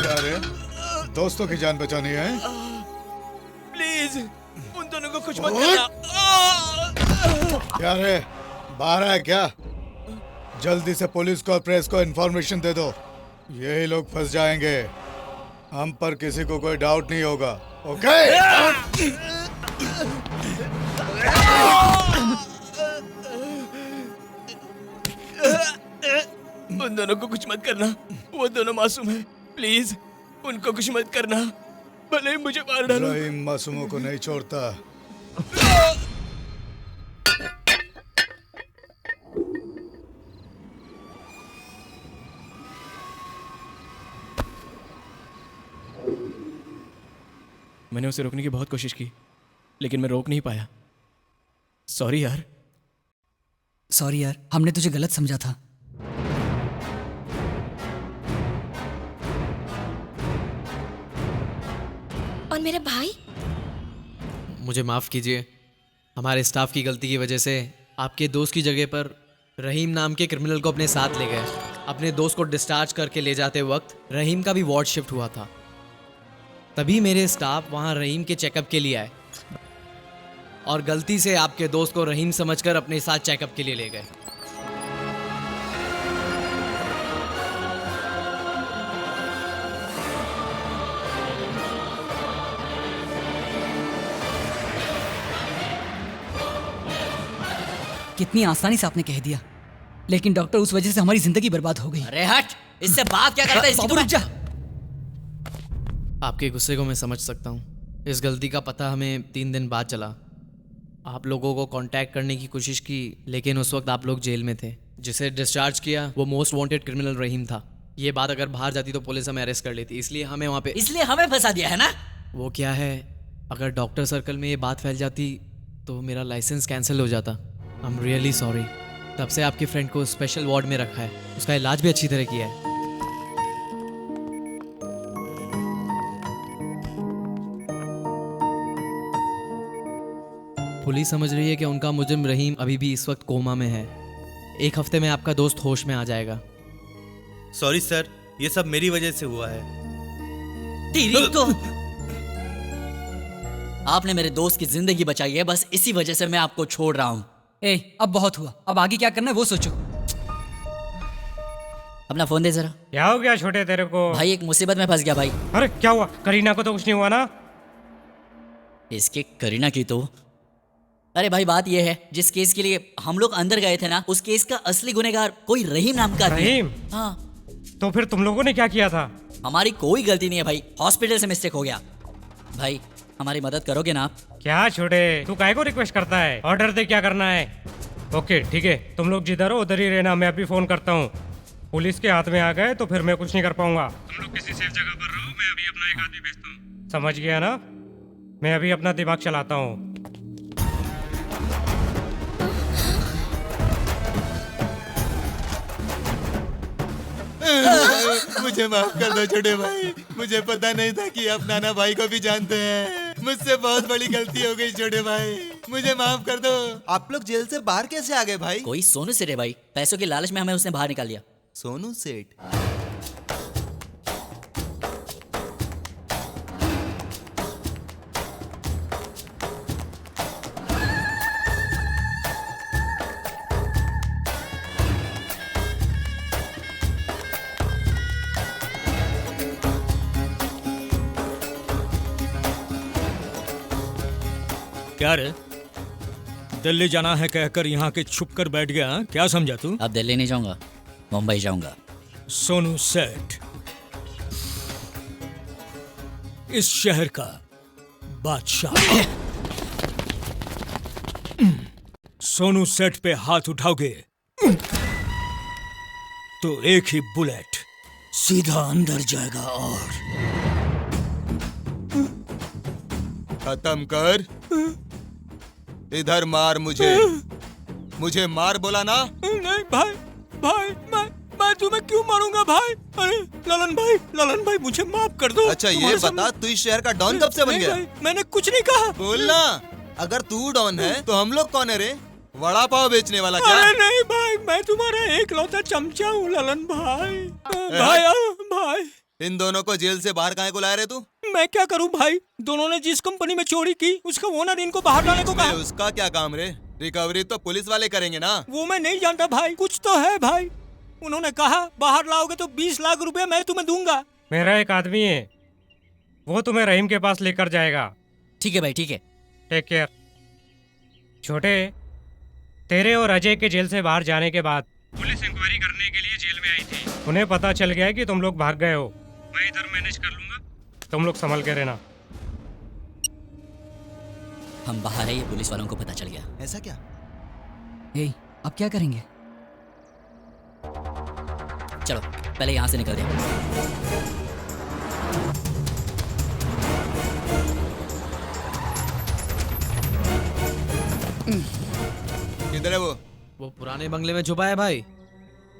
S2: अरे दोस्तों की जान बचानी है।
S10: प्लीज उन दोनों को कुछ मत करना।
S2: क्या रे, बाहर है क्या? जल्दी से पुलिस को और प्रेस को इन्फॉर्मेशन दे दो। यही लोग फंस जाएंगे, हम पर किसी को कोई डाउट नहीं होगा। ओके?
S10: उन दोनों को कुछ मत करना, वो दोनों मासूम हैं। प्लीज उनको कुछ मत करना, भले ही मुझे मार डालो।
S2: रहीम मासूमों को नहीं छोड़ता।
S10: मैंने उसे रोकने की बहुत कोशिश की, लेकिन मैं रोक नहीं पाया। सॉरी यार।
S4: सॉरी यार, हमने तुझे गलत समझा था।
S3: और मेरे भाई?
S10: मुझे माफ़ कीजिए, हमारे स्टाफ की गलती की वजह से आपके दोस्त की जगह पर रहीम नाम के क्रिमिनल को अपने साथ ले गए। अपने दोस्त को डिस्चार्ज करके ले जाते वक्त रहीम का भी वार्ड शिफ्ट हुआ था। तभी मेरे स्टाफ वहाँ रहीम के चेकअप के लिए आए और गलती से आपके दोस्त को रहीम समझकर अपने साथ चेकअप के लिए ले गए।
S4: कितनी आसानी से आपने कह दिया, लेकिन डॉक्टर उस वजह से हमारी जिंदगी बर्बाद हो गई।
S1: अरे हट, इससे बात क्या करता है?
S4: बाबू रुक जा।
S10: आपके गुस्से को मैं समझ सकता हूँ। इस गलती का पता हमें 3 दिन बाद चला। आप लोगों को कांटेक्ट करने की कोशिश की, लेकिन उस वक्त आप लोग जेल में थे। जिसे डिस्चार्ज किया वो मोस्ट वांटेड क्रिमिनल रहीम था। ये बात अगर बाहर जाती तो पुलिस हमें अरेस्ट कर लेती, इसलिए हमें वहाँ पे
S1: फंसा दिया है ना।
S10: वो क्या है, अगर डॉक्टर सर्कल में ये बात फैल जाती तो मेरा लाइसेंस कैंसिल हो जाता। I am really sorry. तब से आपके फ्रेंड को स्पेशल वार्ड में रखा है, उसका इलाज भी अच्छी तरह किया है। पुलिस समझ रही है कि उनका मुजरिम रहीम अभी भी इस वक्त कोमा में है। 1 हफ्ते में आपका दोस्त होश में आ जाएगा।
S9: सॉरी सर, ये सब मेरी वजह से हुआ है।
S1: तो आपने मेरे दोस्त की जिंदगी बचाई है, बस इसी वजह से मैं आपको छोड़ रहा हूँ।
S4: अब बहुत हुआ, अब आगे क्या करना है वो सोचो।
S1: अपना फोन दे जरा।
S5: क्या हो गया छोटे तेरे को?
S1: भाई एक मुसीबत में फंस गया भाई।
S5: अरे क्या हुआ? करीना को तो कुछ नहीं हुआ ना?
S1: इसके करीना की तो। अरे भाई बात यह है, जिस केस के लिए हम लोग अंदर गए थे ना, उस केस का असली गुनहगार कोई रहीम नाम का
S5: रहीम?
S1: हाँ।
S5: तो फिर तुम लोगों ने क्या किया था?
S1: हमारी कोई गलती नहीं है भाई, हॉस्पिटल से मिस्टेक हो गया। भाई हमारी मदद करोगे ना आप?
S5: क्या छोटे, तू काहे को रिक्वेस्ट करता है? ऑर्डर दे क्या करना है। ओके ठीक है, तुम लोग जिधर हो उधर ही रहना, मैं अभी फोन करता हूँ। पुलिस के हाथ में आ गए तो फिर मैं कुछ नहीं कर पाऊंगा। तुम लोग किसी सेफ जगह पर रहो, मैं अभी अपना एक आदमी भेजता हूँ। समझ गया ना? मैं अभी अपना दिमाग चलाता हूँ।
S11: मुझे माफ कर दो छोटे भाई, मुझे पता नहीं था कि आप नाना भाई को भी जानते हैं। मुझसे बहुत बड़ी गलती हो गई छोटे भाई, मुझे माफ कर दो।
S12: आप लोग जेल से बाहर कैसे आ गए भाई?
S1: कोई सोनू सेठ है भाई, पैसों के लालच में हमें उसने बाहर निकाल दिया।
S12: सोनू सेठ?
S14: क्या रे, दिल्ली जाना है कहकर यहाँ के छुप कर बैठ गया? हाँ? क्या समझा तू?
S1: अब दिल्ली नहीं जाऊंगा, मुंबई जाऊंगा।
S14: सोनू सेठ इस शहर का बादशाह। सोनू सेठ पे हाथ उठाओगे तो एक ही बुलेट सीधा अंदर जाएगा और
S11: खत्म कर। इधर मार मुझे, मुझे मार बोला ना?
S14: नहीं भाई, भाई मैं तुम्हें क्यों मारूंगा भाई? अरे ललन भाई मुझे माफ कर दो।
S11: अच्छा ये बता, तू इस शहर का डॉन कब से बन गया?
S14: मैंने कुछ नहीं कहा।
S11: बोलना, अगर तू डॉन है तो हम लोग कौन है रे? वड़ा पाव बेचने वाला क्या?
S14: अरे नहीं भाई, मैं तुम्हारा एक लौता चमचा हूँ ललन भाई। भाई
S11: इन दोनों को जेल से बाहर काहे को लाया रे तू?
S14: मैं क्या करूं भाई, दोनों ने जिस कंपनी में चोरी की उसका ओनर इनको बाहर लाने को कहा।
S11: उसका क्या काम रे? रिकवरी तो पुलिस वाले करेंगे ना।
S14: वो मैं नहीं जानता भाई, कुछ तो है भाई। उन्होंने कहा बाहर लाओगे तो 20 लाख रुपए मैं तुम्हें दूंगा।
S5: मेरा एक आदमी है, वो तुम्हें रहीम के पास लेकर जाएगा।
S1: ठीक है भाई, ठीक है।
S5: Take care. छोटे, तेरे और अजय के जेल से बाहर जाने के बाद पुलिस इंक्वायरी करने के लिए जेल में आई थी। उन्हें पता चल गया कि तुम लोग भाग गए हो। मैं इधर मैनेज कर लूंगा, तुम लोग संभल के रहना।
S1: हम बाहर है, ये पुलिस वालों को पता चल गया।
S12: ऐसा क्या?
S4: अब क्या करेंगे?
S1: चलो पहले यहाँ से निकल दे।
S11: किधर है
S10: वो पुराने बंगले में छुपा है भाई।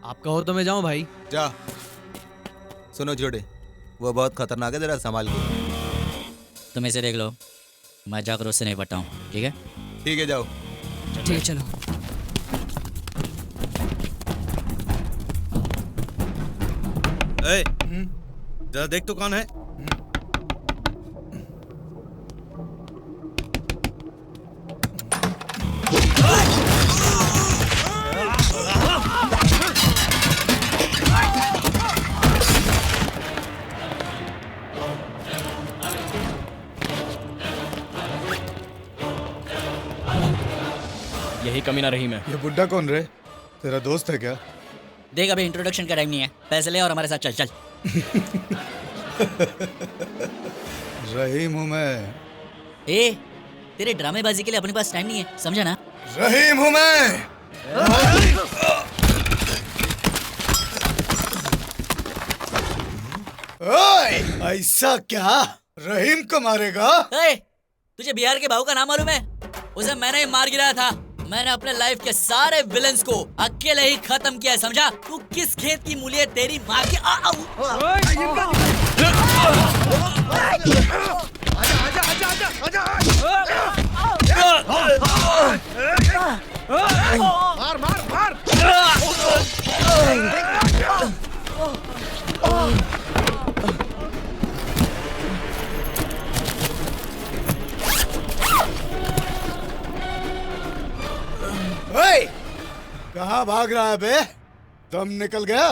S10: आप कहो तो मैं जाऊं भाई?
S11: जा। सुनो छोटे, वो बहुत खतरनाक है, जरा संभाल के।
S1: तुम इसे देख लो, मैं जाकर उससे नहीं पटता हूँ। ठीक है?
S11: ठीक है, जाओ।
S4: ठीक है चलो।
S9: जरा देख तो कौन है।
S6: यही कमीना रहीम है।
S2: ये बुड्ढा कौन रे? तेरा दोस्त है क्या?
S1: देख अभी इंट्रोडक्शन का टाइम नहीं है, पैसे ले और हमारे साथ चल चल।
S2: रहीम हूँ मैं।
S1: ए, तेरे ड्रामेबाजी के लिए अपने पास टाइम नहीं है, समझा ना?
S2: रहीम हूँ मैं। ओए, ऐसा क्या? रहीम को मारेगा?
S1: ए, तुझे बिहार के भाऊ का नाम मालूम है? उसे मैंने ही मार गिराया था। मैंने अपने लाइफ के सारे विलेंस को अकेले ही खत्म किया है, समझा? तू किस खेत की मूली है तेरी माँ की?
S12: मार मार मार।
S2: ओए, कहाँ भाग रहा है बे? दम निकल गया?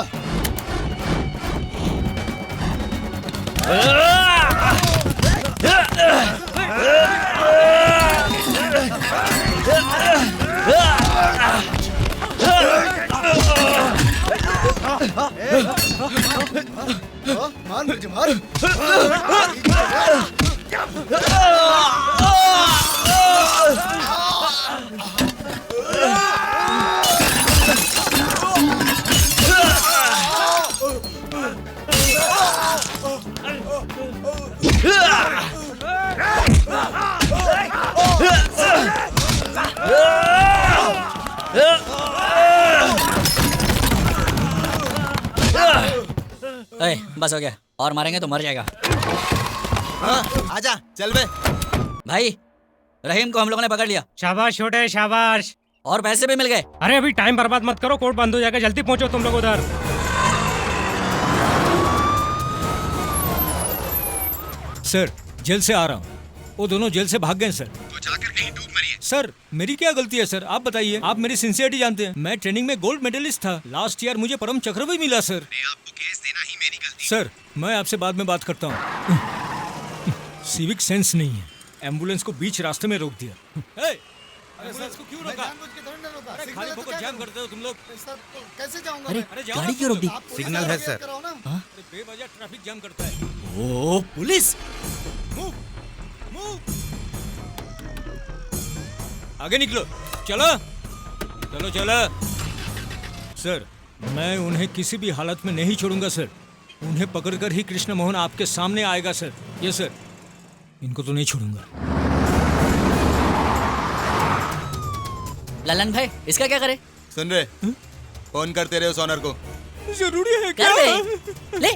S1: बस हो गया, और मारेंगे तो मर जाएगा।
S12: आजा चल बे।
S1: भाई रहीम को हम लोगों ने पकड़ लिया।
S5: शाबाश छोटे शाबाश।
S1: और पैसे भी मिल गए।
S5: अरे अभी टाइम बर्बाद मत करो, कोर्ट बंद हो जाएगा, जल्दी पहुंचो तुम लोग उधर।
S14: सर जेल से आ रहा हूँ, वो दोनों जेल से भाग गए सर।
S13: तो जाकर कहीं डूब मरिए।
S14: सर मेरी क्या गलती है सर, आप बताइए। आप मेरी सिंसियरिटी जानते हैं, मैं ट्रेनिंग में गोल्ड मेडलिस्ट था। लास्ट ईयर मुझे परम चक्र भी मिला सर।
S13: आपको केस देना ही मेरी गलती।
S14: सर मैं आपसे बाद में बात करता हूँ। सिविक सेंस नहीं है, एम्बुलेंस को बीच रास्ते में रोक दिया। एम्बुलेंस को क्यों रोका? अरे खाली फोकट जाम करते हो तुम लोग।
S2: कैसे जाऊंगा?
S1: अरे गाड़ी क्यों रोक दी?
S9: सिग्नल है सर।
S14: बेवजह ट्रैफिक जाम करता है।
S1: ओ पुलिस!
S14: आगे निकलो, चलो चलो चलो। सर मैं उन्हें किसी भी हालत में नहीं छोड़ूंगा सर। उन्हें पकड़कर ही कृष्ण मोहन आपके सामने आएगा सर। ये सर, इनको तो नहीं छोड़ूंगा।
S1: ललन भाई इसका क्या करे?
S11: सुन रहे, फोन करते रहे उस ऑनर को।
S14: जरूरी है क्या?
S1: कर ले।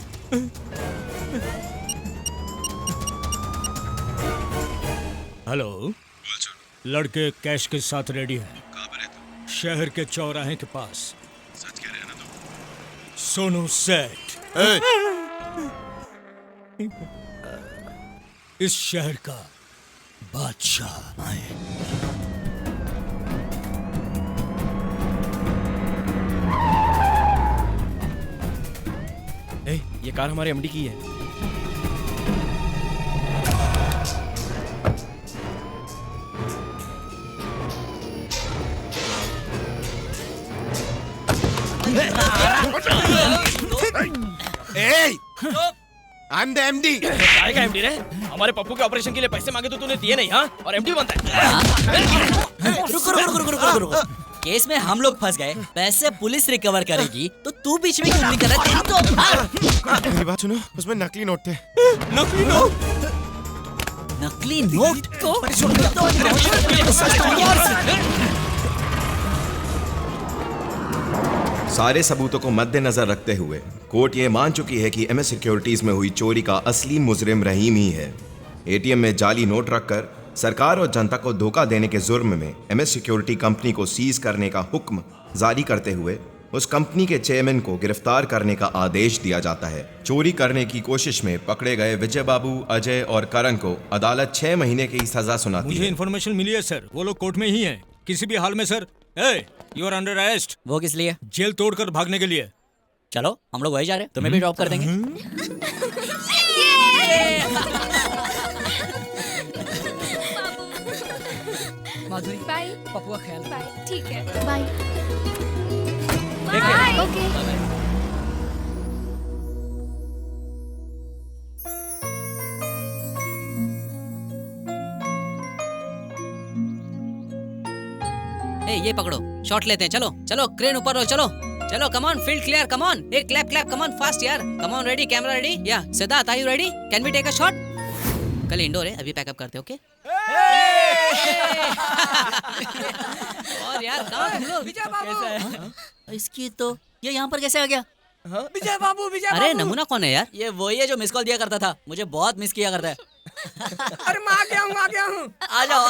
S14: हेलो, लड़के कैश के साथ रेडी हैं।
S13: कहाँ पर है तू?
S14: शहर के चौराहे के पास।
S13: सच कह रहे हैं ना तुम?
S14: सोनू सेठ इस शहर का बादशाह है।
S10: ये कार हमारे एमडी की है।
S13: I am the MD.
S10: काय का एमडी रे? हमारे पप्पू के ऑपरेशन के लिए पैसे मांगे तो तूने दिए नहीं, हाँ? और एमडी बनता है।
S1: रुको। केस में हम लोग फंस गए, पैसे पुलिस रिकवर करेगी तो तू बीच में क्यों नहीं कर रहा?
S13: मेरी बात सुनो, उसमें नकली नोट थे।
S14: नकली नोट?
S1: नकली नोट को?
S15: सारे सबूतों को मद्देनजर रखते हुए कोर्ट ये मान चुकी है कि एमएस सिक्योरिटीज में हुई चोरी का असली मुजरिम रहीम ही है। एटीएम में जाली नोट रखकर सरकार और जनता को धोखा देने के जुर्म में एमएस सिक्योरिटी कंपनी को सीज करने का हुक्म जारी करते हुए उस कंपनी के चेयरमैन को गिरफ्तार करने का आदेश दिया जाता है। चोरी करने की कोशिश में पकड़े गए विजय बाबू, अजय और करण को अदालत 6 महीने की सजा सुनाती
S14: मुझे
S15: है।
S14: इन्फॉर्मेशन मिली है सर, वो लोग कोर्ट में ही हैं। किसी भी हाल में sir, you are under arrest.
S1: वो किस लिए?
S14: जेल तोड़कर भागने के लिए।
S1: चलो हम लोग वही जा रहे हैं, तुम्हें भी ड्रॉप कर देंगे।
S4: माधुरी
S8: बाय।
S4: पप्पू का ख्याल।
S8: बाय। ठीक है, बाय। ओके।
S7: ये पकड़ो, शॉट लेते हैं। चलो चलो, क्रेन ऊपर हो, चलो चलो, come on, field clear, come on, एक क्लैप, कम ऑन, फास्ट यार, come on, ready, camera ready, yeah Siddharth, are you ready? Can we take a shot? कल इंडोर है, अभी पैकअप करते, ओके? और यार कहाँ तुम लोग?
S1: इसकी तो ये यहाँ पर कैसे आ गया?
S4: विजय बाबू,
S7: अरे नमूना कौन है यार?
S1: ये वही है जो मिस कॉल दिया करता था, मुझे बहुत मिस किया करता है।
S4: अरे मैं आ गया हूँ।
S1: आ जाओ।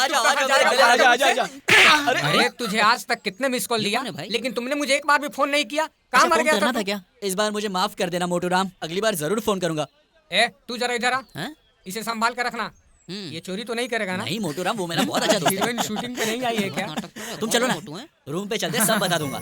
S4: अरे तुझे आज तक कितने मिस कॉल दिया
S7: भाई?
S4: लेकिन तुमने मुझे एक बार भी फोन नहीं किया। कहाँ मर गया
S1: था क्या? इस बार मुझे माफ कर देना मोटू राम, अगली बार जरूर फोन करूंगा।
S4: तू जरा इधर आ, इसे संभाल कर रखना। ये चोरी तो नहीं करेगा ना?
S1: नहीं मोटू राम, वो मेरा बहुत अच्छा दोस्त है।
S4: हीरोइन शूटिंग पे नहीं आई है क्या?
S1: तुम चलो ना, रूम पे चलते सब बता दूंगा।